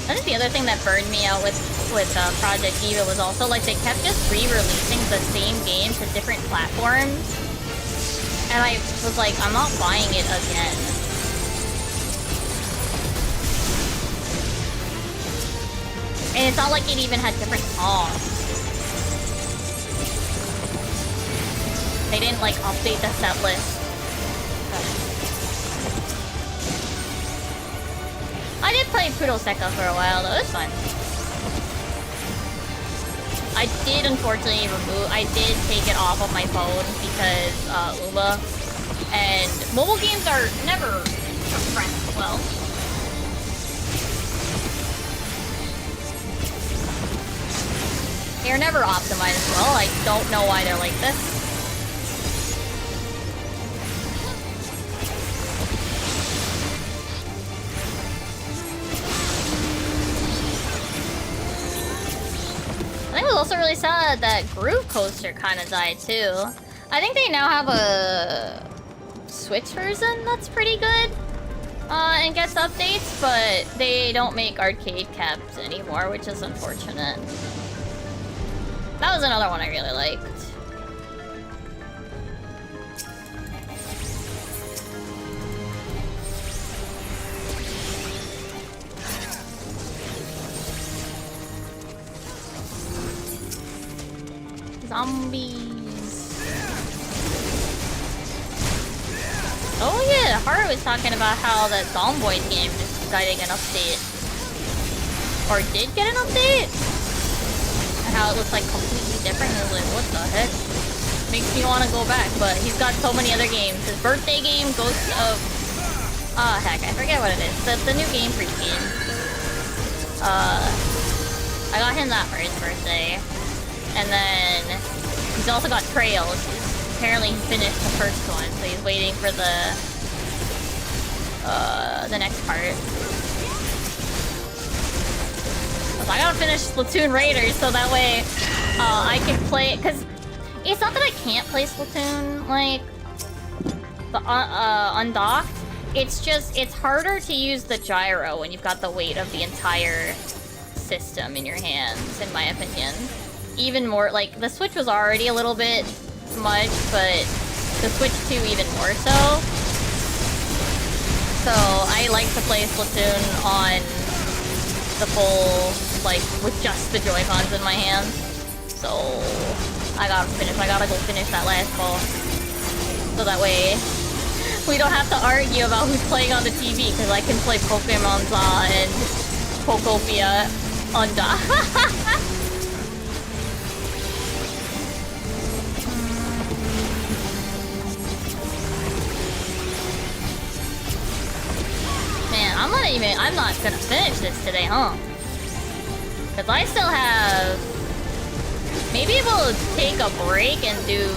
I think the other thing that burned me out with Project Eva was also like they kept just re-releasing the same game to different platforms, and I was like, I'm not buying it again. And it's not like it even had different songs. They didn't like update the set list. I did play Pudoseka for a while though, it was fun. I did unfortunately I did take it off of my phone because Uma, and mobile games are never compressed well. They're never optimized well. I don't know why they're like this. I was also really sad that Groove Coaster kind of died too. I think they now have a Switch version that's pretty good and gets updates, but they don't make arcade caps anymore, which is unfortunate. That was another one I really liked. Zombies. Oh yeah, Haru was talking about how that Zomboid game is getting an update. Or did get an update? And how it looks like completely different. I was like, what the heck? Makes me want to go back, but he's got so many other games. His birthday game, Ghost of... heck, I forget what it is. The new Game Freak game. I got him that for his birthday. And then he's also got Trails. Apparently he finished the first one, so he's waiting for the next part. So I gotta finish Splatoon Raiders so that way I can play it, because it's not that I can't play Splatoon like the undocked. It's just it's harder to use the gyro when you've got the weight of the entire system in your hands, in my opinion. Even more, like, the Switch was already a little bit much, but the Switch 2 even more so. So, I like to play Splatoon on the full, like, with just the Joy-Cons in my hands. So, I gotta go finish that last ball. So that way, we don't have to argue about who's playing on the TV, because I can play Pokemon Za and Pokopia on Da. I'm not gonna finish this today, huh? Because I still have... Maybe we'll take a break and do...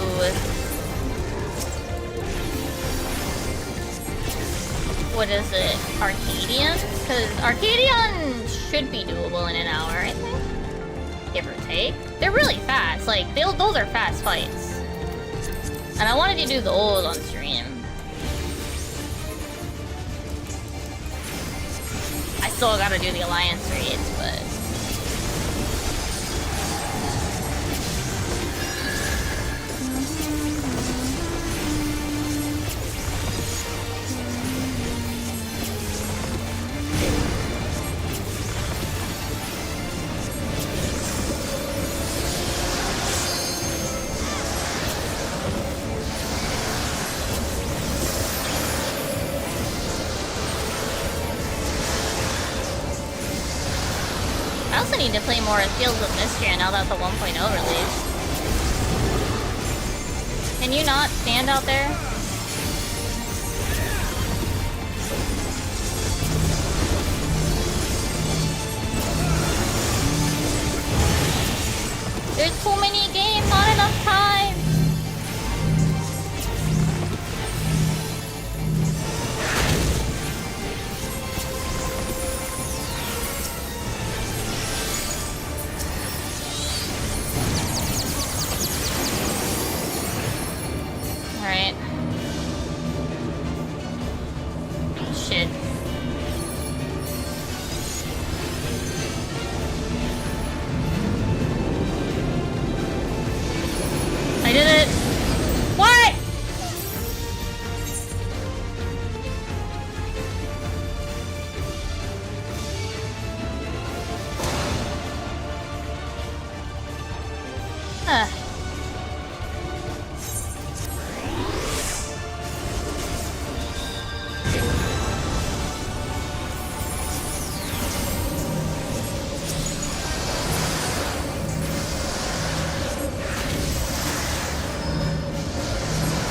What is it? Arcadian? Because Arcadian should be doable in an hour, I think. Give or take. They're really fast. Like, those are fast fights. And I wanted to do those on stream. I still gotta do the alliance raids, but... I also need to play more Fields of Mystery now that the 1.0 released. Can you not stand out there? There's too many games, not enough time! Alright. Shit. I did it! What?! Huh.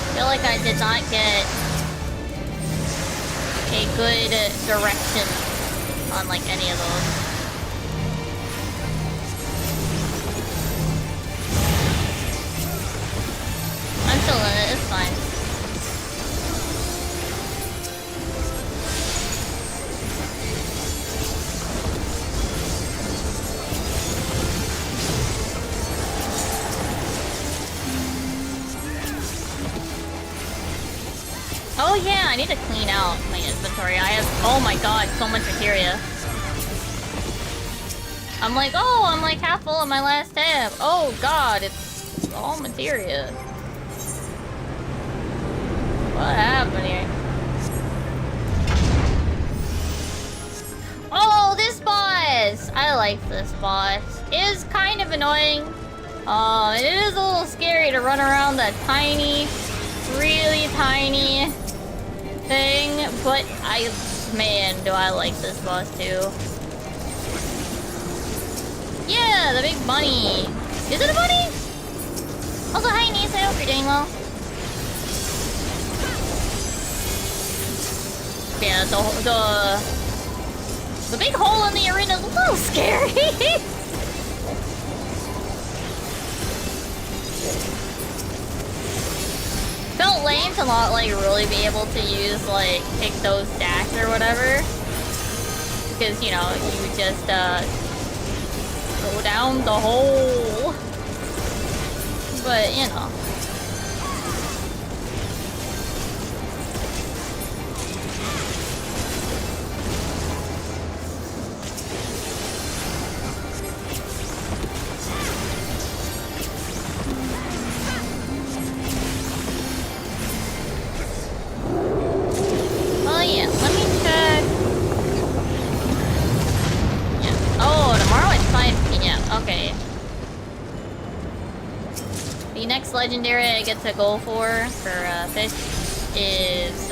I feel like I did not get a good direction on like any of those. I'm still in it, it's fine. Oh yeah, I need to clean out my inventory. I have, oh my god, so much materia. I'm like, oh, I'm like half full of my last tab. Oh god, it's all materia. What happened here? Oh, this boss! I like this boss. It is kind of annoying. It is a little scary to run around that tiny, really tiny thing, but man, do I like this boss too. Yeah, the big bunny. Is it a bunny? Also, hi Nisa, I hope you're doing well. Yeah, the big hole in the arena is a little scary. Felt lame to not like really be able to use like pick those stacks or whatever, because you know you just go down the hole. But you know. Oh yeah, let me check. Yeah. Oh, tomorrow at 5 p.m. Okay. The next legendary I get to go for fish is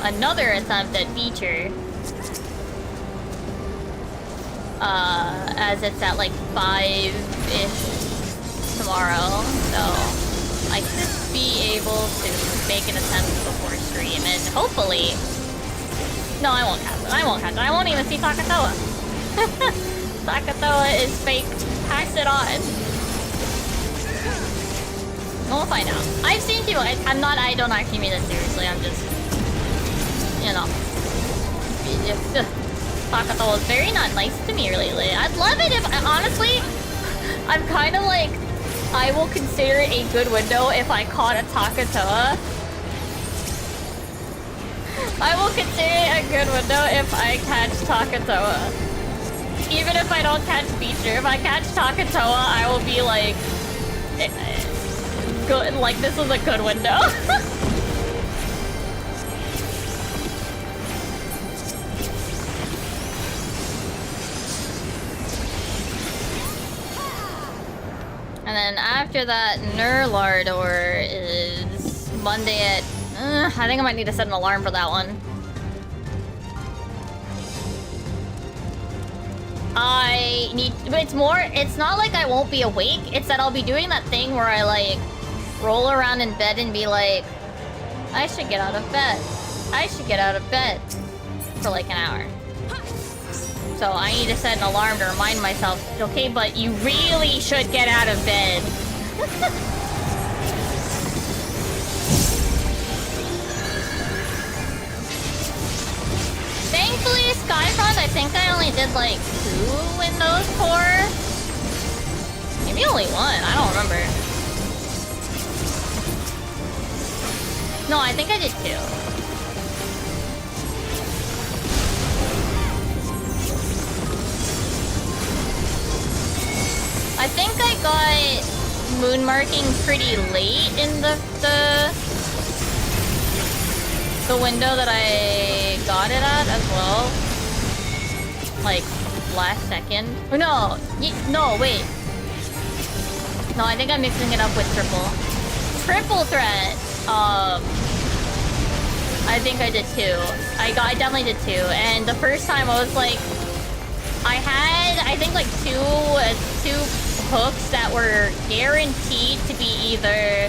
another attempt at feature. As it's at like 5-ish tomorrow, so I should be able to make an attempt before stream, and hopefully... No, I won't catch it. I won't catch it. I won't even see Takatoa. Takatoa is fake. Pass it on. We'll find out. I've seen people. I don't actually mean it seriously. I'm just... You know. Takatoa is very not nice to me lately. I'd love it if... Honestly, I'm kind of like... I will consider it a good window if I caught a Takatoa. I will consider it a good window if I catch Takatoa. Even if I don't catch Beecher, if I catch Takatoa, I will be like, good. Like this is a good window. And then after that, Nurlardor is Monday at... I think I might need to set an alarm for that one. I need... But it's more... It's not like I won't be awake. It's that I'll be doing that thing where I, like, roll around in bed and be like, I should get out of bed. I should get out of bed. For, like, an hour. So I need to set an alarm to remind myself, okay, but you really should get out of bed. Thankfully, Skyfront, I think I only did like 2 windows for. Maybe only 1, I don't remember. No, I think I did 2. I think I got moon marking pretty late in the window that I got it at as well. Like last second. Oh no, no wait. No, I think I'm mixing it up with triple. Triple threat. I think I did 2. I definitely did 2. And the first time I was like, I had I think like two hooks that were guaranteed to be either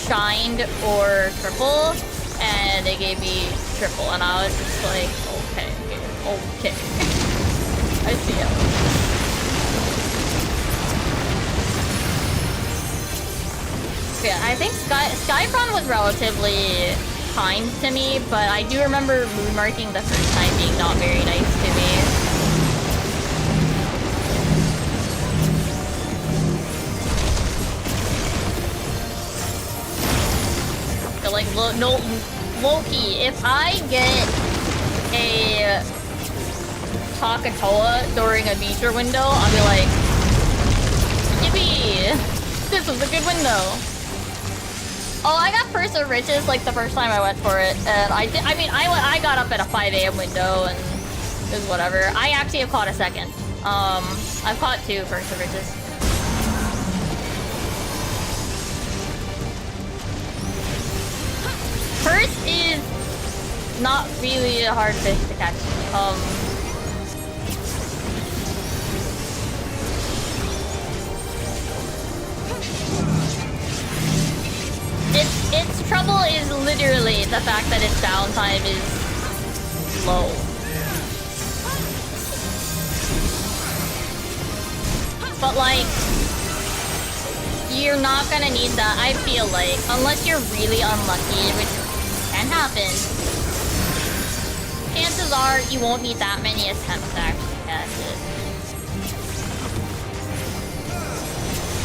shined or triple, and they gave me triple, and I was just like, okay. I see it. Yeah, I think Skyfront was relatively kind to me, but I do remember moon marking the first time being not very nice to me. Like, no, Loki, if I get a Takatoa during a feature window, I'll be like, yippee! This was a good window. Oh, I got Purse of Riches like the first time I went for it, and I got up at a 5 a.m. window, and it was whatever. I actually have caught a second. I've caught 2 Purse of Riches. Purse is not really a hard fish to catch. Its trouble is literally the fact that its downtime is low. But like, you're not gonna need that, I feel like, unless you're really unlucky, which can happen. Chances are you won't need that many attempts to actually catch it.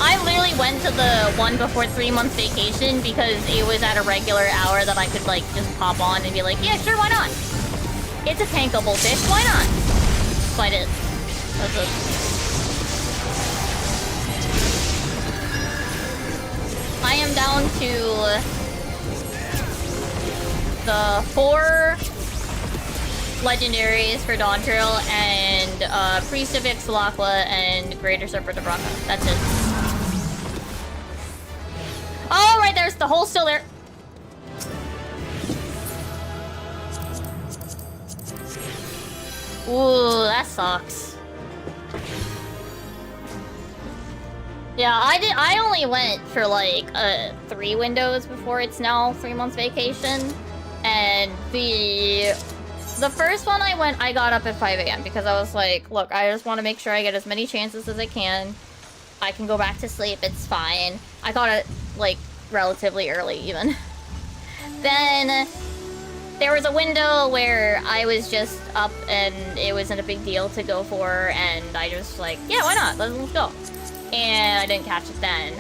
I literally went to the one before 3-month vacation because it was at a regular hour that I could like just pop on and be like, yeah, sure, why not? It's a tankable fish, why not? So I did. That's it. I am down to the 4 legendaries for Dawn Trail and Priest of Ixtalaqua and Greater Serpent of Raka. That's it. Oh, right, there's the hole still there. Ooh, that sucks. Yeah, I only went for like 3 windows before it's now 3 months vacation. And the first one I got up at 5 a.m. because I was like, look, I just want to make sure I get as many chances as I can. I can go back to sleep, it's fine. I got it like relatively early even. Then there was a window where I was just up and it wasn't a big deal to go for, and I just like, yeah, why not? Let's go. And I didn't catch it then.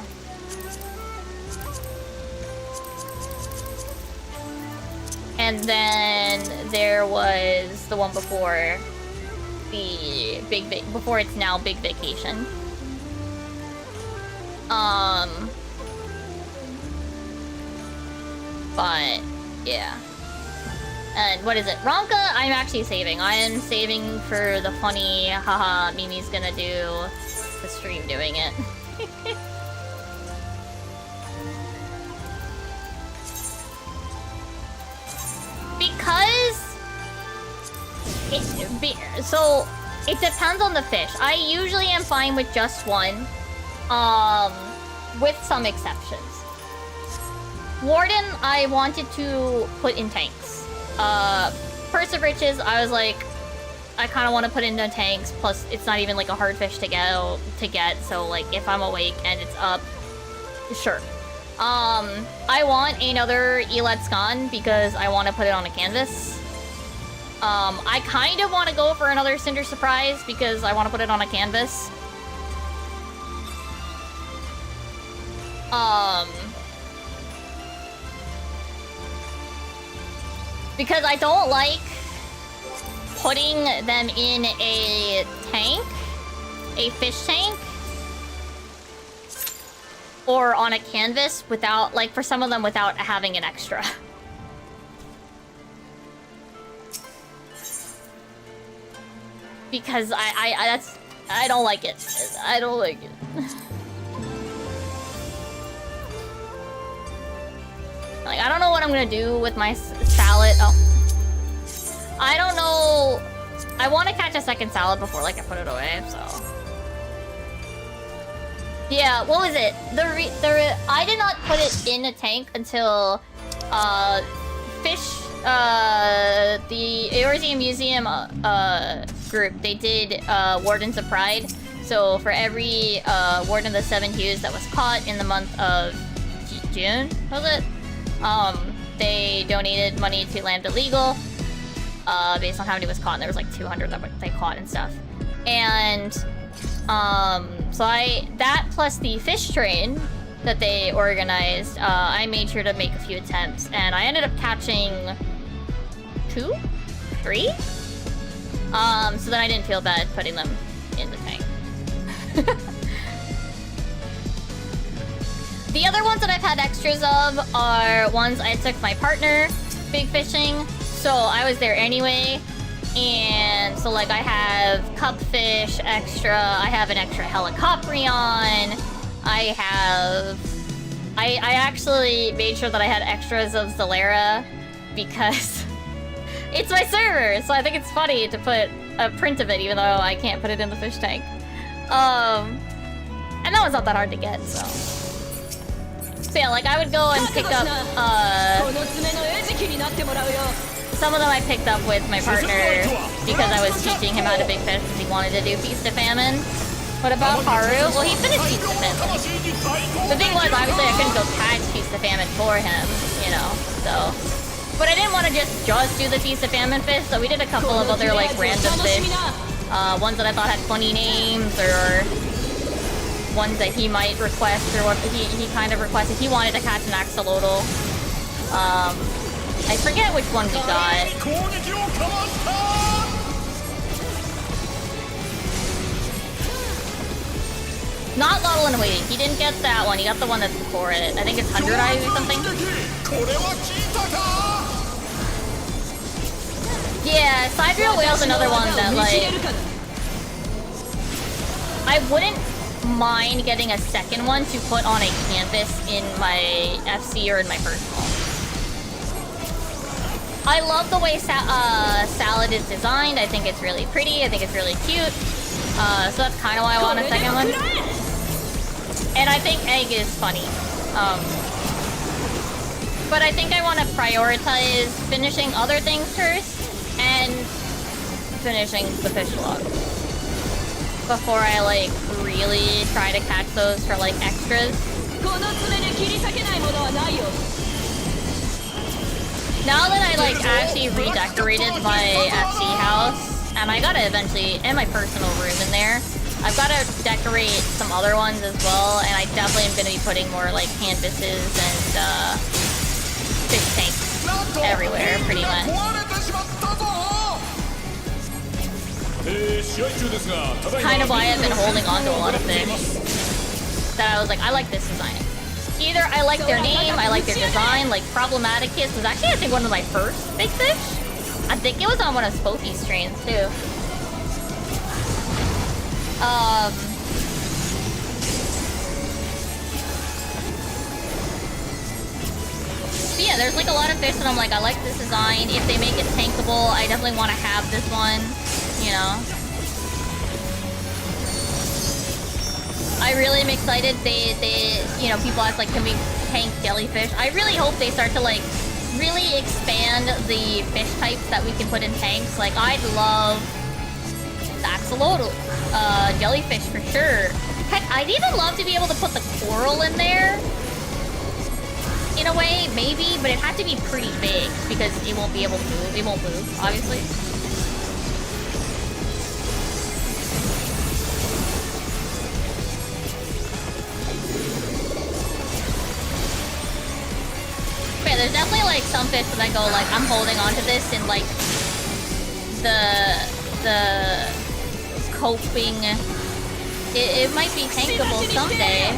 And then there was the one before the before it's now Big Vacation. But yeah. And what is it? Ronka, I'm actually saving. I am saving for the funny, haha, Mimi's gonna do the stream doing it. Because so it depends on the fish. I usually am fine with just one, with some exceptions. Warden, I wanted to put in tanks. Purse of Riches, I was like, I kind of want to put into tanks. Plus, it's not even like a hard fish to get. So like, if I'm awake and it's up, sure. I want another Eorzea FFXIV because I want to put it on a canvas. I kind of want to go for another Cinder Surprise because I want to put it on a canvas. Because I don't like putting them in a tank, a fish tank, or on a canvas without, like, for some of them without having an extra. Because I don't like it. I don't like it. Like, I don't know what I'm gonna do with my salad. Oh. I don't know. I want to catch a second salad before, like, I put it away, so. Yeah, what was it? I did not put it in a tank until, the Eorzea Museum, group, they did, Wardens of Pride. So for every, Warden of the Seven Hues that was caught in the month of June, was it? They donated money to Lambda Legal, based on how many was caught, and there was like 200 that they caught and stuff. And, so that plus the fish train that they organized, I made sure to make a few attempts, and I ended up catching 2? 3? So then I didn't feel bad putting them in the tank. The other ones that I've had extras of are ones I took my partner big fishing, so I was there anyway. And so, like, I have cupfish extra, I have an extra helicoprion, I actually made sure that I had extras of Zalera because it's my server, so I think it's funny to put a print of it even though I can't put it in the fish tank. And that was not that hard to get, so. So yeah, like, I would go and pick up, some of them I picked up with my partner because I was teaching him how to big fish because he wanted to do Feast of Famine. What about Haru? Well, he finished Feast of Famine. The thing was, obviously, I couldn't go catch Feast of Famine for him, you know, so. But I didn't want to just do the Feast of Famine fish, so we did a couple of other, like, random fish. Ones that I thought had funny names, or ones that he might request, or what he kind of requested. He wanted to catch an axolotl. I forget which one we got. Not Lottle and Waiting. He didn't get that one. He got the one that's before it. I think it's 100 Eyes or something. Yeah, Sidereal Whale's another one that, like, I wouldn't mind getting a second one to put on a canvas in my FC or in my personal. I love the way Salad is designed. I think it's really pretty. I think it's really cute. So that's kind of why I want a second one. And I think Egg is funny. But I think I want to prioritize finishing other things first and finishing the fish vlog before I, like, really try to catch those for, like, extras. Now that I, like, actually redecorated my FC house, and I gotta eventually, and my personal room in there, I've gotta decorate some other ones as well, and I definitely am gonna be putting more, like, canvases and, fish tanks everywhere, pretty much. Kind of why I've been holding on to a lot of things. That I was like, I like this design. Either I like their name, I like their design, like Problematicus was actually, I think, one of my first big fish. I think it was on one of Spooky's trains, too. But yeah, there's like a lot of fish that I'm like, I like this design. If they make it tankable, I definitely want to have this one, you know. I really am excited. You know, people ask like, can we tank jellyfish? I really hope they start to like really expand the fish types that we can put in tanks. Like, I'd love axolotl, jellyfish for sure. Heck, I'd even love to be able to put the coral in there. In a way, maybe, but it had to be pretty big because it won't be able to move. It won't move, obviously. Okay, there's definitely like some fish that I go like, I'm holding on to this and like the coping. It might be tankable someday.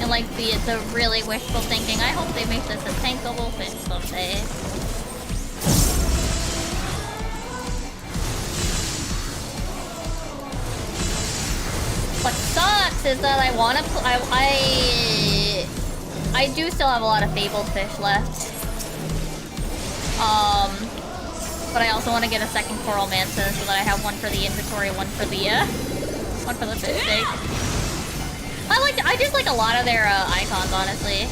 And like the really wishful thinking, I hope they make this a tankable fish someday. What sucks is that I want to. I do still have a lot of fabled fish left. But I also want to get a second coral manta so that I have one for the inventory, one for the fish tank. I just like a lot of their icons, honestly.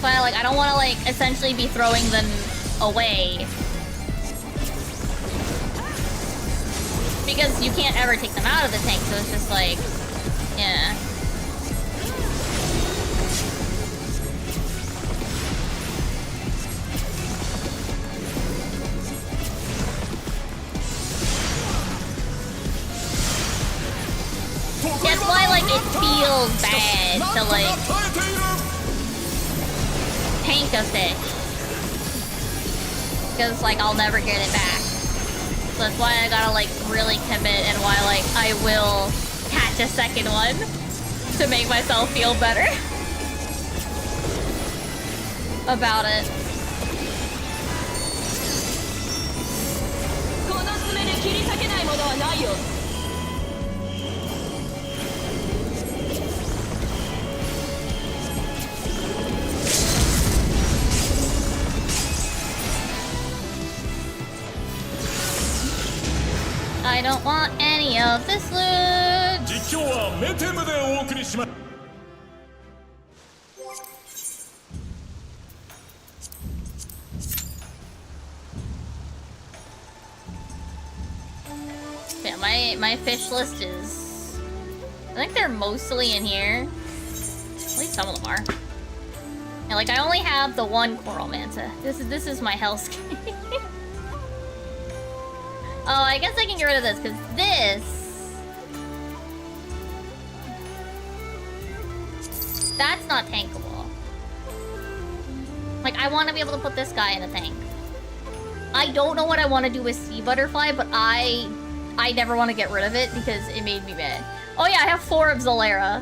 But I don't want to like essentially be throwing them away. Because you can't ever take them out of the tank, so it's just like, yeah. That's why, like, it feels bad to, like, tank a fish. Because, like, I'll never get it back. So that's why I gotta, like, really commit and why, like, I will catch a second one to make myself feel better about it. I don't want any of this loot. Yeah, my fish list is, I think they're mostly in here. At least some of them are. And like, I only have the one coral manta. This is my hellscape. Oh, I guess I can get rid of this, because that's not tankable. Like, I want to be able to put this guy in a tank. I don't know what I want to do with sea butterfly, but I never want to get rid of it because it made me mad. Oh yeah, I have 4 of Zolera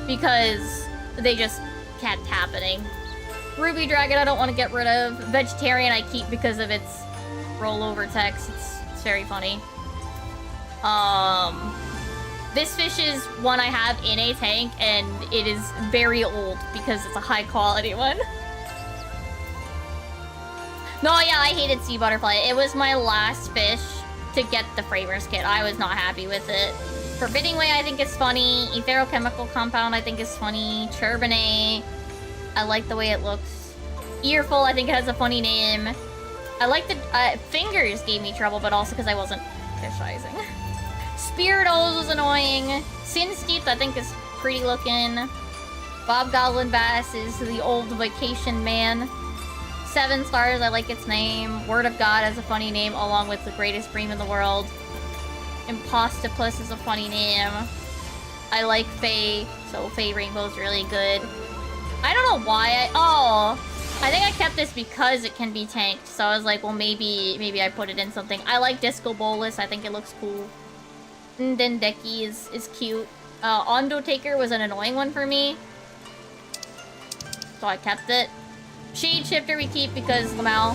because they just kept happening. Ruby Dragon I don't want to get rid of. Vegetarian I keep because of its rollover text. It's very funny. This fish is one I have in a tank, and it is very old because it's a high quality one. No, yeah, I hated sea butterfly. It was my last fish to get the framers kit. I was not happy with it. Forbidding Way I think is funny. Etherochemical Compound I think is funny. Turbinate, I like the way it looks. Earful I think it has a funny name. I like the fingers gave me trouble, but also because I wasn't fishizing. Spiritos was annoying. Sin Steeped I think is pretty looking. Bob Goblin Bass is the old vacation man. 7 stars, I like its name. Word of God has a funny name, along with the greatest dream in the world. Impostopus is a funny name. I like Faye, so Faye Rainbow's really good. I don't know why I think I kept this because it can be tanked. So I was like, well, maybe I put it in something. I like Disco Bolus. I think it looks cool. Dendeki is cute. Ondo Taker was an annoying one for me, so I kept it. Shade Shifter we keep because Lamau.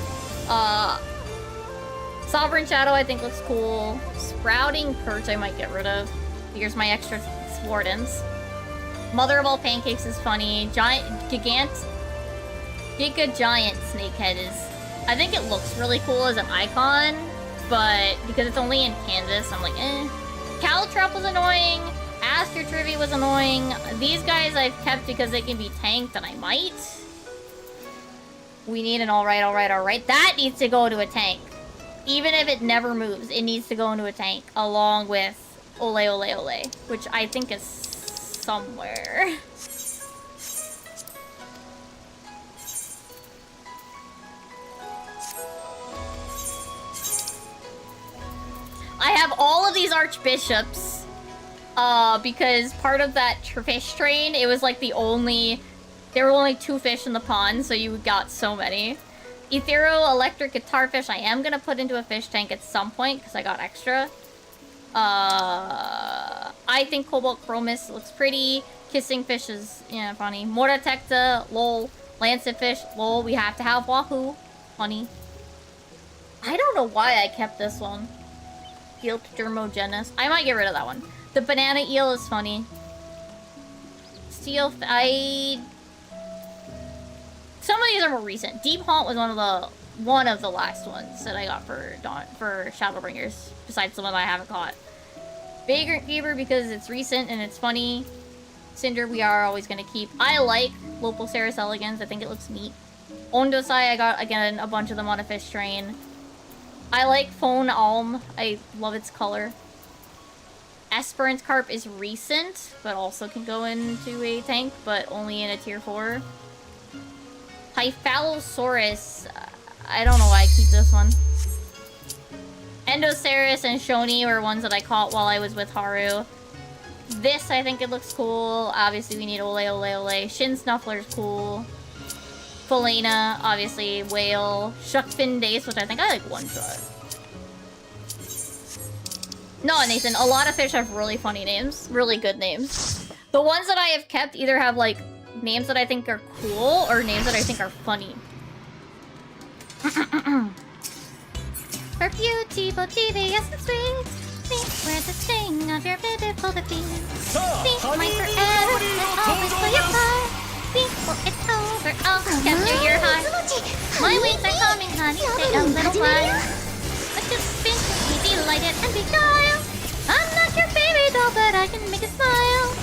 Sovereign Shadow I think looks cool. Sprouting Perch I might get rid of. Here's my extra Wardens. Mother of all pancakes is funny. Giga Giant Snakehead is... I think it looks really cool as an icon, but because it's only in Kansas, I'm like, eh. Caltrop was annoying. Aster Trivy was annoying. These guys I've kept because they can be tanked, and I might. We need an alright. That needs to go to a tank. Even if it never moves, it needs to go into a tank, along with Ole, which I think is somewhere. I have all of these archbishops, because part of that fish train, it was like there were only 2 fish in the pond, so you got so many. Ethereal Electric Guitar Fish I am gonna put into a fish tank at some point, because I got extra. I think Cobalt Chromis looks pretty. Kissing Fish is, yeah, funny. Moratecta, lol. Lancet Fish, lol. We have to have Wahoo. Funny. I don't know why I kept this one. Guilt Dermogenus. I might get rid of that one. The Banana Eel is funny. Some of these are more recent. Deep Haunt was one of the last ones that I got for Shadowbringers, besides the one I haven't caught. Vagrant Fever because it's recent and it's funny. Cinder we are always gonna keep. I like Lopoceros elegans. I think it looks neat. Ondosai I got again a bunch of them on a fish train. I like Phone Alm. I love its color. Esperance Carp is recent, but also can go into a tank, but only in a tier 4. Hyphalosaurus. I don't know why I keep this one. Endoceras and Shoni were ones that I caught while I was with Haru. This, I think it looks cool. Obviously, we need Ole. Shin Snuffler's cool. Felina, obviously. Whale. Shuckfin Dace, which I think I like one shot. No, Nathan, a lot of fish have really funny names. Really good names. The ones that I have kept either have, like, names that I think are cool or names that I think are funny. For beauty, both devious and sweet. See where the sting of your beautiful defeat. See, mine forever, and always for your fire. Before it's over, I'll capture your heart. My wings are coming, honey, stay a little while. But just spin to be delighted and beguiled. I'm not your baby doll, but I can make it smile.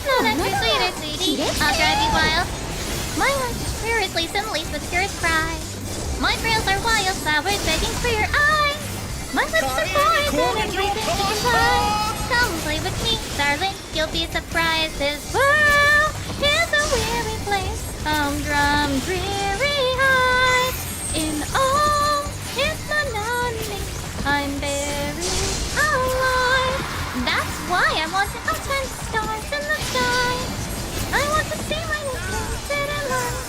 Not extra sweeter, sweetie, I'll drive you wild. My heart is pure as lace and lace the purest pride. My frails are wild flowers begging for your eyes. My lips are poison and breathing she can fly. Come play with me, darling, you'll be surprised. This world is a weary place, humdrum, dreary high. In all its monotony, I'm very alive. That's why I want to outshine stars in the sky. I want to see my little city light.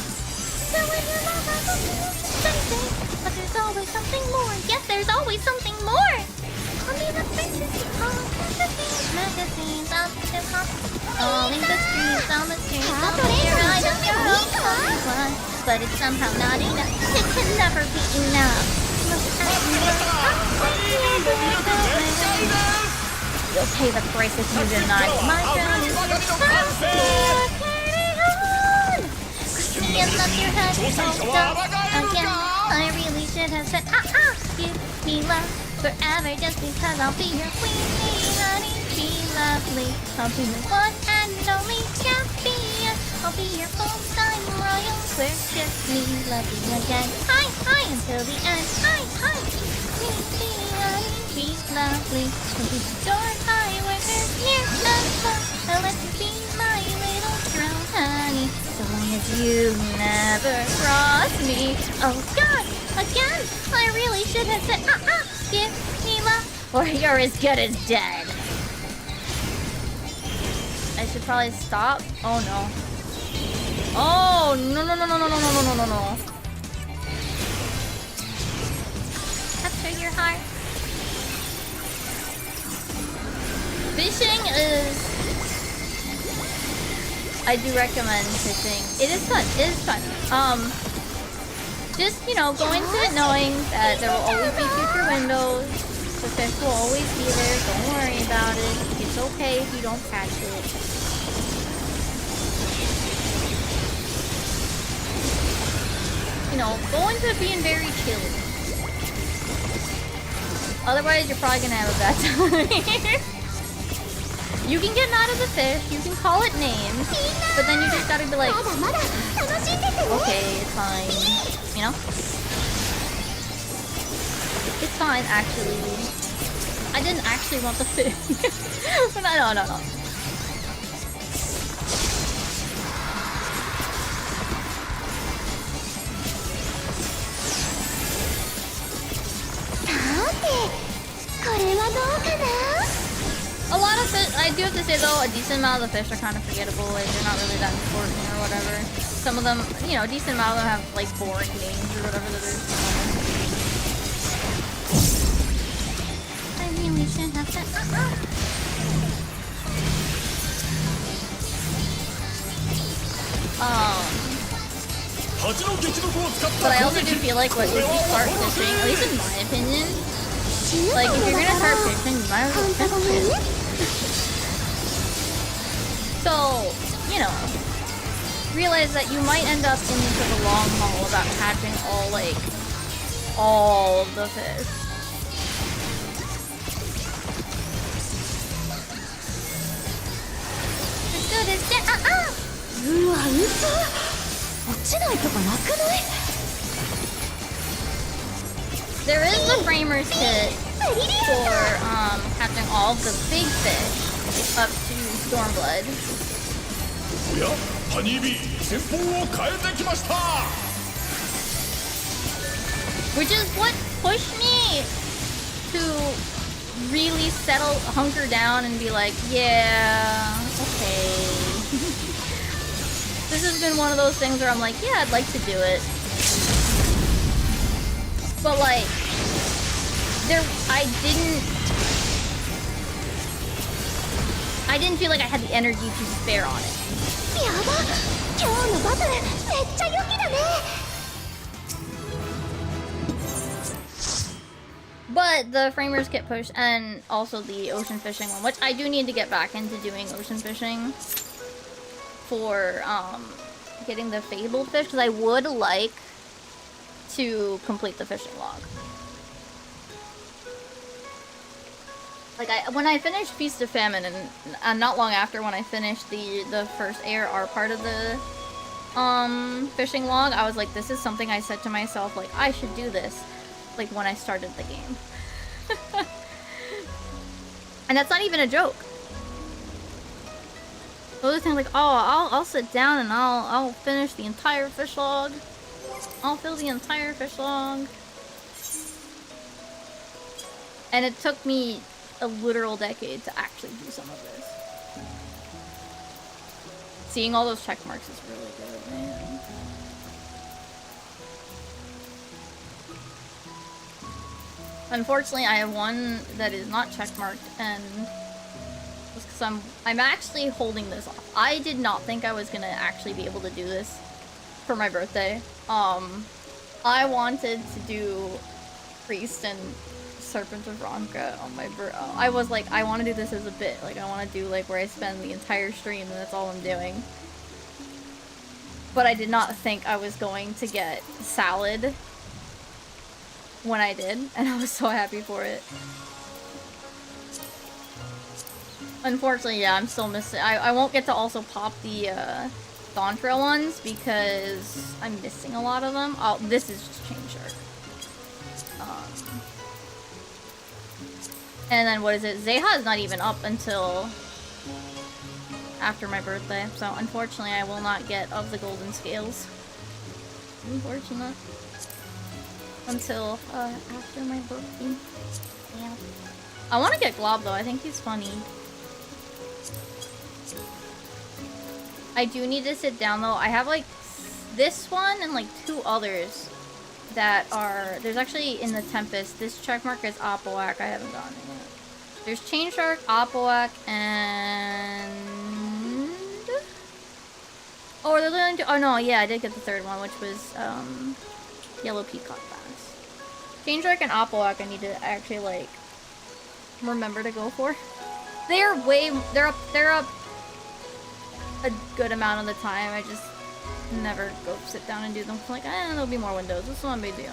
So when you love us, but there's always something more. Yes, there's always something more. I'll be the princess of magazines, I'll be the pop. All in the streets, on the streets, all the year I don't know one. But it's somehow not enough. It can never be enough. You'll pay the price if you deny my crown is your Can't let your head hold up again. I really should have said, give me love forever just because I'll be your queenie, honey. Be lovely. I'll be the one and only champion. I'll be your full-time royal. Worship me, love you again. Hi, until the end. Hi, queenie, honey. Be lovely. I'll be adored high worker near and far. I'll let you be my little throne, honey. So long as You never cross me. Oh God, again! I really should have said, give me love, or you're as good as dead. I should probably stop. Oh no. Oh no no no no no no no no no no. Capture your heart. Fishing is... I do recommend fishing. It is fun. It is fun. Just, you know, go into it knowing that there will always be future windows. The fish will always be there. Don't worry about it. It's okay if you don't catch it. You know, go into it being very chill. Otherwise, you're probably gonna have a bad time. You can get mad at the fish, you can call it names, but then you just gotta be like, okay, it's fine, you know? It's fine, actually. I didn't actually want the fish. No. A lot of fish, I do have to say though, a decent amount of the fish are kind of forgettable, like they're not really that important or whatever. Some of them, you know, a decent amount of them have like boring names or whatever that is. I really should have said, But I also do feel like once you start fishing, at least in my opinion, like if you're gonna start fishing, you might as well fish. So, you know, realize that you might end up into the long haul without catching all of the fish. As good as dead. There is the framer's kit for catching all of the big fish up to Stormblood. Which is what pushed me to really hunker down and be like, yeah, okay. This has been one of those things where I'm like, yeah, I'd like to do it. But like, I didn't feel like I had the energy to spare on it. But the framers get pushed, and also the ocean fishing one, which I do need to get back into doing ocean fishing for getting the fabled fish, because I would like to complete the fishing log. Like when I finished Feast of Famine, and not long after when I finished the first ARR part of the fishing log, I was like, this is something I said to myself, like I should do this, like when I started the game. And that's not even a joke. Those things like, oh, I'll sit down and I'll finish the entire fish log. I'll fill the entire fish log. And it took me a literal decade to actually do some of this. Seeing all those check marks is really good, man. Unfortunately, I have one that is not check marked, and just because I'm actually holding this off. I did not think I was gonna actually be able to do this for my birthday. I wanted to do Priest and Serpent of Ronka on my birthday. I was like, I want to do this as a bit. Like, I want to do like where I spend the entire stream and that's all I'm doing. But I did not think I was going to get salad when I did, and I was so happy for it. Unfortunately, yeah, I'm still missing. I won't get to also pop the Dawn Trail ones because I'm missing a lot of them. Oh, this is just Chain Shark. And then what is it? Zeha is not even up until after my birthday, so unfortunately I will not get of the golden scales. Unfortunate. Until after my birthday. Yeah. I want to get Glob though, I think he's funny. I do need to sit down though. I have like this one and like 2 others that are... There's actually in the Tempest, this checkmark is Opoak, I haven't gotten it yet. There's Chain Shark, Opoak, and... Oh, are they only 2? Oh no, yeah, I did get the 3rd one, which was Yellow Peacock Bass. Chain Shark and Opoak I need to actually like remember to go for. They're up a good amount of the time. I just never go sit down and do them. I'm like, there'll be more windows. This is not a big deal.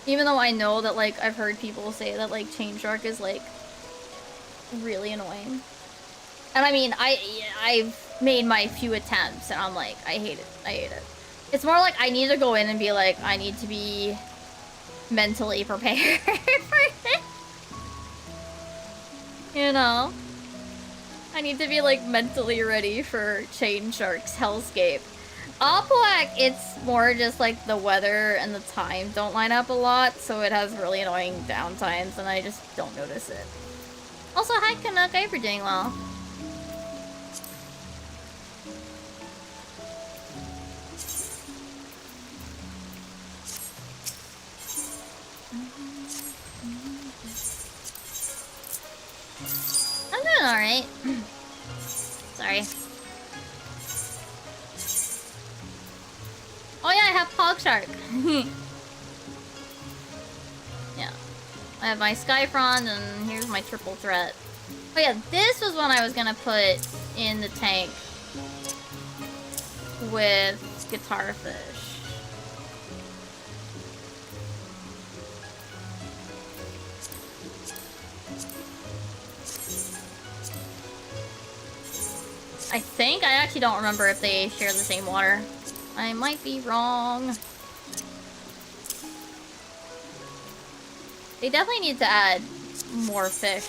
Even though I know that, like, I've heard people say that, like, Chain Shark is, like, really annoying. And I mean, I've made my few attempts, and I'm like, I hate it. I hate it. It's more like I need to go in and be like, I need to be mentally prepared for it. You know? I need to be, like, mentally ready for Chain Shark's hellscape. Opoak, it's more just like the weather and the time don't line up a lot, so it has really annoying downtimes, and I just don't notice it. Also, hi Canuck, I hope you're doing well. I'm doing alright. Sorry. Oh yeah, I have Pog Shark. Yeah. I have my Skyfront, and here's my triple threat. Oh yeah, this was one I was gonna put in the tank with Guitarfish. I think, I actually don't remember if they share the same water. I might be wrong. They definitely need to add more fish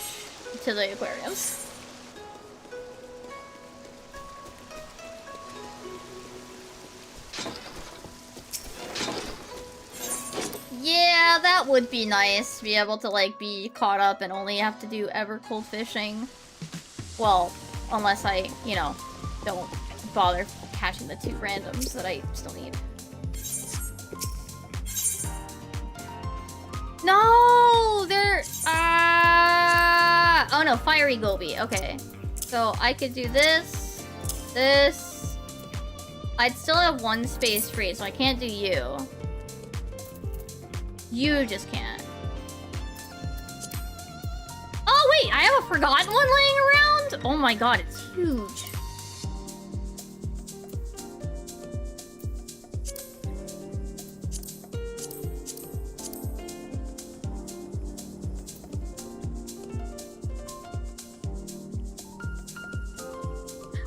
to the aquariums. Yeah, that would be nice to be able to like be caught up and only have to do ever cold fishing. Well, unless I, you know, don't bother catching the 2 randoms that I still need. No! They're... Oh no, Fiery Goby. Okay. So I could do this. This. I'd still have 1 space free, so I can't do you. You just can't. Oh wait, I have a forgotten one laying around? Oh my god, it's huge.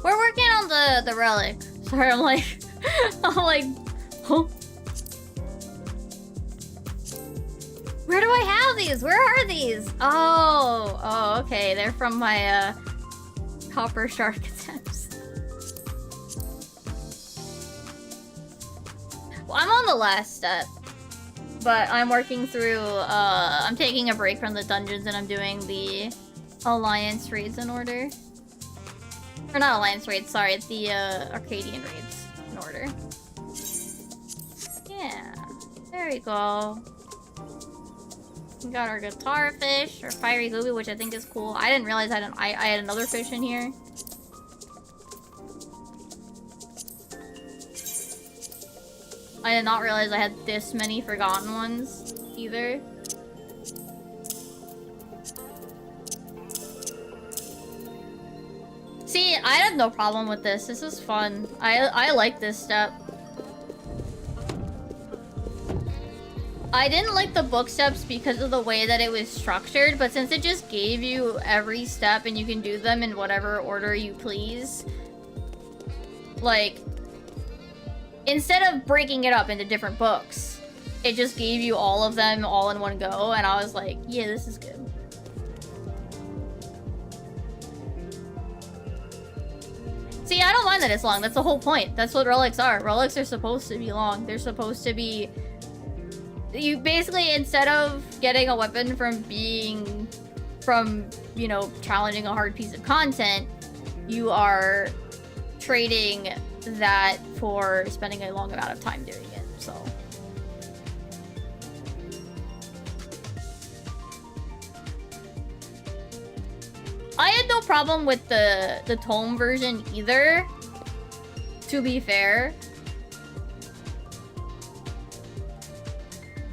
We're working on the relic. Sorry, I'm like, huh? Where do I have these? Where are these? Oh, okay. They're from my copper shark attempts. Well, I'm on the last step, but I'm working through. I'm taking a break from the dungeons and I'm doing the Alliance raids in order. Or not Alliance raids, sorry, it's the Arcadian raids in order. Yeah, there we go. We got our guitar fish, or fiery goby, which I think is cool. I didn't realize I had another fish in here. I did not realize I had this many forgotten ones either. See, I have no problem with this. This is fun. I like this step. I didn't like the book steps because of the way that it was structured, but since it just gave you every step and you can do them in whatever order you please, like, instead of breaking it up into different books, it just gave you all of them all in one go, and I was like, yeah, this is good. See, I don't mind that it's long. That's the whole point. That's what relics are. Relics are supposed to be long. They're supposed to be... You basically, instead of getting a weapon from you know, challenging a hard piece of content, you are trading that for spending a long amount of time doing it, so... I had no problem with the tome version either, to be fair.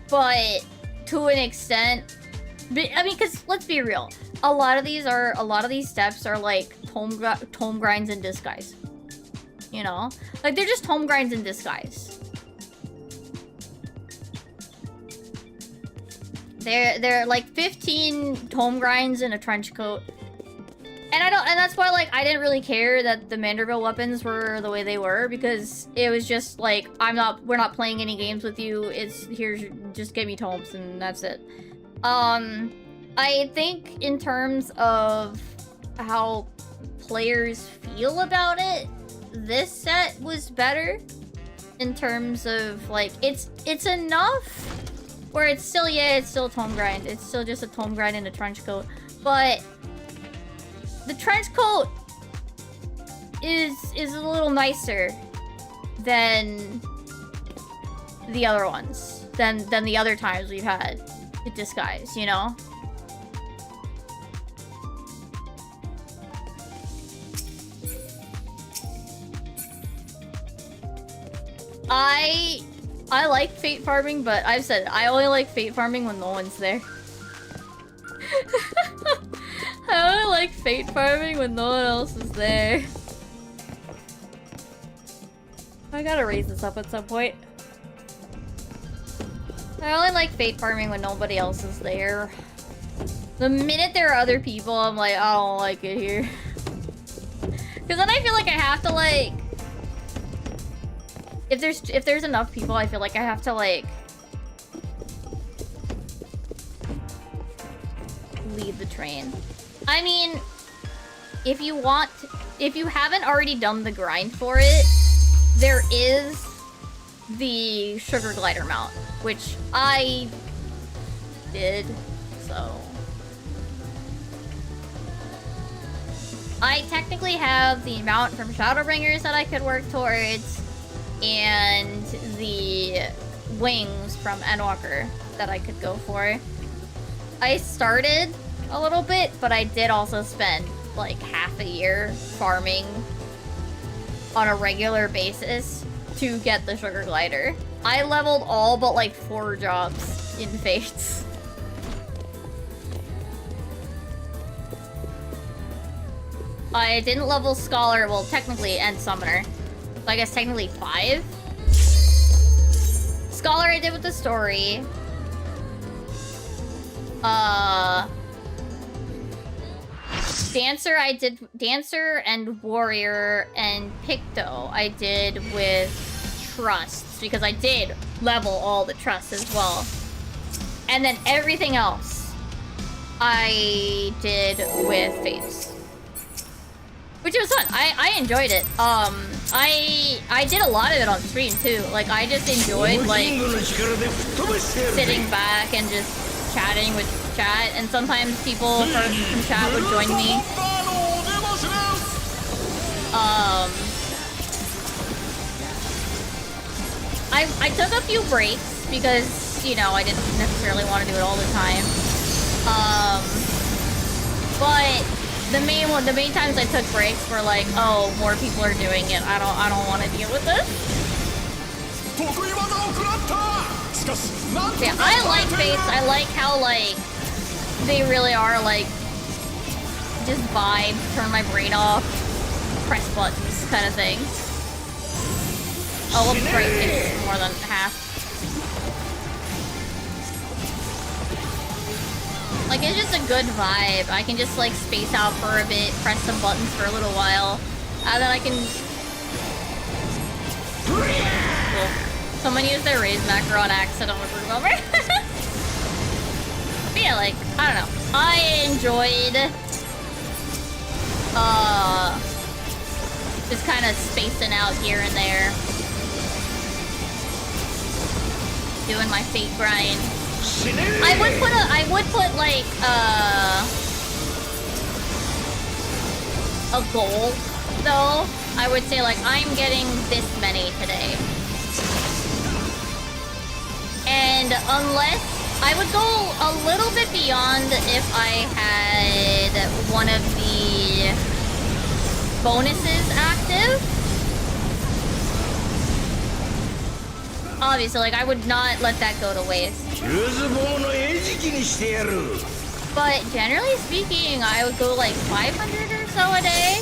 But to an extent, I mean, because let's be real, a lot of these steps are like tome grinds in disguise. You know, like they're just tome grinds in disguise. They're like 15 tome grinds in a trench coat. And that's why, like, I didn't really care that the Manderville weapons were the way they were, because it was just like, we're not playing any games with you, it's, just give me tomes, and that's it. I think in terms of how players feel about it, this set was better. In terms of, like, it's enough where it's still a tome grind. It's still just a tome grind in a trench coat, but the trench coat is a little nicer than the other ones, than the other times we've had it disguise, you know? I like fate farming, but I've said I only like fate farming when no one's there. I only like fate farming when no one else is there. I gotta raise this up at some point. I only like fate farming when nobody else is there. The minute there are other people, I'm like, I don't like it here. Because then I feel like I have to, like... If there's enough people, I feel like I have to, like... lead the train. I mean, if you haven't already done the grind for it, there is the sugar glider mount, which I did, so... I technically have the mount from Shadowbringers that I could work towards, and the wings from Endwalker that I could go for. I started a little bit, but I did also spend like half a year farming on a regular basis to get the sugar glider. I leveled all but like 4 jobs in Fates. I didn't level Scholar, well technically, and Summoner. So I guess technically 5. Scholar I did with the story. Dancer I did, Dancer and Warrior and Picto I did with Trusts, because I did level all the Trusts as well. And then everything else I did with Fates. Which was fun. I enjoyed it. I did a lot of it on stream too. Like, I just enjoyed, like, sitting back and just chatting with chat, and sometimes people from chat would join me. I took a few breaks because, you know, I didn't necessarily want to do it all the time. But the main times I took breaks were like, oh, more people are doing it. I don't want to deal with this. Yeah, I like Fates. I like how, like, they really are, like, just vibe, turn my brain off, press buttons kind of thing. Oh, whoops, right, it's more than half. Like, it's just a good vibe. I can just, like, space out for a bit, press some buttons for a little while, and then I can... Someone used their raised macro on accident with room over. But yeah, like, I don't know. I enjoyed just kind of spacing out here and there. Doing my fate grind. I would put like a goal though. I would say like I'm getting this many today. And unless I would go a little bit beyond if I had one of the bonuses active. Obviously, like I would not let that go to waste. But generally speaking, I would go like 500 or so a day.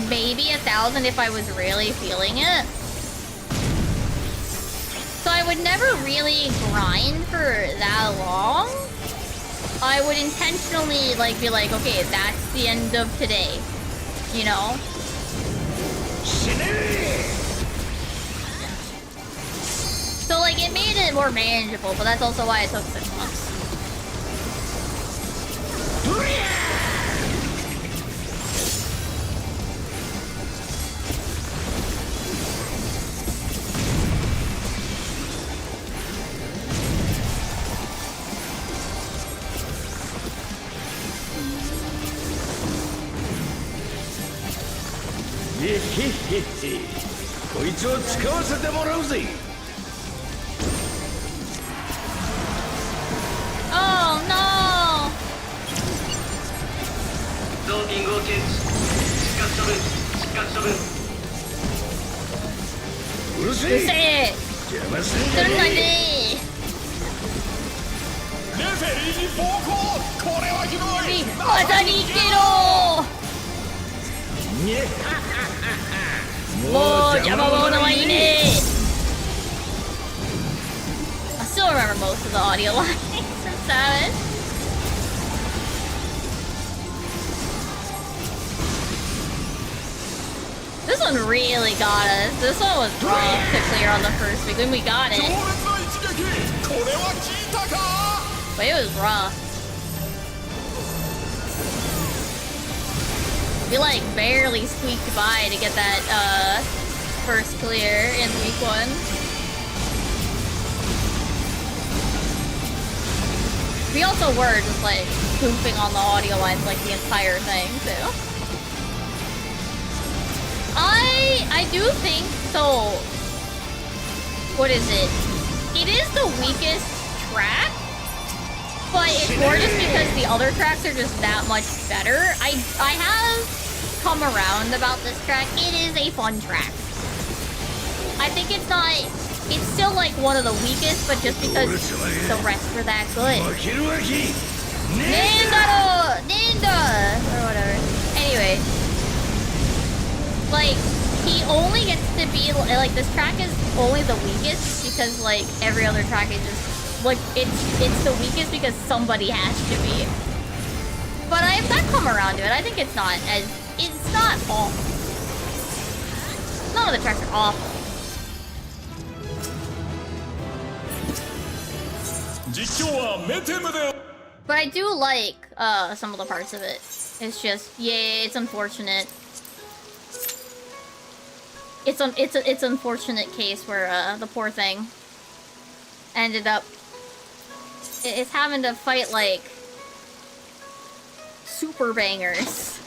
Maybe 1,000 if I was really feeling it. So I would never really grind for that long. I would intentionally like be like, okay, that's the end of today. You know? So like it made it more manageable, but that's also why it took 6 months. Oh no!うるせえ！邪魔すんじゃねえ！レフェリーに暴行！これはひどい！またに行けろ！もう邪魔者はいねえ！I still remember most of the audio lines from Savage. This one really got us. This one was rough to clear on the first week when we got it. But it was rough. We like barely squeaked by to get that first clear in week 1. We also were just like goofing on the audio lines like the entire thing too. I do think so. What is it? It is the weakest track, but it's more just because the other tracks are just that much better. I have come around about this track. It is a fun track. I think it's still like one of the weakest, but just because the rest are that good. Ninda! Or whatever. Anyway. Like, he only gets to be, like, this track is only the weakest because, like, every other track is just, like, it's the weakest because somebody has to be. But I've come around to it. I think it's not awful. None of the tracks are awful. But I do like, some of the parts of it. It's just, yeah, it's unfortunate. It's unfortunate case where the poor thing ended up it's having to fight like super bangers.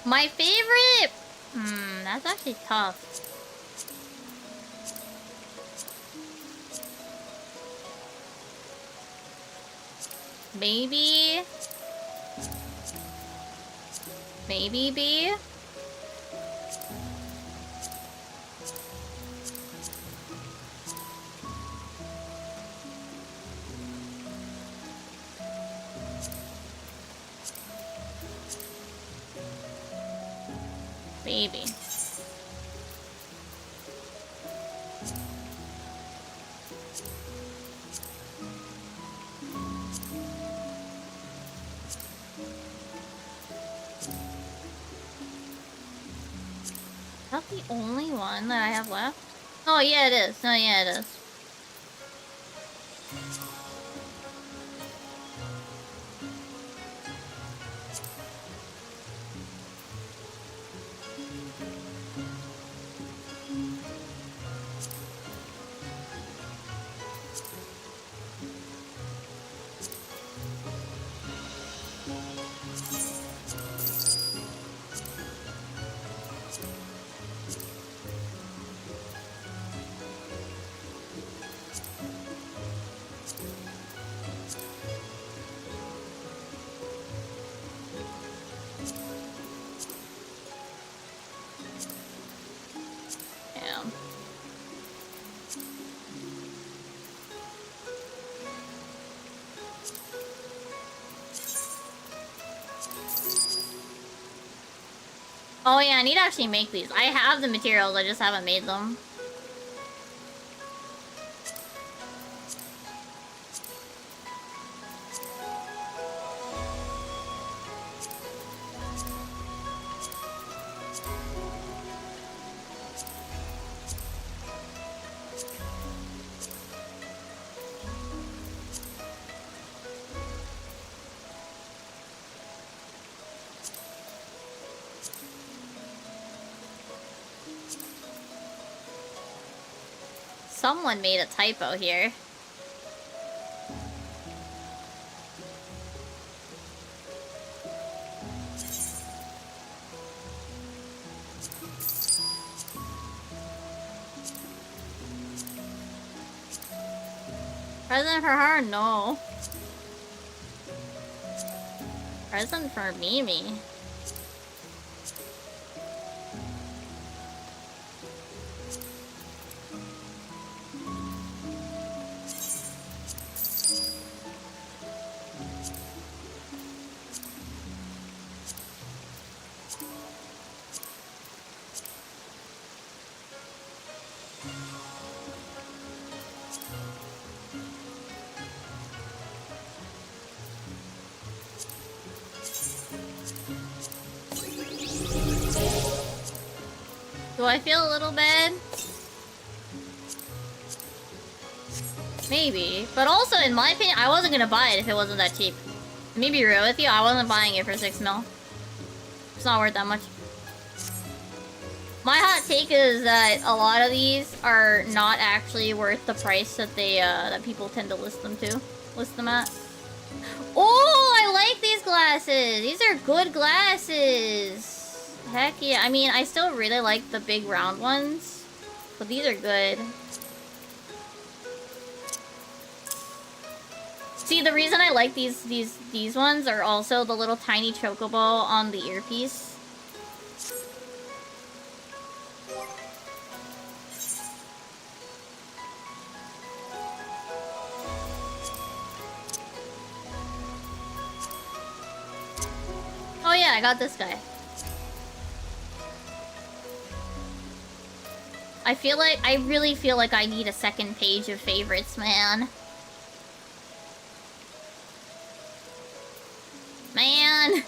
My favorite? That's actually tough. Maybe B? Maybe. Not the only one that I have left. Oh yeah, it is. Oh yeah, it is. Oh yeah, I need to actually make these. I have the materials, I just haven't made them. Someone made a typo here. Present for her? No. Present for Mimi. Do I feel a little bad? Maybe. But also, in my opinion, I wasn't gonna buy it if it wasn't that cheap. Let me be real with you, I wasn't buying it for 6 mil. It's not worth that much. My hot take is that a lot of these are not actually worth the price that they that people tend to list them at. Oh, I like these glasses. These are good glasses. Heck yeah. I mean, I still really like the big round ones, but these are good. See, the reason I like these ones are also the little tiny chocobo on the earpiece. Oh yeah, I got this guy. I really feel like I need a second page of favorites, man. Man.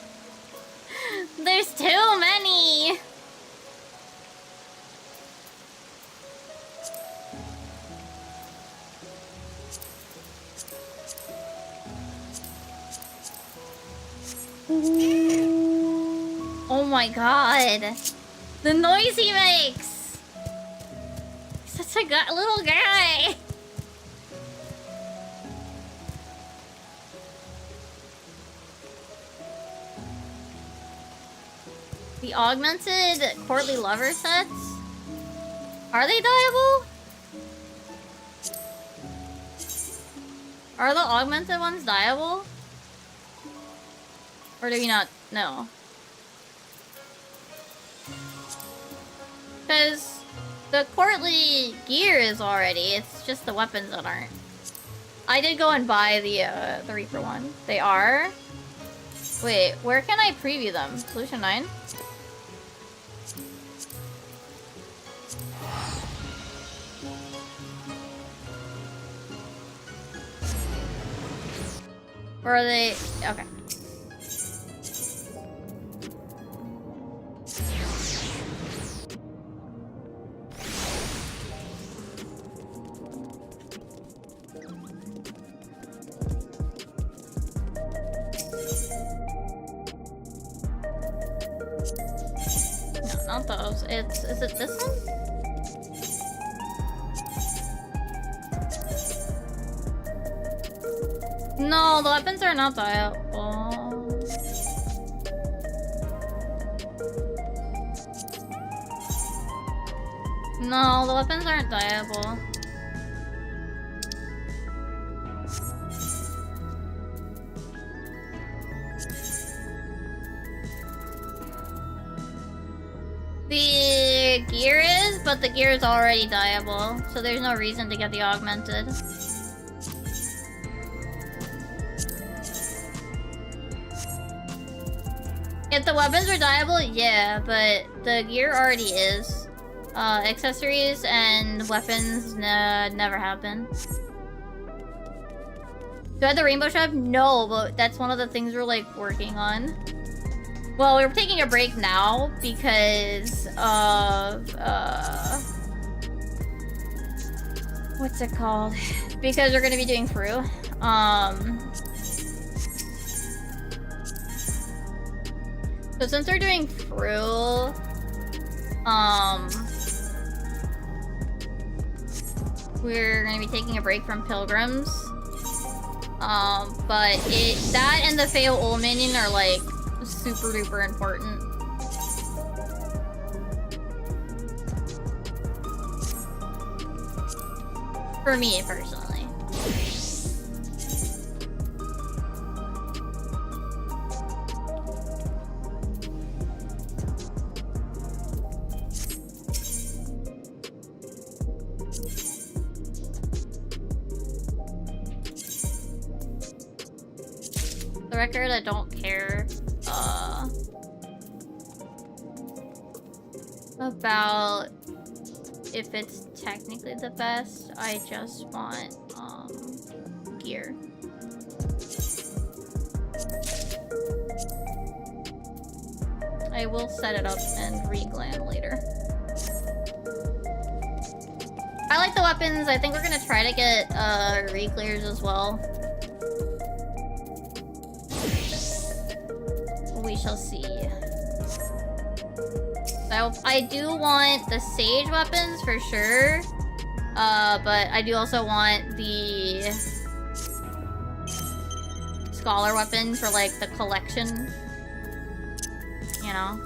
There's too many. Oh my god. The noise he makes. Such a little guy. The augmented courtly lover sets? Are they dyeable? Are the augmented ones dyeable? Or do you not know? Because the courtly gear is already, it's just the weapons that aren't. I did go and buy the Reaper one. They are? Wait, where can I preview them? Solution 9? Or are they... Okay. not those. Is it this one? No, the weapons are not dyeable. No, the weapons aren't dyeable. The gear is, but the gear is already dyeable, so there's no reason to get the augmented. If the weapons are dyeable, yeah, but the gear already is. Accessories and weapons never have been. Do I have the rainbow shop? No, but that's one of the things we're like working on. Well, we're taking a break now because of what's it called? Because we're gonna be doing Fru. So since we're doing Fru, we're gonna be taking a break from Pilgrims. But that and the Feo Ol minion are like super duper important. For me personally. The record, I don't care about if it's technically the best. I just want gear. I will set it up and reglam later. I like the weapons. I think we're gonna try to get re-clears as well. We shall see. So I do want the Sage weapons for sure. But I do also want the Scholar weapon for like the collection. You know?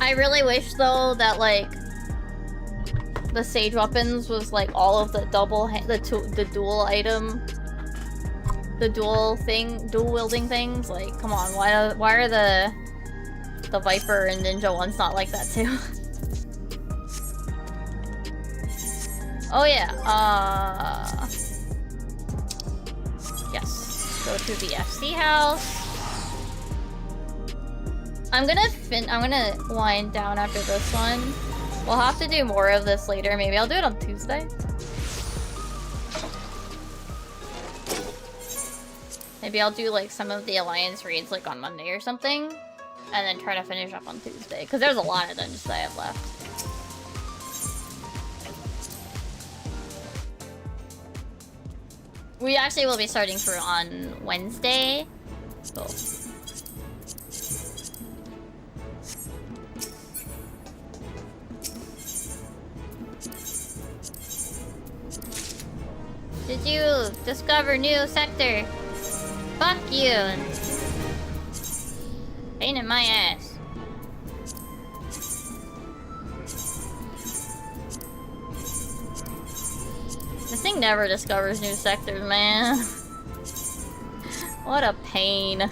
I really wish though that like the Sage weapons was like all of the the dual item, the dual wielding things. Like, come on, why are the Viper and Ninja ones not like that too? Oh yeah, yes, go to the FC house. I'm gonna wind down after this one. We'll have to do more of this later. Maybe I'll do it on Tuesday. Maybe I'll do like some of the Alliance raids like on Monday or something. And then try to finish up on Tuesday. Because there's a lot of dungeons that I have left. We actually will be starting for on Wednesday. So. Did you discover new sector? Fuck you! Pain in my ass. This thing never discovers new sectors, man. What a pain.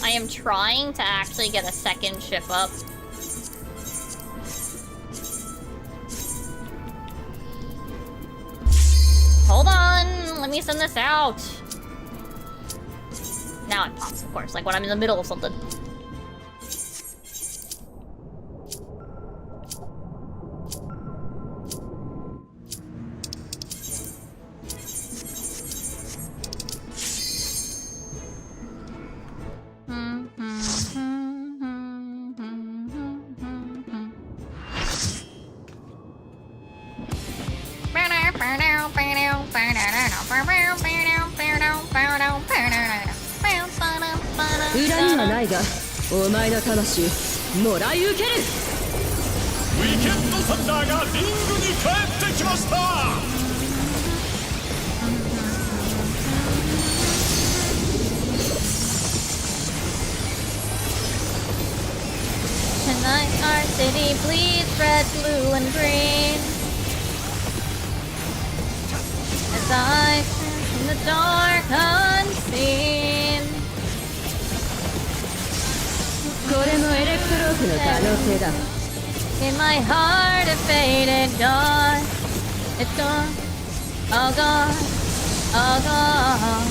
I am trying to actually get a second ship up. Let me send this out. Now it pops, of course, like when I'm in the middle of something. Tonight our city bleeds red, blue, and green. As I stand in the dark unseen. これもエレクトロークの可能性だ。 In my heart, a faded gone. It's gone, all gone, all gone.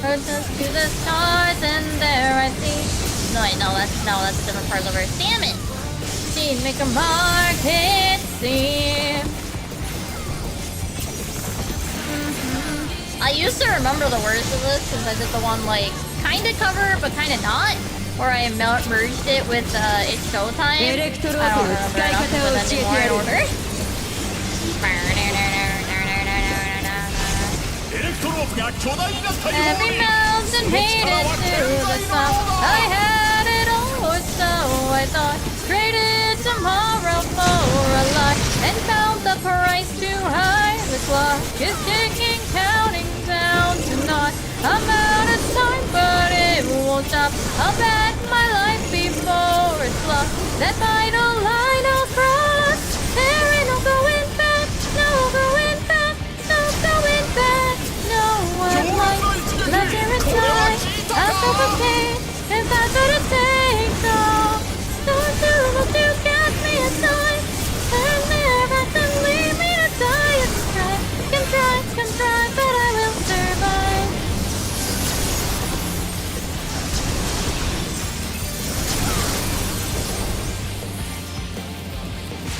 Just to the stars, and there I see. No, wait, no, that's a different part of the verse. Damn it! She'd make a mark, it seems. I used to remember the words of this since I did the one like kinda cover but kinda not, where I merged it with It's Showtime. I don't remember enough of them anymore in order. Every mountain hated to the sun. I had it all, so I thought. Traded tomorrow for a life and found the price too high. The clock is ticking, counting down tonight. I'm out of time, but it won't stop. I'll bet my life before it's lost. That final line I'll cross. There ain't no going back, no going back, no going back. No one like left here inside. I feel the pain, if that's what it takes. Don't do to get me aside. And never to leave me to die. Can try, but I will survive.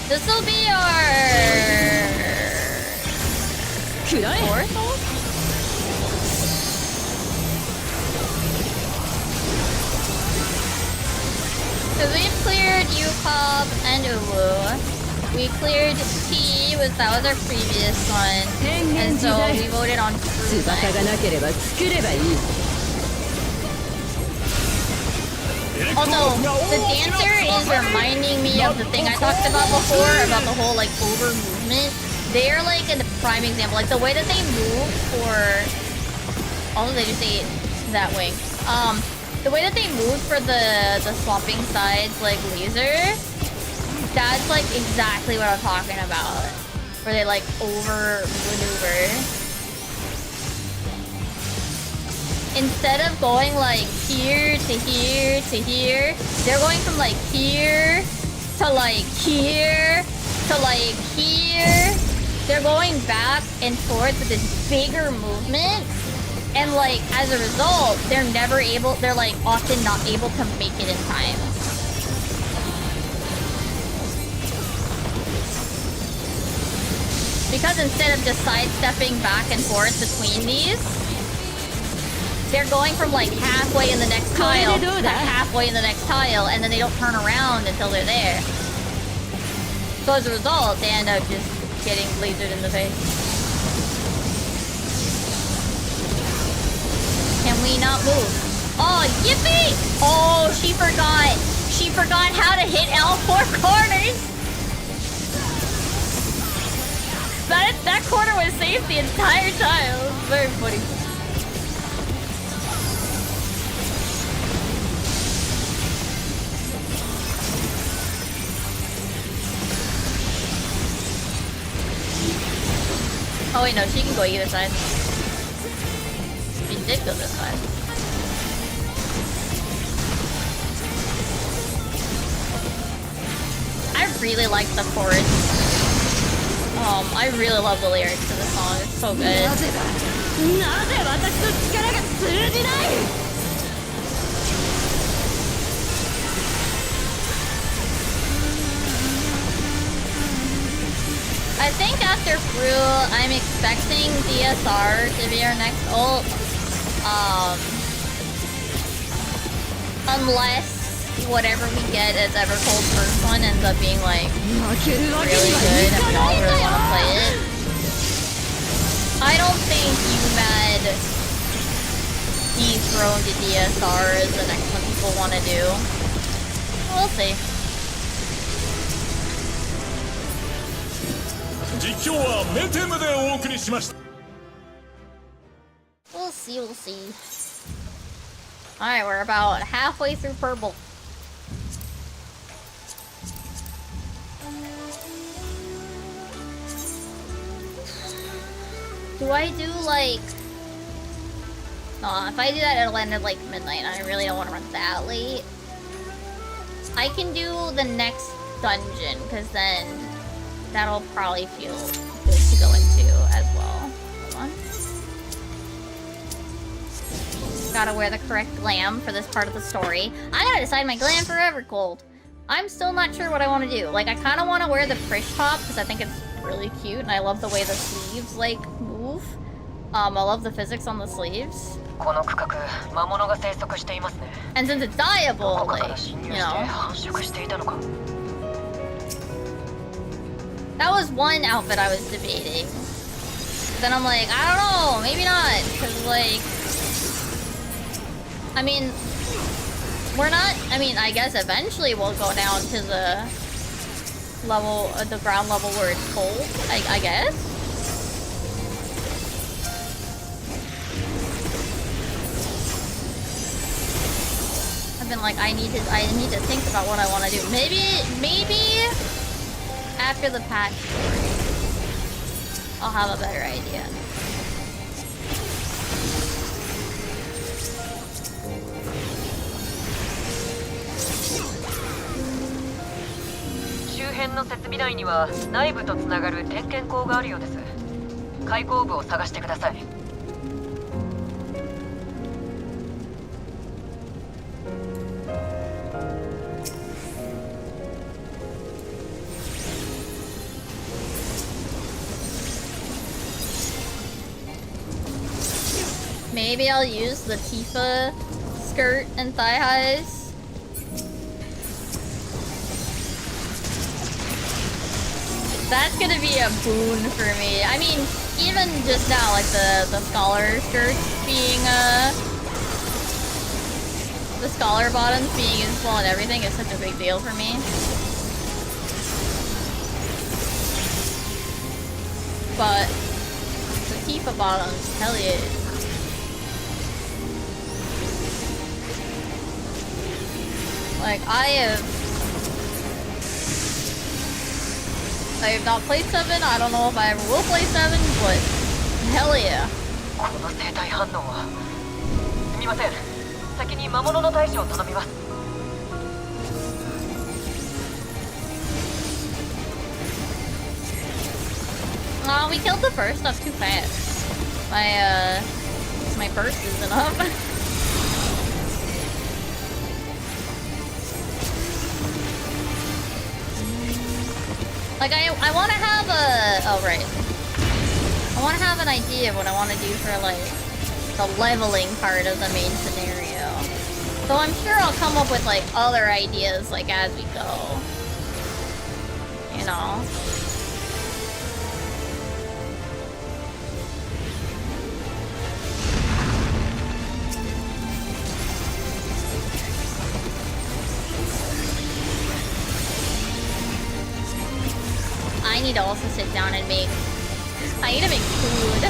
This'll be our fourth ult? Because we've cleared Yukop and Uwu. We cleared T, that was our previous one. And so we voted on Fruit. Although, the dancer is reminding me of the thing I talked about before, about the whole, like, over movement. They're, like, a prime example. Like, the way that they move for... Also, they just ate that wing. The way that they move for the swapping sides, like, laser, that's, like, exactly what I'm talking about. Where they, like, over-maneuver. Instead of going like here to here to here, they're going from like here to like here to like here. They're going back and forth with this bigger movement, and like as a result, they're like often not able to make it in time. Because instead of just sidestepping back and forth between these, they're going from like halfway in the next tile to halfway in the next tile, and then they don't turn around until they're there. So as a result, they end up just getting lasered in the face. Can we not move? Oh, yippee! Oh, she forgot. She forgot how to hit all four corners. That corner was safe the entire time. It was very funny. Oh wait, no, she can go either side. She did go this side. I really like the chorus. I really love the lyrics to the song. It's so good. なぜ私の力が通じない。 I think after Fru, I'm expecting DSR to be our next ult. Unless whatever we get as Evercold's first one ends up being like really good and we all really want to play it. I don't think UMAD dethroned to DSR is the next one people want to do. We'll see. 実況はメテムでお送りしました。 We'll see, we'll see. Alright, we're about halfway through purple. Do I do like... No, if I do that it'll end at like midnight. I really don't want to run that late. I can do the next dungeon, because then that'll probably feel good to go into as well. Hold on. Gotta wear the correct glam for this part of the story. I gotta decide my glam for Evercold. I'm still not sure what I want to do. Like, I kind of want to wear the Prish top because I think it's really cute and I love the way the sleeves, like, move. I love the physics on the sleeves. And since it's dyeable, like, you know. That was one outfit I was debating. But then I'm like, I don't know, maybe not. Because, like... I mean... We're not... I mean, I guess eventually we'll go down to the... level... the ground level where it's cold. I guess? I've been like, I need to think about what I want to do. Maybe... after the patch story, I'll have a better idea. Maybe I'll use the Tifa skirt and thigh highs. That's gonna be a boon for me. I mean, even just now, like the scholar skirts being the scholar bottoms being useful and everything is such a big deal for me. But the Tifa bottoms, hell yeah. Like, I have not played 7, I don't know if I ever will play 7, but hell yeah. We killed the first stuff too fast. My burst isn't up. Like, I want to have a... Oh, right. I want to have an idea of what I want to do for, like, the leveling part of the main scenario. So I'm sure I'll come up with, like, other ideas, like, as we go. You know? I need to also sit down and make... I need to make food.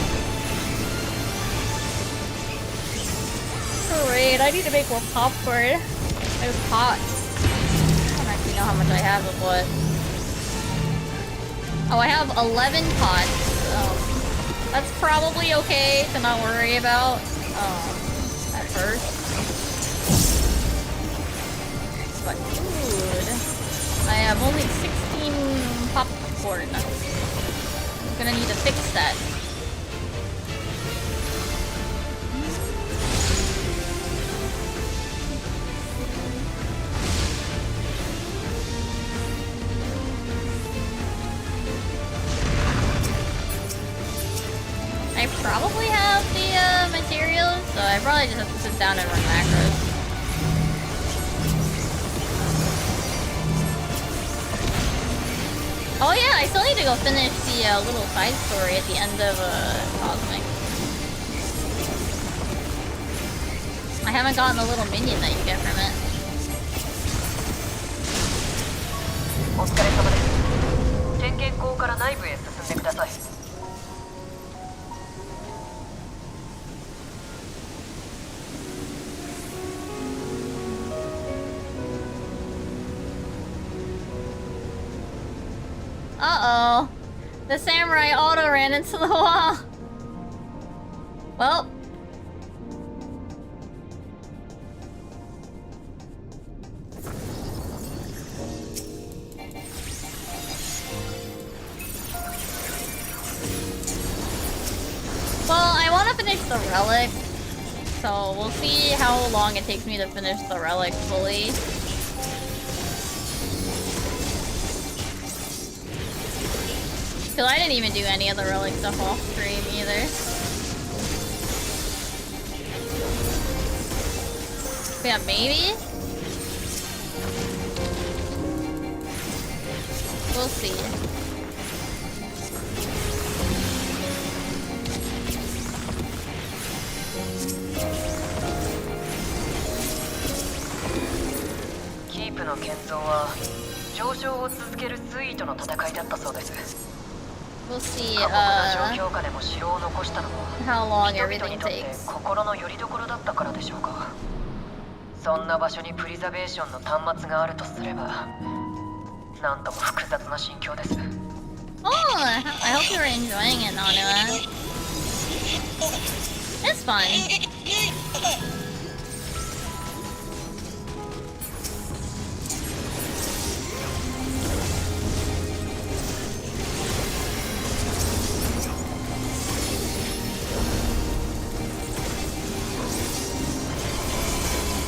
Great, I need to make more popcorn. There's pots. I don't actually know how much I have of what. Oh, I have 11 pots. That's probably okay to not worry about at first. But food... I have only 16 Team popcorn. I'm gonna need to fix that. I probably have the materials, so I probably just have to sit down and run macros. Oh yeah, I still need to go finish the little side story at the end of Cosmic. I haven't gotten the little minion that you get from it. お疲れ様です。点検口から内部へ進んでください。Uh-oh. The samurai auto ran into the wall. Well. Well, I want to finish the relic. So we'll see how long it takes me to finish the relic fully. Because I didn't even do any of the relic stuff off stream either. But yeah, maybe? We'll see. Keep の建造は上昇を続ける水位との戦いだったそうです。We'll see how long everything takes. 心の拠り所だったからでしょうか。そんな場所にプリザベーションの端末があるとすれば、なんとも複雑な心境です。Oh, I hope you're enjoying it, Nanua. It's fun.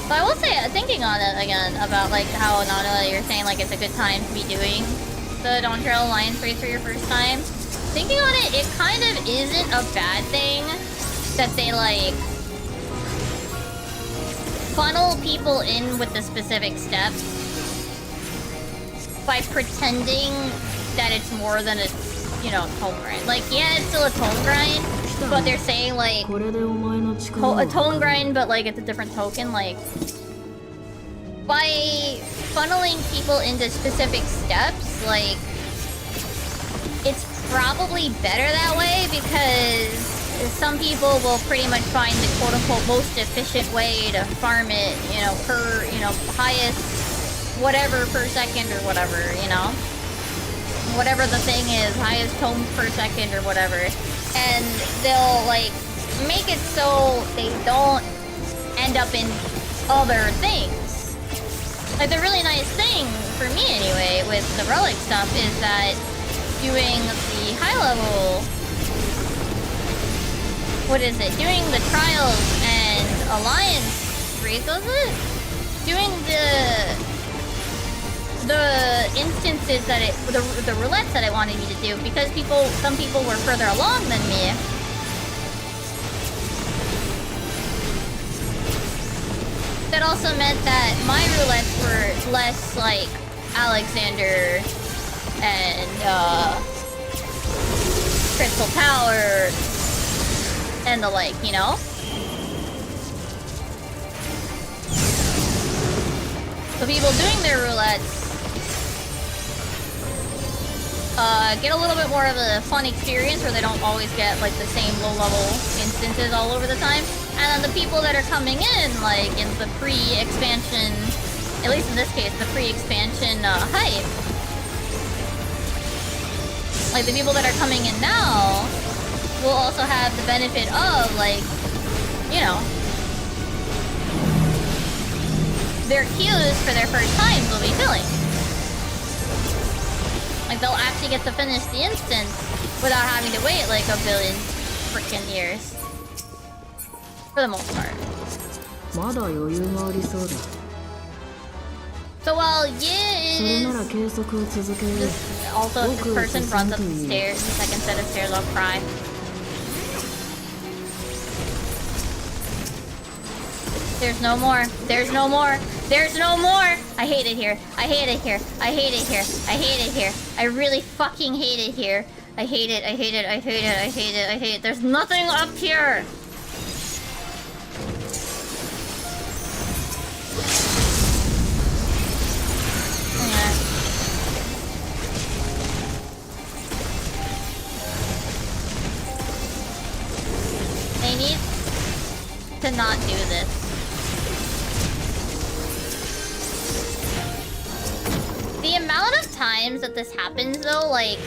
So I will say, thinking on it again about like how Nana, you're saying like it's a good time to be doing the Dawn Trail Alliance race for your first time. Thinking on it, it kind of isn't a bad thing that they like funnel people in with the specific steps by pretending that it's more than a, you know, tone grind. Like, yeah, it's still a tone grind, but they're saying like a tone grind, but like it's a different token. Like, by funneling people into specific steps, like, it's probably better that way because some people will pretty much find the quote-unquote most efficient way to farm it, you know, per, you know, highest whatever per second or whatever, you know? Whatever the thing is, highest tomes per second or whatever. And they'll, like, make it so they don't end up in other things. Like, the really nice thing, for me anyway, with the relic stuff is that doing the high level... What is it? Doing the trials and alliance race, was it? Doing the instances that it... The roulettes that I wanted me to do, because some people were further along than me. That also meant that my roulettes were less like Alexander and Crystal Tower and the like, you know? So people doing their roulettes get a little bit more of a fun experience where they don't always get like the same low-level instances all over the time. And then the people that are coming in, like in the pre-expansion, at least in this case, the pre-expansion hype, like the people that are coming in now will also have the benefit of, like, you know, their queues for their first times will be filling. Like, they'll actually get to finish the instance without having to wait like a billion freaking years. For the most part. まだ余裕がありそうだ。 So while Yi それなら is 計測を続けよう。 also if this person runs up the stairs, the second set of stairs, I'll cry. There's no more. There's no more. There's no more. I hate it here. I hate it here. I hate it here. I hate it here. I really fucking hate it here. I hate it. I hate it. I hate it. I hate it. I hate it. There's nothing up here. They need to not do this. The amount of times that this happens though, like,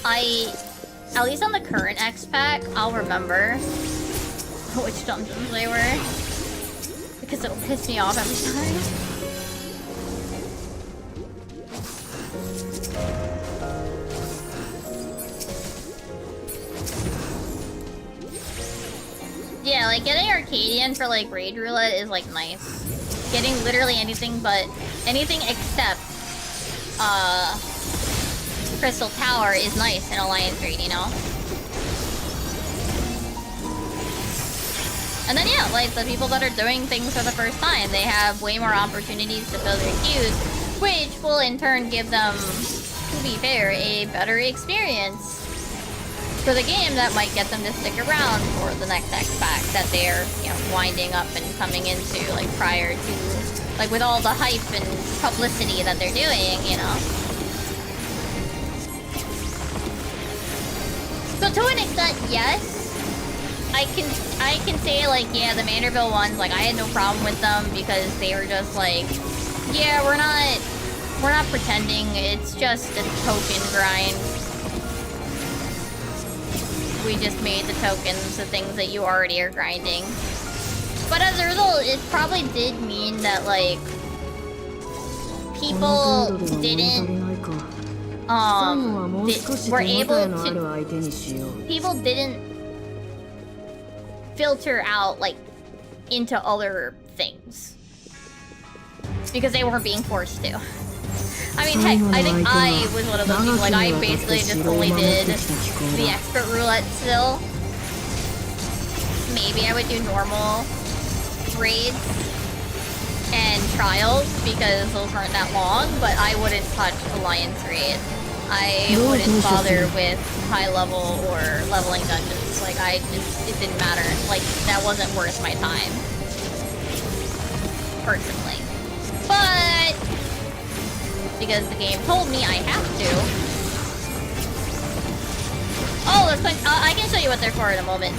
at least on the current X-Pack, I'll remember which dungeons they were. Because it'll piss me off every time. Yeah, like getting Arcadian for like Raid Roulette is like nice. Getting literally anything except Crystal Tower is nice in Alliance Raid, you know? And then yeah, like the people that are doing things for the first time, they have way more opportunities to fill their queues, which will in turn give them, to be fair, a better experience for the game that might get them to stick around for the next X-Pack that they're, you know, winding up and coming into, like, prior to, like, with all the hype and publicity that they're doing, you know? So to an extent, yes. I can say, like, yeah, the Manderville ones, like, I had no problem with them because they were just like, yeah, we're not pretending, it's just a token grind. We just made the tokens the things that you already are grinding. But as a result, it probably did mean that, like, people people didn't filter out, like, into other things. Because they weren't being forced to. I mean, heck, I think I was one of those people, like, I basically just only did the expert roulette still. Maybe I would do normal raids and trials, because those weren't that long, but I wouldn't touch Alliance raid. I wouldn't bother with high level or leveling dungeons. Like, it didn't matter. Like, that wasn't worth my time. Personally. But because the game told me I have to. Oh, let's play. I can show you what they're for in a moment.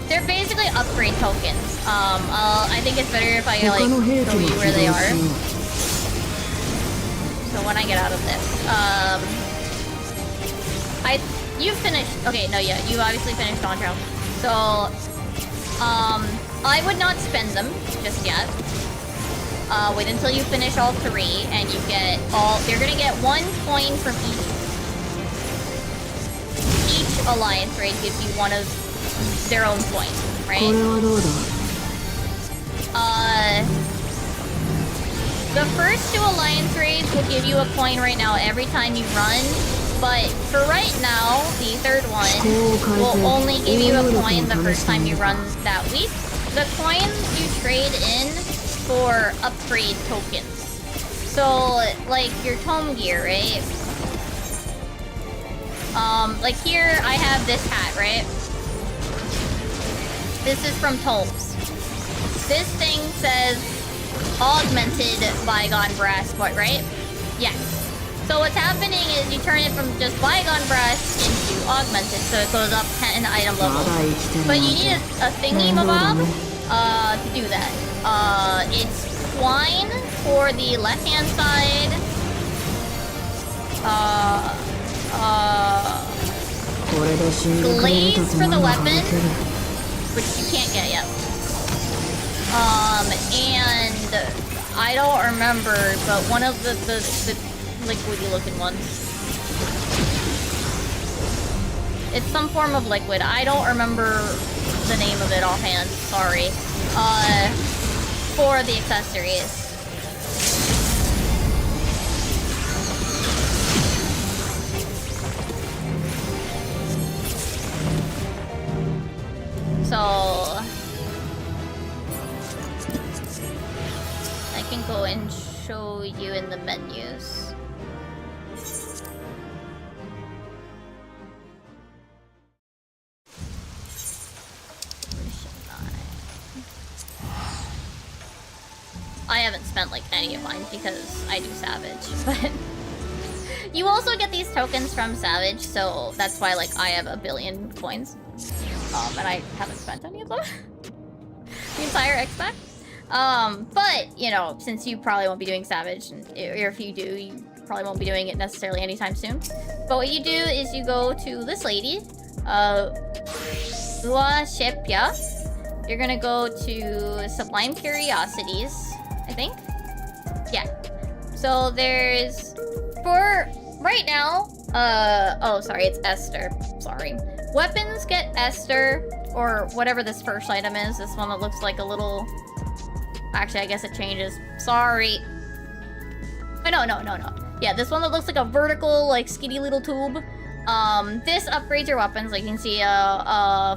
They're basically upgrade tokens. I think it's better if I like show you where they are. So when I get out of this, you've finished. Okay, no, yeah, you obviously finished Dawn Trail. So, I would not spend them just yet. Wait until you finish all 3, and you get all. You're gonna get 1 coin from each Alliance raid gives you one of their own coins, right? The first 2 Alliance raids will give you a coin right now every time you run, but for right now, the 3rd one will only give you a coin the first time you run that week. The coins you trade in for upgrade tokens. So, like, your tome gear, right? Like here, I have this hat, right? This is from Tomes. This thing says augmented bygone brass, what, right? Yes. So what's happening is you turn it from just bygone brass into augmented, so it goes up 10 item levels. But you need a thingy-mabob to do that. It's twine for the left-hand side. Glaze for the weapon, which you can't get yet. And I don't remember, but one of the liquidy-looking ones. It's some form of liquid. I don't remember the name of it offhand. Sorry. For the accessories. So I can go and show you in the menus. I haven't spent like any of mine because I do Savage, but you also get these tokens from Savage, so that's why like I have 1 billion coins. And I haven't spent any of them. The entire X-Pack. But, you know, since you probably won't be doing Savage, or if you do, you probably won't be doing it necessarily anytime soon. But what you do is you go to this lady, Eorzea. You're gonna go to Sublime Curiosities, I think. Yeah. So there's, for right now, oh, sorry, it's Esther. Sorry. Weapons get Esther, or whatever this first item is. This one that looks like a little... Actually, I guess it changes. Sorry. Oh, no. Yeah, this one that looks like a vertical, like, skinny little tube. This upgrades your weapons. Like, you can see,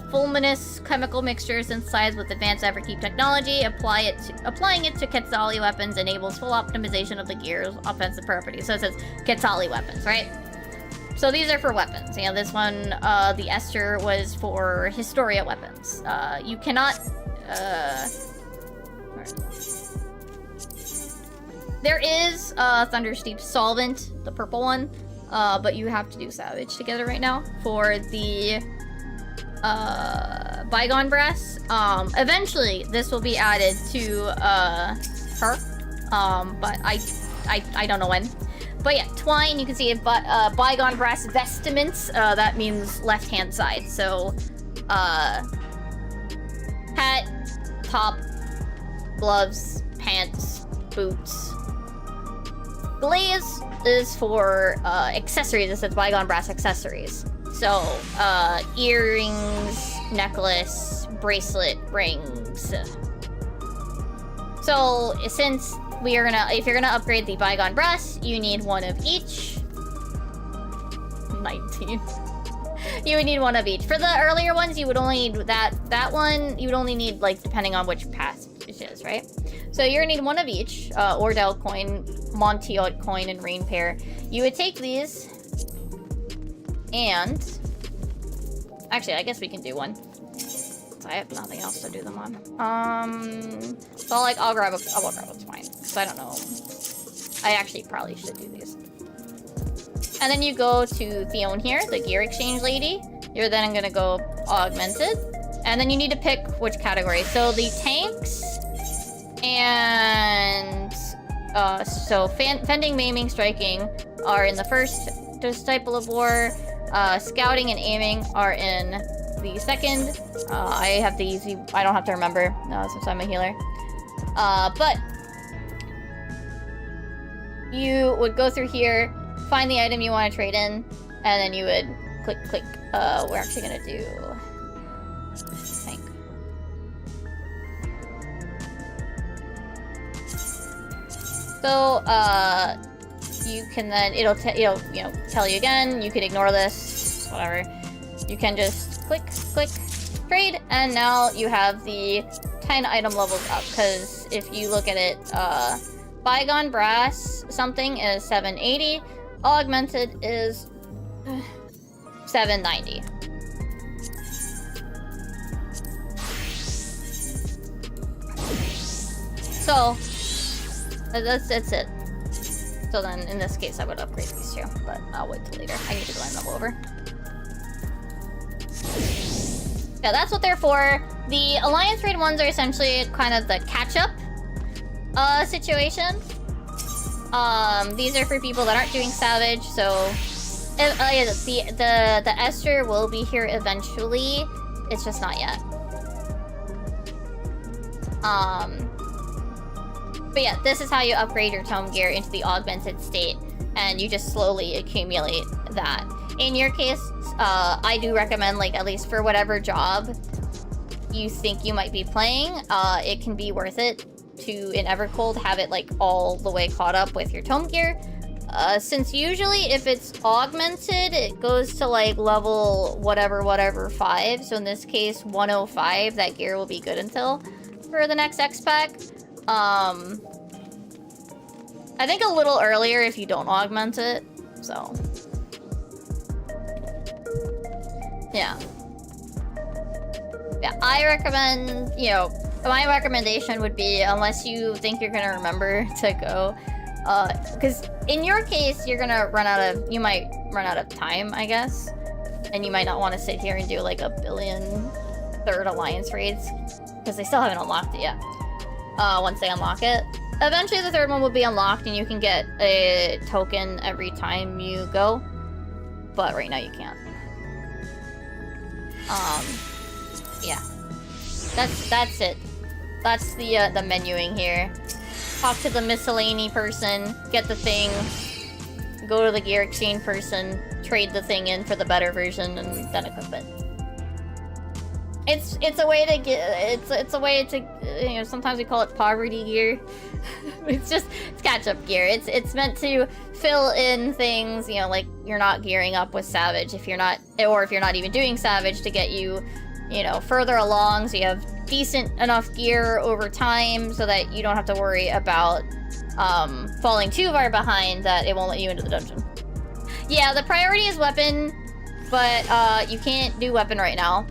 fulminous chemical mixture synthesized with advanced Everkeep technology. Applying it to Quetzali weapons enables full optimization of the gear's offensive properties. So it says Quetzali weapons, right? So these are for weapons. You know, this one, the Esther was for Historia weapons. You cannot, there is Thundersteep Solvent, the purple one, but you have to do Savage together right now for the Bygone Brass. Eventually, this will be added to her, but I don't know when. But yeah, Twine, you can see Bygone Brass Vestments. That means left-hand side. So, hat, top, gloves, pants, boots. Glaze is for accessories. It says Bygone Brass accessories. So, earrings, necklace, bracelet, rings. So, since if you're gonna upgrade the Bygone Brass, you need one of each. 19. You would need one of each. For the earlier ones, you would only need that one. You would only need, like, depending on which pass it is, right? So you're gonna need one of each. Ordell coin, Montiot coin, and Rain Pair. You would take these, and actually, I guess we can do one. I have nothing else to do them on. So I'll grab a Twine, because I don't know. I actually probably should do these. And then you go to Theon here, the gear exchange lady. You're then gonna go augmented. And then you need to pick which category. So the tanks and so fending, maiming, striking are in the first Disciple of War. Scouting and aiming are in the second. I have to easy. I don't have to remember since I'm a healer. But you would go through here, find the item you want to trade in, and then you would click. We're actually gonna do tank. So you can then it'll tell you again. You could ignore this, whatever. You can just click, trade, and now you have the 10 item levels up. Because if you look at it, Bygone Brass something is 780, augmented is 790. So that's it. So then in this case I would upgrade these two, but I'll wait till later. I need to blend them over. Yeah, that's what they're for. The Alliance Raid ones are essentially kind of the catch-up situation. These are for people that aren't doing Savage, so the Esther will be here eventually. It's just not yet. But yeah, this is how you upgrade your tome gear into the augmented state, and you just slowly accumulate that. in your case, I do recommend, like, at least for whatever job you think you might be playing, it can be worth it to, in Evercold, have it, like, all the way caught up with your tome gear. Since usually if it's augmented, it goes to, like, level whatever 5. So in this case, 105, that gear will be good until for the next X pack. I think a little earlier if you don't augment it, so. Yeah. Yeah, I recommend, you know, my recommendation would be, unless you think you're gonna remember to go, because in your case, you're gonna you might run out of time, I guess. And you might not want to sit here and do like a billion third alliance raids, because they still haven't unlocked it yet. Once they unlock it. Eventually the third one will be unlocked and you can get a token every time you go. But right now you can't. Yeah. That's it. That's the menuing here. Talk to the miscellany person, get the thing, go to the gear exchange person, trade the thing in for the better version, and then equip it. It's a way to get it's a way to, you know, sometimes we call it poverty gear. it's catch-up gear. It's meant to fill in things, you know, like you're not gearing up with Savage if you're not, or if you're not even doing Savage, to get you, you know, further along so you have decent enough gear over time so that you don't have to worry about falling too far behind that it won't let you into the dungeon. Yeah, the priority is weapon, but you can't do weapon right now.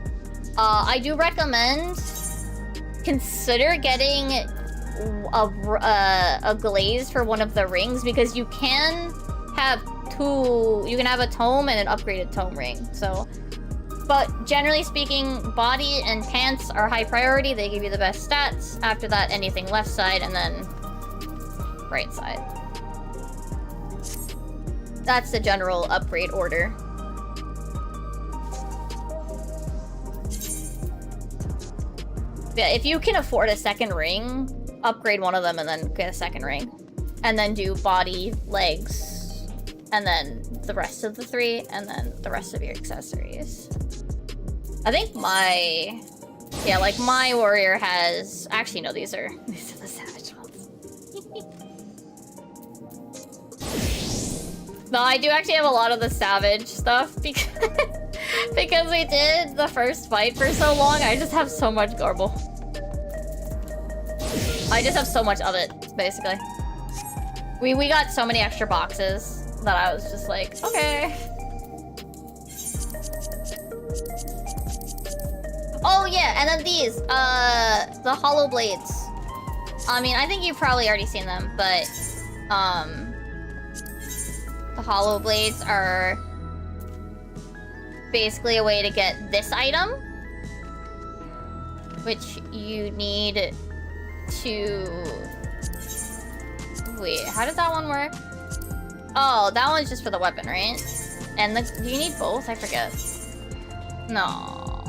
I do recommend consider getting a glaze for one of the rings, because you can have you can have a tome and an upgraded tome ring. So, but generally speaking, body and pants are high priority. They give you the best stats. After that, anything left side, and then right side. That's the general upgrade order. Yeah, if you can afford a second ring, upgrade one of them and then get a second ring. And then do body, legs, and then the rest of the 3, and then the rest of your accessories. I think my warrior has, actually no, these are the savage ones. No, I do actually have a lot of the savage stuff because because we did the first fight for so long. I just have so much garble. I just have so much of it, basically. We got so many extra boxes that I was just like, okay. Oh yeah, and then these, the hollow blades. I mean, I think you've probably already seen them, but the hollow blades are basically a way to get this item, which you need to... Wait, how did that one work? Oh, that one's just for the weapon, right? And do you need both? I forget. No.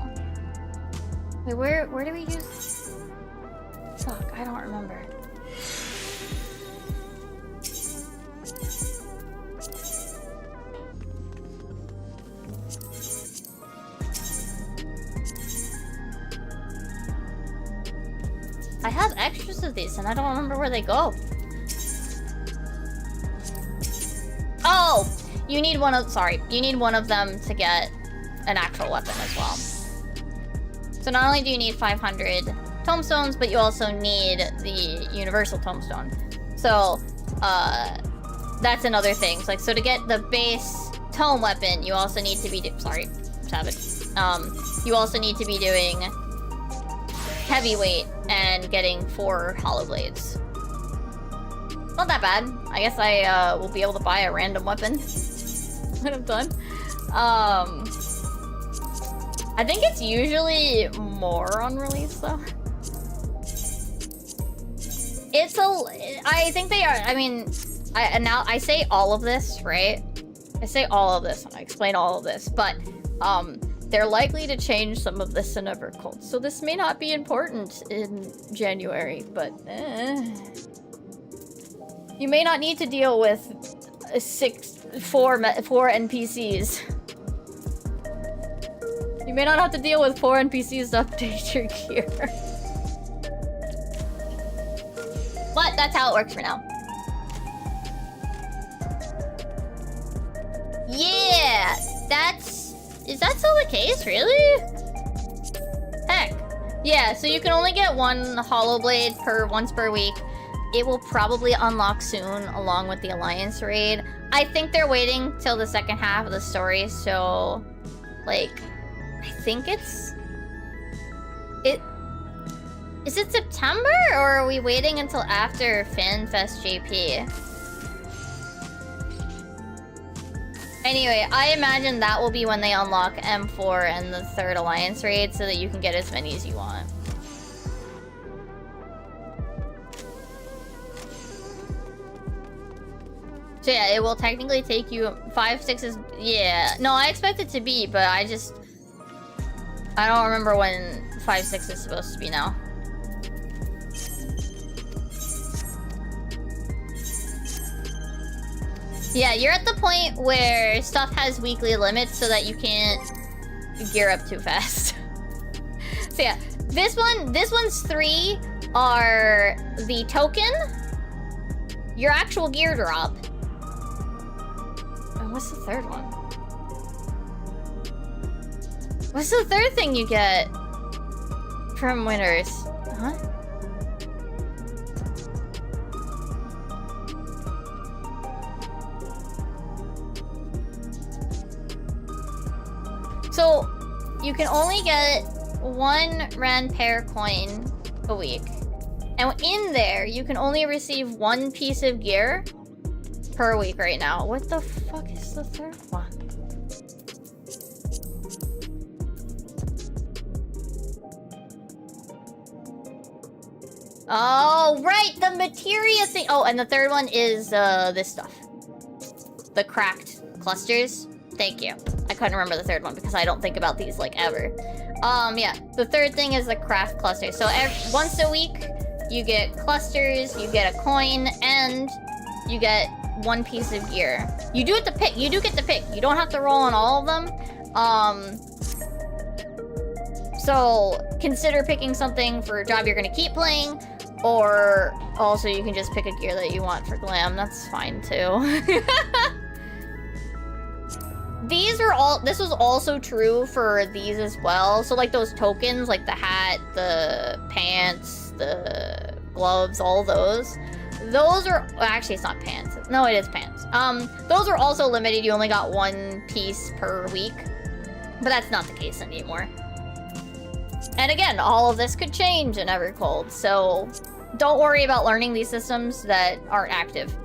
Wait, where do we use... Fuck, I don't remember. I have extras of these and I don't remember where they go. Oh! You need one of... Sorry. You need one of them to get an actual weapon as well. So not only do you need 500 tomestones, but you also need the universal tomestone. So, that's another thing. So, like, so to get the base tome weapon, you also need to be... Sorry, savage. You also need to be doing heavyweight and getting 4 hollow blades. Not that bad. I guess I will be able to buy a random weapon when I'm done. I think it's usually more on release though. I think they are. I mean, now I say all of this, right? I say all of this and I explain all of this, but they're likely to change some of this in Evercold, so this may not be important in January, but you may not need to deal with 4 NPCs may not have to deal with 4 NPCs to update your gear. But that's how it works for now. Yeah, is that still the case, really? Heck. Yeah, so you can only get 1 Hollow Blade once per week. It will probably unlock soon, along with the Alliance raid. I think they're waiting till the second half of the story, so... Like, I think is it September, or are we waiting until after FanFest JP? Anyway, I imagine that will be when they unlock M4 and the 3rd Alliance raid so that you can get as many as you want. So yeah, it will technically take you 5, 6 yeah. No, I expect it to be, but I don't remember when 5, 6 is supposed to be now. Yeah, you're at the point where stuff has weekly limits so that you can't gear up too fast. So yeah, this one's 3 are the token, your actual gear drop. And what's the 3rd one? What's the 3rd thing you get from Winters? Huh? So, you can only get 1 Rand Pair coin a week. And in there, you can only receive 1 piece of gear per week right now. What the fuck is the 3rd one? Oh, right, the materia thing. Oh, and the 3rd one is this stuff. The cracked clusters. Thank you. I couldn't remember the 3rd one because I don't think about these like ever. Yeah, the 3rd thing is the craft cluster. So once a week, you get clusters, you get a coin, and you get 1 piece of gear. You do get to pick. You do get to pick. You don't have to roll on all of them. So consider picking something for a job you're gonna keep playing, or also you can just pick a gear that you want for glam. That's fine too. This was also true for these as well. So like those tokens, like the hat, the pants, the gloves, all those. Those are, well, actually it's not pants. No, it is pants. Those are also limited. You only got 1 piece per week, but that's not the case anymore. And again, all of this could change in Evercold, so don't worry about learning these systems that aren't active.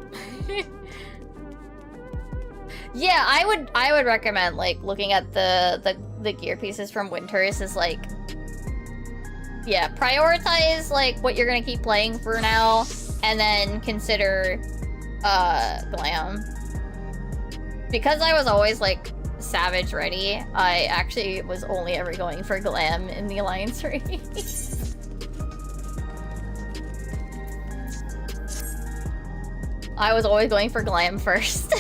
Yeah, I would recommend like looking at the gear pieces from Winters is like, yeah, prioritize like what you're gonna keep playing for now, and then consider glam. Because I was always like Savage ready, I actually was only ever going for glam in the Alliance race. I was always going for glam first.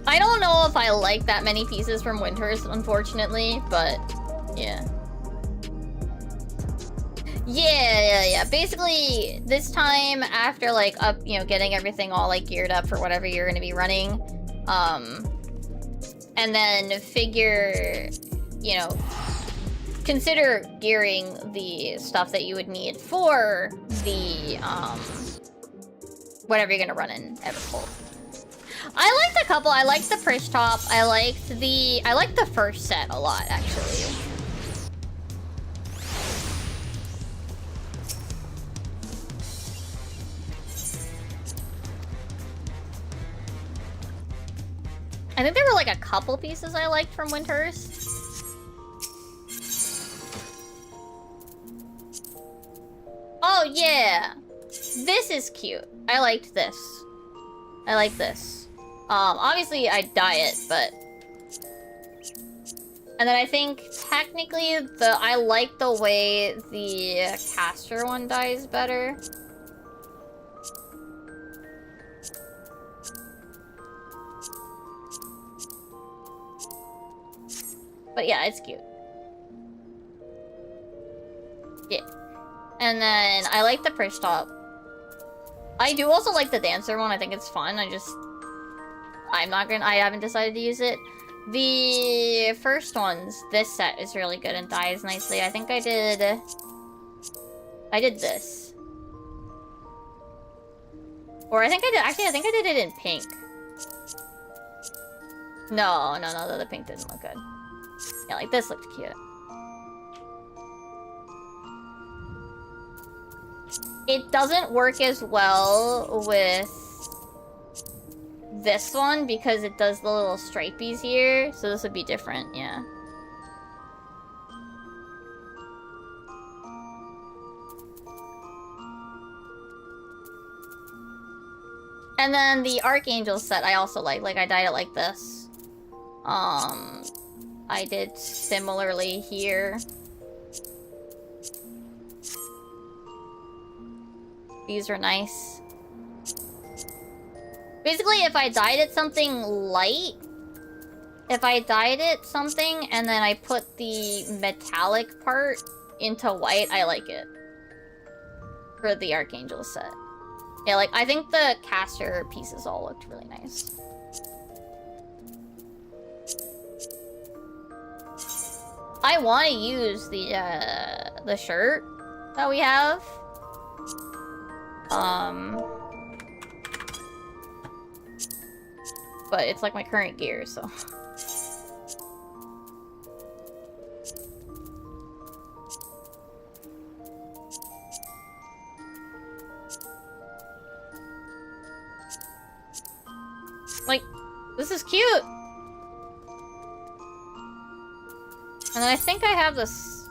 I don't know if I like that many pieces from Winters, unfortunately, but yeah. Yeah. Basically, this time after like getting everything all like geared up for whatever you're gonna be running, and then figure, consider gearing the stuff that you would need for the whatever you're gonna run in Evercold. I liked a couple. I liked the Prish Top. I liked the first set a lot, actually. I think there were like a couple pieces I liked from Winters. Oh yeah, this is cute. I liked this. I like this. Obviously I dye it, but And then I think technically I like the way the caster one dies better. But yeah, it's cute. Yeah. And then I like the perch top. I do also like the dancer one. I think it's fun. I haven't decided to use it. The first ones, this set is really good and dies nicely. I think I did this. Or I think I did it in pink. No, the pink didn't look good. Yeah, like this looked cute. It doesn't work as well with this one because it does the little stripies here, so this would be different, yeah. And then the Archangel set I also like I dyed it like this. I did similarly here. These are nice. Basically, if I dyed it something light, if I dyed it something and then I put the metallic part into white, I like it. For the Archangel set. Yeah, like, I think the caster pieces all looked really nice. I want to use the shirt that we have. But it's like my current gear, so. Like, this is cute! And then I think I have this,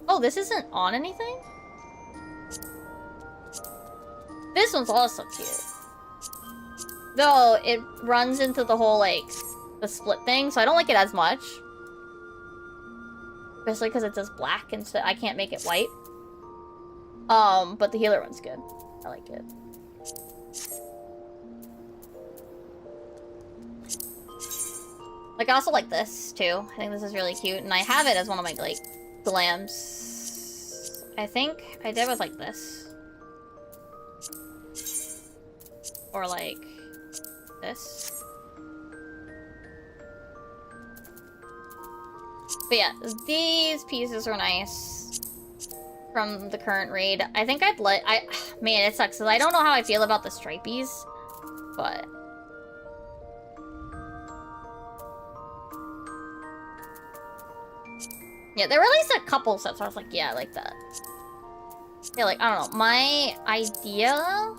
Oh, this isn't on anything? This one's also cute. Though, it runs into the whole, like, the split thing, so I don't like it as much. Especially because it does black instead. I can't make it white. But the healer one's good. I like it. Like, I also like this, too. I think this is really cute, and I have it as one of my, like, glams. I think I did with, like, this. Or, like, this. But yeah, these pieces are nice from the current raid. I think I'd let... Man, it sucks, because I don't know how I feel about the stripies, but... Yeah, they released a couple sets, so I was like, yeah, I like that. Yeah, like, I don't know. My idea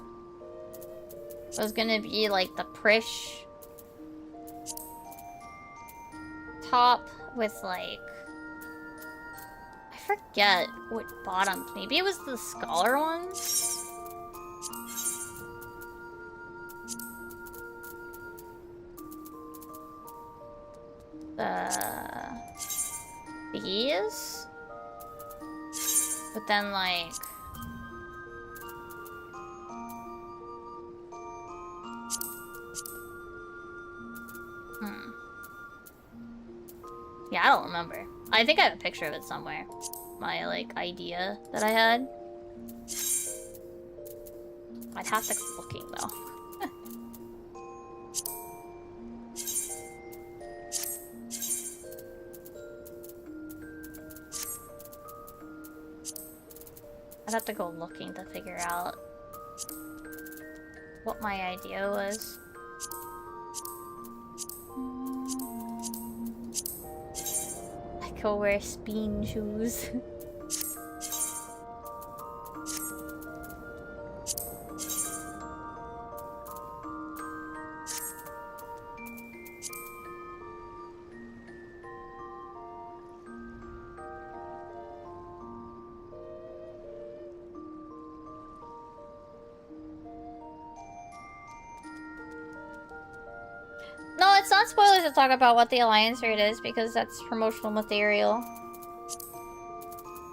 was gonna be, like, the Prish top with, like... I forget what bottoms. Maybe it was the Scholar ones? These? But then, like... Yeah, I don't remember. I think I have a picture of it somewhere. My, like, idea that I had. I'd have to keep looking, though. I'd have to go looking to figure out what my idea was. I could wear spin shoes. No, it's not spoilers to talk about what the alliance raid is because that's promotional material.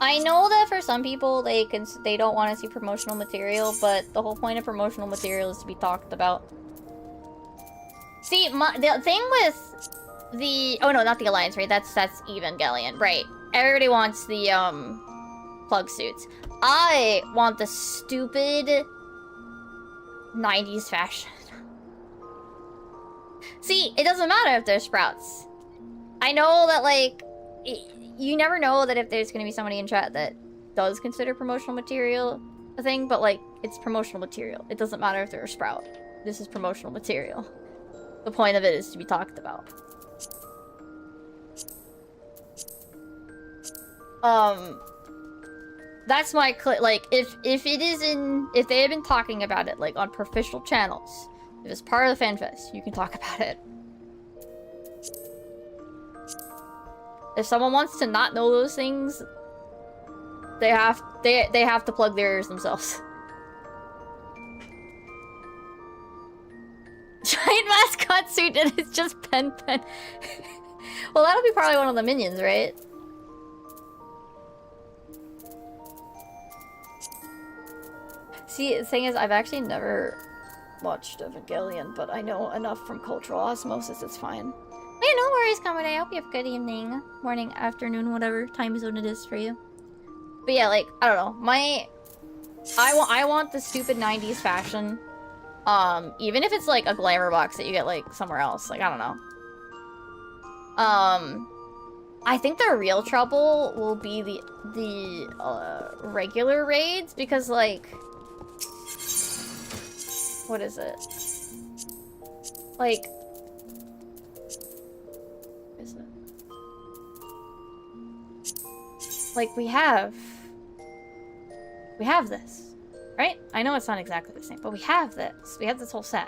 I know that for some people they don't want to see promotional material, but the whole point of promotional material is to be talked about. See, the thing with the oh no, not the alliance raid. That's Evangelion, right? Everybody wants the plug suits. I want the stupid 90s fashion. See, it doesn't matter if there's sprouts. I know that, like, you never know that if there's gonna be somebody in chat that does consider promotional material a thing, but, like, it's promotional material. It doesn't matter if they're a sprout. This is promotional material. The point of it is to be talked about. That's my like, if it is if they have been talking about it, like, on official channels, if it's part of the FanFest, you can talk about it. If someone wants to not know those things, they have to plug their ears themselves. Giant mascot suit and it's just Pen. Well, that'll be probably one of the minions, right? See, the thing is, I've actually never watched Evangelion, but I know enough from cultural osmosis, it's fine. Hey, no worries, Kamade. I hope you have a good evening, morning, afternoon, whatever time zone it is for you. But yeah, like, I don't know. I want the stupid 90s fashion. Even if it's like a glamour box that you get like somewhere else. Like, I don't know. I think the real trouble will be the regular raids because, like, what is it? Like, what is it? Like, we have this, right? I know it's not exactly the same, but we have this. We have this whole set.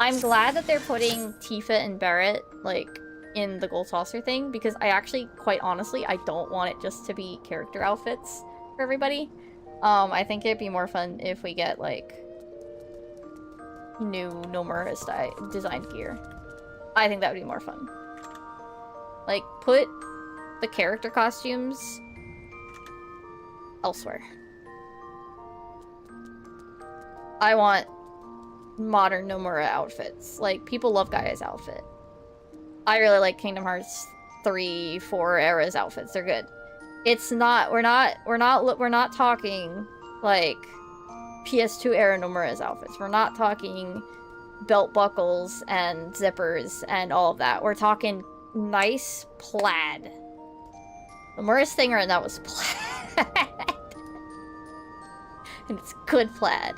I'm glad that they're putting Tifa and Barrett, like, in the Gold Saucer thing, because I actually, quite honestly, I don't want it just to be character outfits for everybody. I think it'd be more fun if we get, like, new Nomura designed gear. I think that would be more fun. Like, put the character costumes elsewhere. I want modern Nomura outfits. Like, people love Gaia's outfit. I really like Kingdom Hearts 3, 4 era's outfits. They're good. It's not, we're not talking, like, PS2 era Nomura's outfits. We're not talking belt buckles and zippers and all of that. We're talking nice plaid. Nomura's thing right now was plaid. And it's good plaid.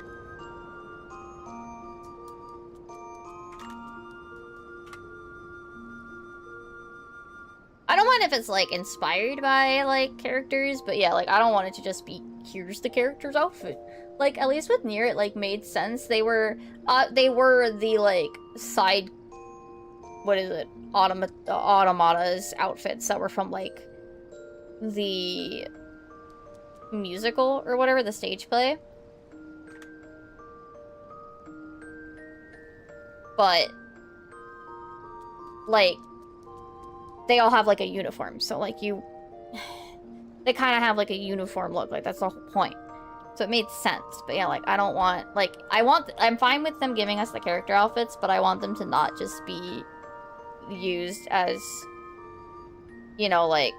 I don't mind if it's, like, inspired by, like, characters, but yeah, like, I don't want it to just be, here's the character's outfit. Like, at least with Nier, it, like, made sense. They were the, like, side, what is it, Automata's outfits that were from, like, the musical or whatever, the stage play. But, like, they all have, like, a uniform, so, like, they kind of have, like, a uniform look, like, that's the whole point. So it made sense, but yeah, like, I don't want, like, I'm fine with them giving us the character outfits, but I want them to not just be used as, you know, like,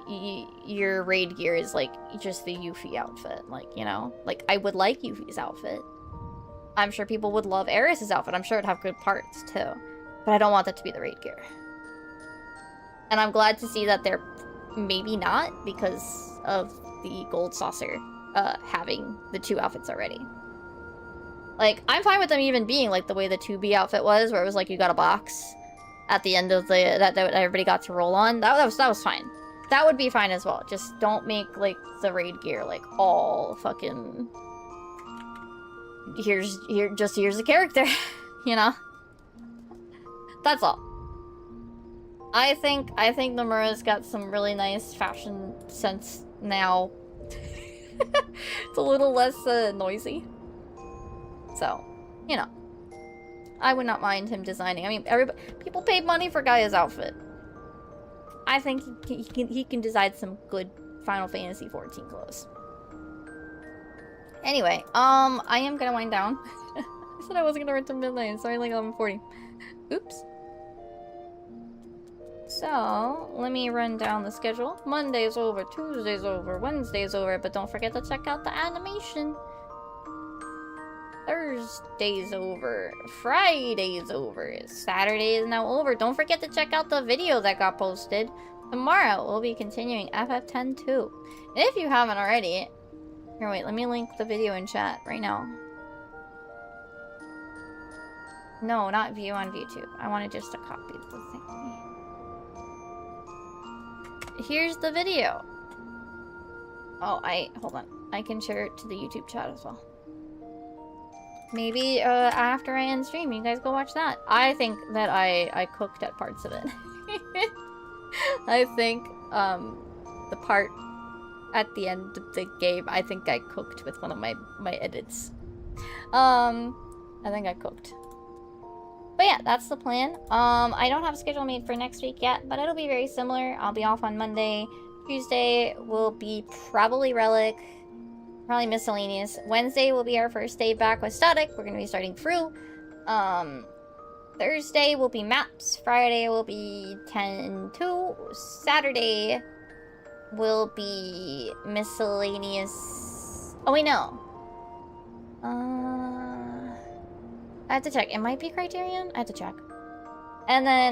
your raid gear is, like, just the Yuffie outfit, like, you know? Like, I would like Yuffie's outfit. I'm sure people would love Aeris's outfit, I'm sure it'd have good parts, too. But I don't want that to be the raid gear. And I'm glad to see that they're maybe not because of the Gold Saucer having the two outfits already. Like, I'm fine with them even being like the way the 2B outfit was, where it was like you got a box at the end of the that everybody got to roll on. That was fine. That would be fine as well. Just don't make like the raid gear like all fucking here's the character, you know? That's all. I think Nomura's got some really nice fashion sense now. It's a little less noisy. So, you know. I would not mind him designing. I mean, everybody, people paid money for Gaia's outfit. I think he can design some good Final Fantasy 14 clothes. Anyway, I am gonna wind down. I said I wasn't gonna run till midnight. Sorry, like 11:40. Oops. So, let me run down the schedule. Monday's over, Tuesday's over, Wednesday's over, but don't forget to check out the animation. Thursday's over, Friday's over, Saturday is now over. Don't forget to check out the video that got posted. Tomorrow, we'll be continuing FF10 2. If you haven't already... Here, wait, let me link the video in chat right now. No, not view on ViewTube. I wanted just to copy the thing. Here's the video. Oh, hold on. I can share it to the YouTube chat as well. Maybe after I end stream, you guys go watch that. I think that I cooked at parts of it. I think the part at the end of the game, I think I cooked with one of my edits. I think I cooked. But yeah, that's the plan. I don't have a schedule made for next week yet, but it'll be very similar. I'll be off on Monday. Tuesday will be probably Relic. Probably miscellaneous. Wednesday will be our first day back with Static. We're going to be starting through. Thursday will be maps. Friday will be 10-2. Saturday will be miscellaneous. Oh wait, no. I have to check. It might be Criterion. I have to check. And then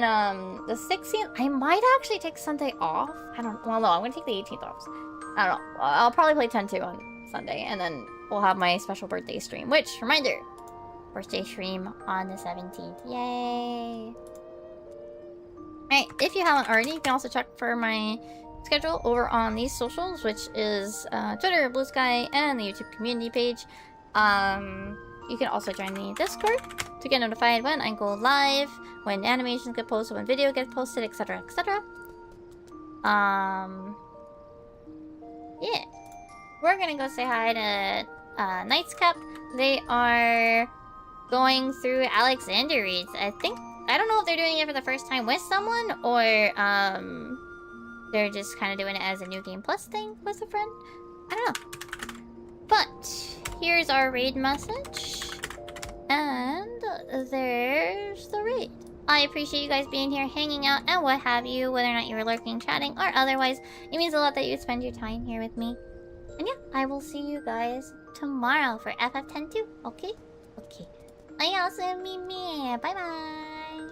the 16th, I might actually take Sunday off. Well, no, I'm going to take the 18th off. I don't know. I'll probably play 10-2 on Sunday, and then we'll have my special birthday stream, which, reminder, birthday stream on the 17th. Yay! Alright, if you haven't already, you can also check for my schedule over on these socials, which is Twitter, Blue Sky, and the YouTube community page. You can also join the Discord to get notified when I go live, when animations get posted, when video gets posted, etc, etc. Yeah. We're gonna go say hi to Knights Cup. They are going through Alexander reads. I don't know if they're doing it for the first time with someone, or they're just kind of doing it as a New Game Plus thing with a friend. I don't know. But here's our raid message. And there's the raid. I appreciate you guys being here, hanging out, and what have you, whether or not you were lurking, chatting, or otherwise. It means a lot that you spend your time here with me. And yeah, I will see you guys tomorrow for FF10 2. Okay? Okay. Ayasu Mimi. Bye-bye.